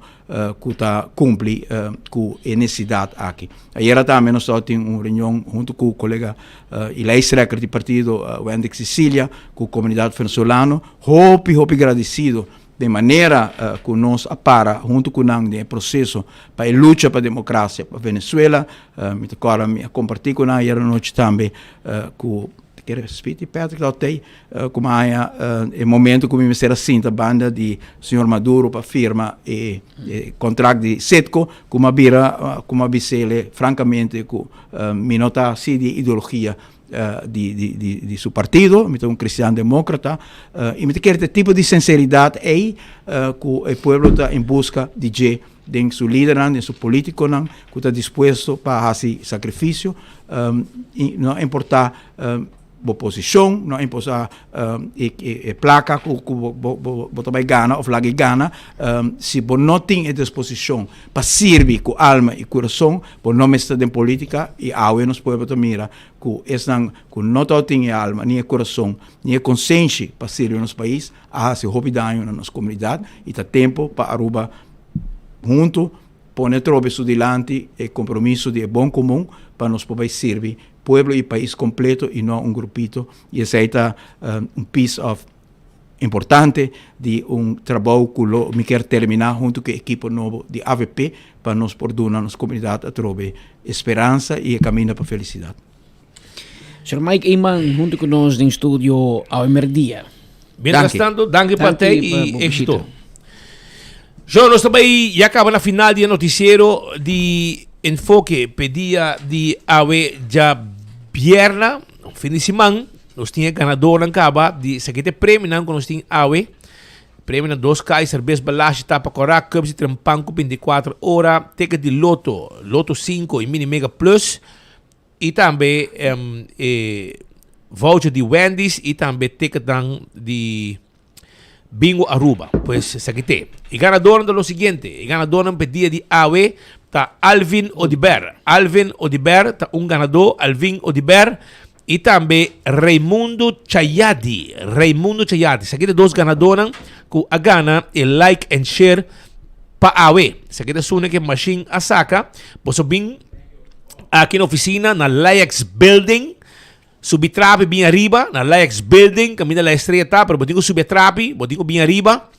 que cumpre com a necessidade aqui. Ayer também nós tivemos uma reunião junto com o colega e legislador do partido Wendy Sicilia, com a comunidade venezuelana, hopi agradecido de maneira que nós para junto com o processo para a luta para a democracia para a Venezuela, me compartilhei com a noite também com quero repetir, Patrick, como há o momento que o Ministério assim a banda de Sr. Maduro para firma e contrato de Setco, como a Bicele, francamente, me nota assim de ideologia de seu partido, me um cristão democrata, e me quer ter tipo de sinceridade aí que o povo está em busca de seu líder, de seu político, que está disposto para fazer sacrifício, e não importa oposição, não importa placa que você vai ganhar ou lagi ganhar, se você não tem a disposição para servir com alma e coração, você não está em política e agora nós podemos mirar que não tem alma, nem coração, nem consciência para servir no nosso país, a se houve dano na nossa comunidade e está tempo para Aruba junto, pôr isso delante e compromisso de bom comum para nós poder servir pueblo e país completo e não grupito e esse é piece of importante de trabalho que me quer terminar junto com a equipe novo de AVP para nos portar na nossa comunidade a trover esperança e caminho para a felicidade. Sr. Mike Eyman, junto conosco no estúdio ao dia. Mientras tanto, danke para te e éxito. Nós também já acaba na final do noticiero de enfoque pedia de AVE já vierna, fim de semana, nós tínhamos ganador na caba de seguinte prêmio, nós tínhamos AVE, prêmio na 2 Kaiser Best Balashi Tapa Cora Cups de Trempanco 24 horas, ticket de Loto 5 e Mini Mega Plus e também voucher de Wendy's e também ticket de Bingo Aruba. Pues sakite. E ganador do seguinte, e ganador ng pedida de AWE ta Alvin Odiber. Alvin Odiber ta ganador Alvin Odiber e também Raimundo Chayadi. Raimundo Chayadi. Sakite 2 ganadores ku agana e like and share pa AWE. Sakite sune que machine asaka, boso bing aqui na oficina na Layax Building. Subi trapi bem arriba, na Layax Building, caminho da estrela tá, pero botinho subir trapi, botinho bem arriba.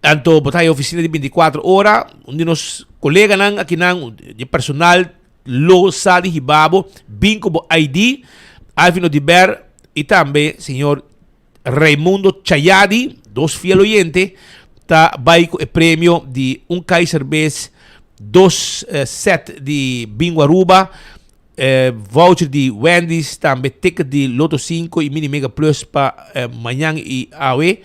Anto botai oficina de 24 horas, onde nos colega nang aqui nang de personal lo sali hibabo, bem como ID, Alvin Odiber e também senhor Raimundo Chayadi, 2 fiel oyente, tá vai com o prêmio de Kaiser Best, 2 set de Bingo Aruba, voucher de Wendy's, também ticket de Loto 5 e Mini Mega Plus para amanhã e AWE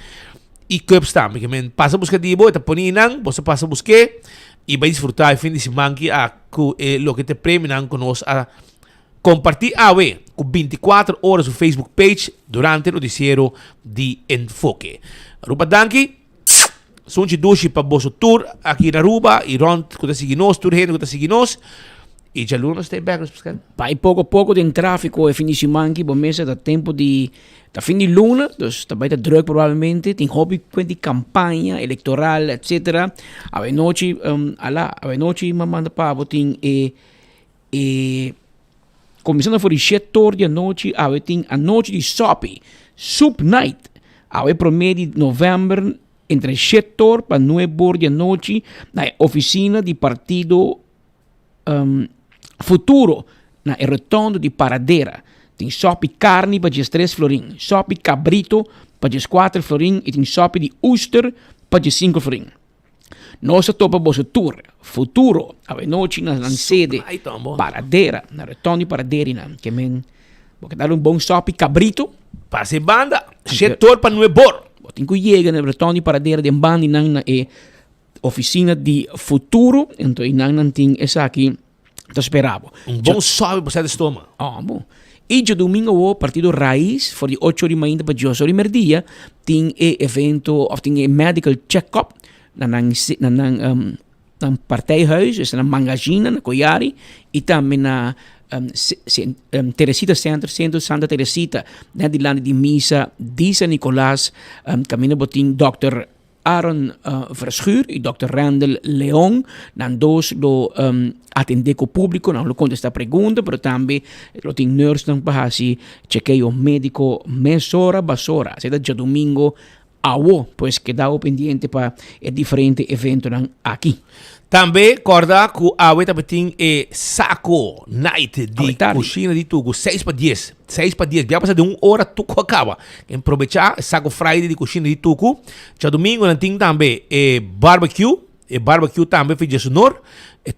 e cups também. Que passa a buscar de boa, tá poninang, você passa a buscar e vai desfrutar o fim de semana que lo que te premiam conosco a compartir AWE com 24 horas no Facebook page durante o noticiero de Enfoque. Aruba danki, sunchi dushi para bosso tour aqui na Aruba e rond que tá seguindo nós, tour gente que tá seguindo nós. E já lunas tem background, Pascal? Pai pouco a pouco tem tráfico e fim de semana que bom mês da tempo de da fim de luna, dus também tá druk provavelmente, tem hobby de campanha eleitoral, etc. A noite mamanda pa botin começando a for 7 horas da noite, a noite de Soup Night, promedio de novembro entre 7 horas para 9 horas da noite na oficina de partido Futuro na rotondo de Paradera. Tem sopi carne para 3 florin, sopi cabrito para 4 florin e tem sopi de Ooster para 5 florin. Nossa topa bossa tour, Futuro, a noite na sede Paradera, na rotondo de Paradera, que men, porque dar bom sopi cabrito, passe banda, 7 horas para 9 horas. Tem que chegar na rotondo de Paradera de banda na oficina de Futuro, então não tem essa aqui. Te esperavo. Bom sobe para o estômago. Bom. E de domingo, o partido Raiz, for de 8 horas ainda para 10 horas meio-dia, tem evento, ou tem medical check-up, na partijhuis, na Mangagina, na Coiari, e também na Teresita Centro Santa Teresita, na de lande de Misa, de San Nicolás, caminho botin Dr. Aaron Verschuur e Dr. Randall Leon, nan dos lo atender com o público, não lo contesta a pergunta, mas também lo tem nurse não bahasi, chequeio médico mesora basora, será de domingo pois quedava pendiente para diferente evento aqui. Também corda que a AWE também tem saco night de coxina de tudo, 6 para 10. 6 para 10, já passa de 1 hora tudo acaba. Aproveitar saco Friday de coxina de tudo. Já domingo não tem também barbecue. Barbecue também fez de sonor.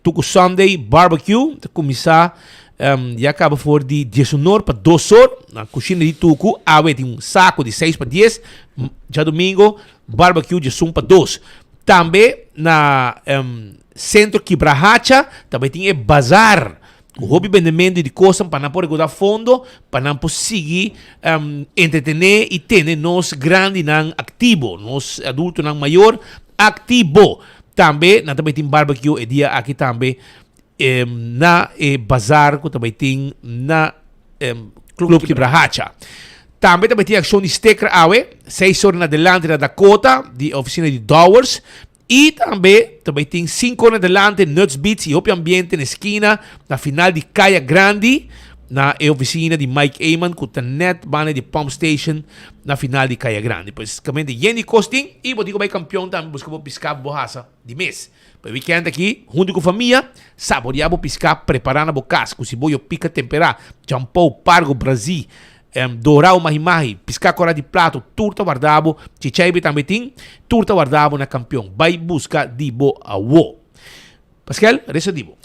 Tudo Sunday barbecue. Começar, já acaba for de sonor para 2 horas. Na coxina de tudo, a AWE tem saco de 6 para 10. Já domingo, barbecue de 1 para 2. Também na Centro Quibrahacha também tem bazar. O hobby vendimento de coisas para não poder dar fundo, para não conseguir entretener e ter nós grande não ativo, nós adultos não maior ativo. Também tem barbecue e dia aqui também na bazar que também tem na Club Quibrahacha. Também tem ação de sticker AWE, 6 horas na delante na Dakota, de oficina de Dowers. E também tem 5 horas adelante Nuts Beats e Open Ambiente na esquina, na final de Caia Grande, na oficina de Mike Ayman, com a net bane de Pump Station, na final de Caia Grande. Pois, basicamente, Jenny Costing e botigo vai campeão também, buscamos piscar borracha de mês. Pois, weekend aqui, junto com a família, saboreamos piscar, preparando a casco, se boio pica temperar, champou, pargo, Brasil, dorar uma imagem, piscar cora de prato, turta guardabo, chichaibe também tem, turta guardabo na campeão. Vai buscar dibo a wo. Pascal, resta dibo.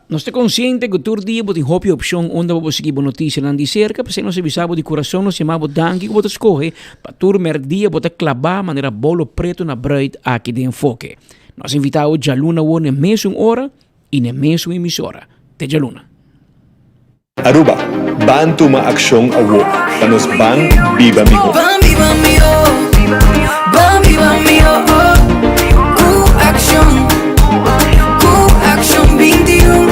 Nós estamos conscientes que todo dia tem uma opção onde você conseguir notícia lá de cerca, porque nós avisamos de coração, nós chamamos danke que você escolhe para todo dia você clavar maneira bolo preto na bread aqui de enfoque. Nós invitamos a Luna na mesma hora e na mesma emissora. Te Luna. Aruba, ban tuma aksyon awo, panos ban viva miho. Ban viva miho, ban viva miho, Q-Action 21,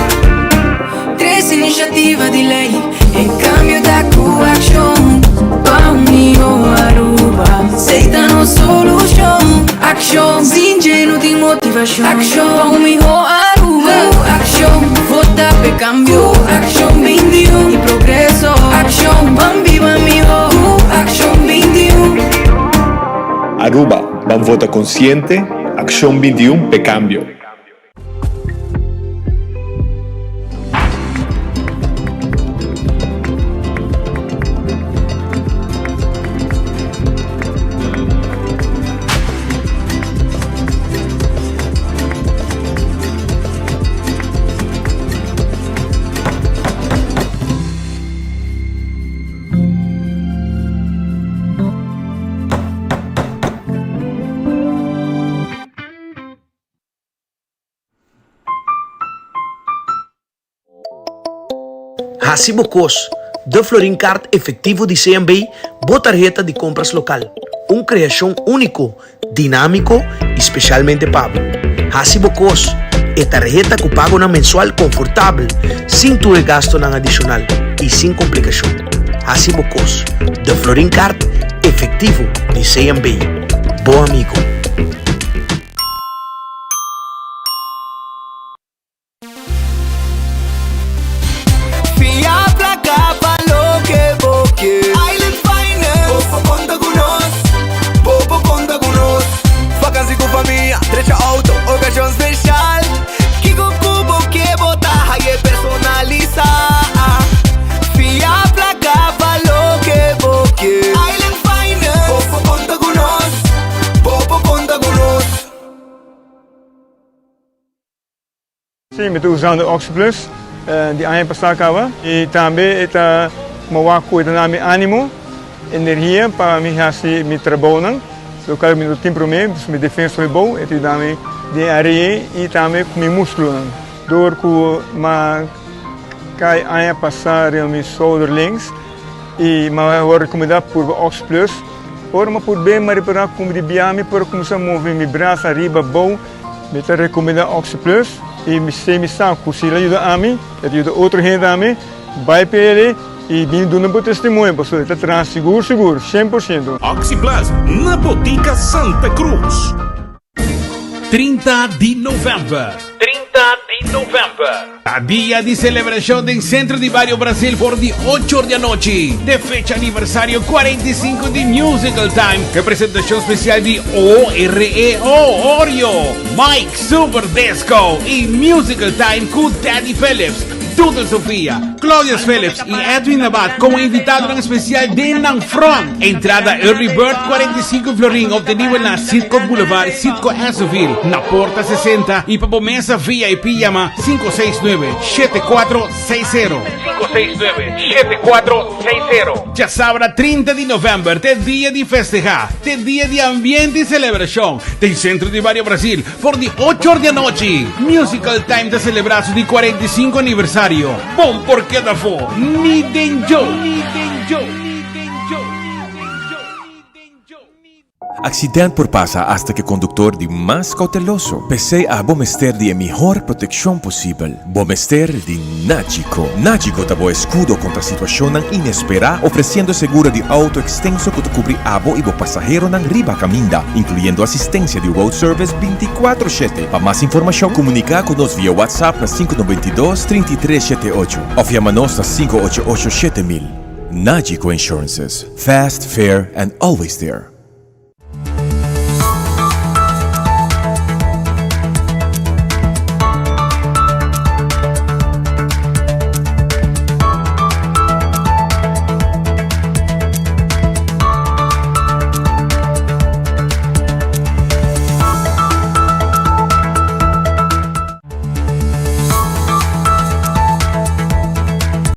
3 iniciativa di lei, in cambio da Q-Action, ban miho Aruba, aceitano solution, action, zingeno di motivazione, action, ban miho Aruba, Q-Action, vota per cambio, Q-Action 21, il progresso, action, ban viva miho, Q-Action 21. Aruba, ban vota consciente, acción 21 pe cambio. Hacibocos, de Florin Card efectivo de CMB, tarjeta de compras local. Una creación único, dinámico y especialmente pago. Hacibocos, es tarjeta que paga una mensual confortable, sin tu gasto adicional y sin complicación. Hacibocos, de Florin Card efectivo de CMB. Bom amigo. Island Finance, Popo conta con nos, Popo conta con nos. Vacancy con familia, trecha auto, ocasión especial. Kiko Kubo que bota y personaliza. Fia placa pa lo que boque. Island Finance, Popo conta con nos, Popo conta con nos. Sim, eu estou usando o Oxyplus de anha para e também está mawako ito namin animo, energia para mi hasi mi trabalho nang. So kalau mi tim prome, mi defensa foi bom, ito dami de areia e também com mi músculo nang. Door ku ma kai anha passar mi shoulder links e ma recomendar por Oxyplus. Ora ma por bem mariparar como de biami por começar a mover mi braço arriba bom, me te recomendar Oxyplus e mi semi saco se ajuda a mim, ajuda outro gente a mim, vai para ele. E vim dando um testemunho, pessoal. Está traz seguro, 100%. Oxyplus, na Botica Santa Cruz. 30 de novembro. A dia de celebração em Centro de Bairro Brasil por de 8 da noite. De fecha aniversário 45 de Musical Time. Representação especial de OREO, Oreo, Mike Super Disco e Musical Time com Daddy Phillips, Duda Sofia, Claudia Phillips e Edwin Abad como invitado especial de Nang Front. Entrada Early Bird 45 Florin, obtenido na Sitco Boulevard, Sitco Asoville, na porta 60 e para mesa VIP llama 569-7460. 569-7460. Já sabrá 30 de novembro, te dia de festejar, te dia de ambiente e celebração. Tem Centro de Bairro Brasil, por de 8 da noite. Musical Time de celebração de 45 aniversário. Bom porque da fo, ni denjo. Accidente por pasa hasta que conductor de más cauteloso. Pese a Bomester de mejor protección posible. Bomester de Nagico. Nagico te escudo contra situación inesperada, ofreciendo seguro de auto extenso que te cubre abo y bo pasajero nan riba caminda, incluyendo asistencia de road service 24/7. Para más información, comunica con nos vía WhatsApp na 592-3378 o llámanos na 588-7000. Nagico Insurances. Fast, fair, and always there.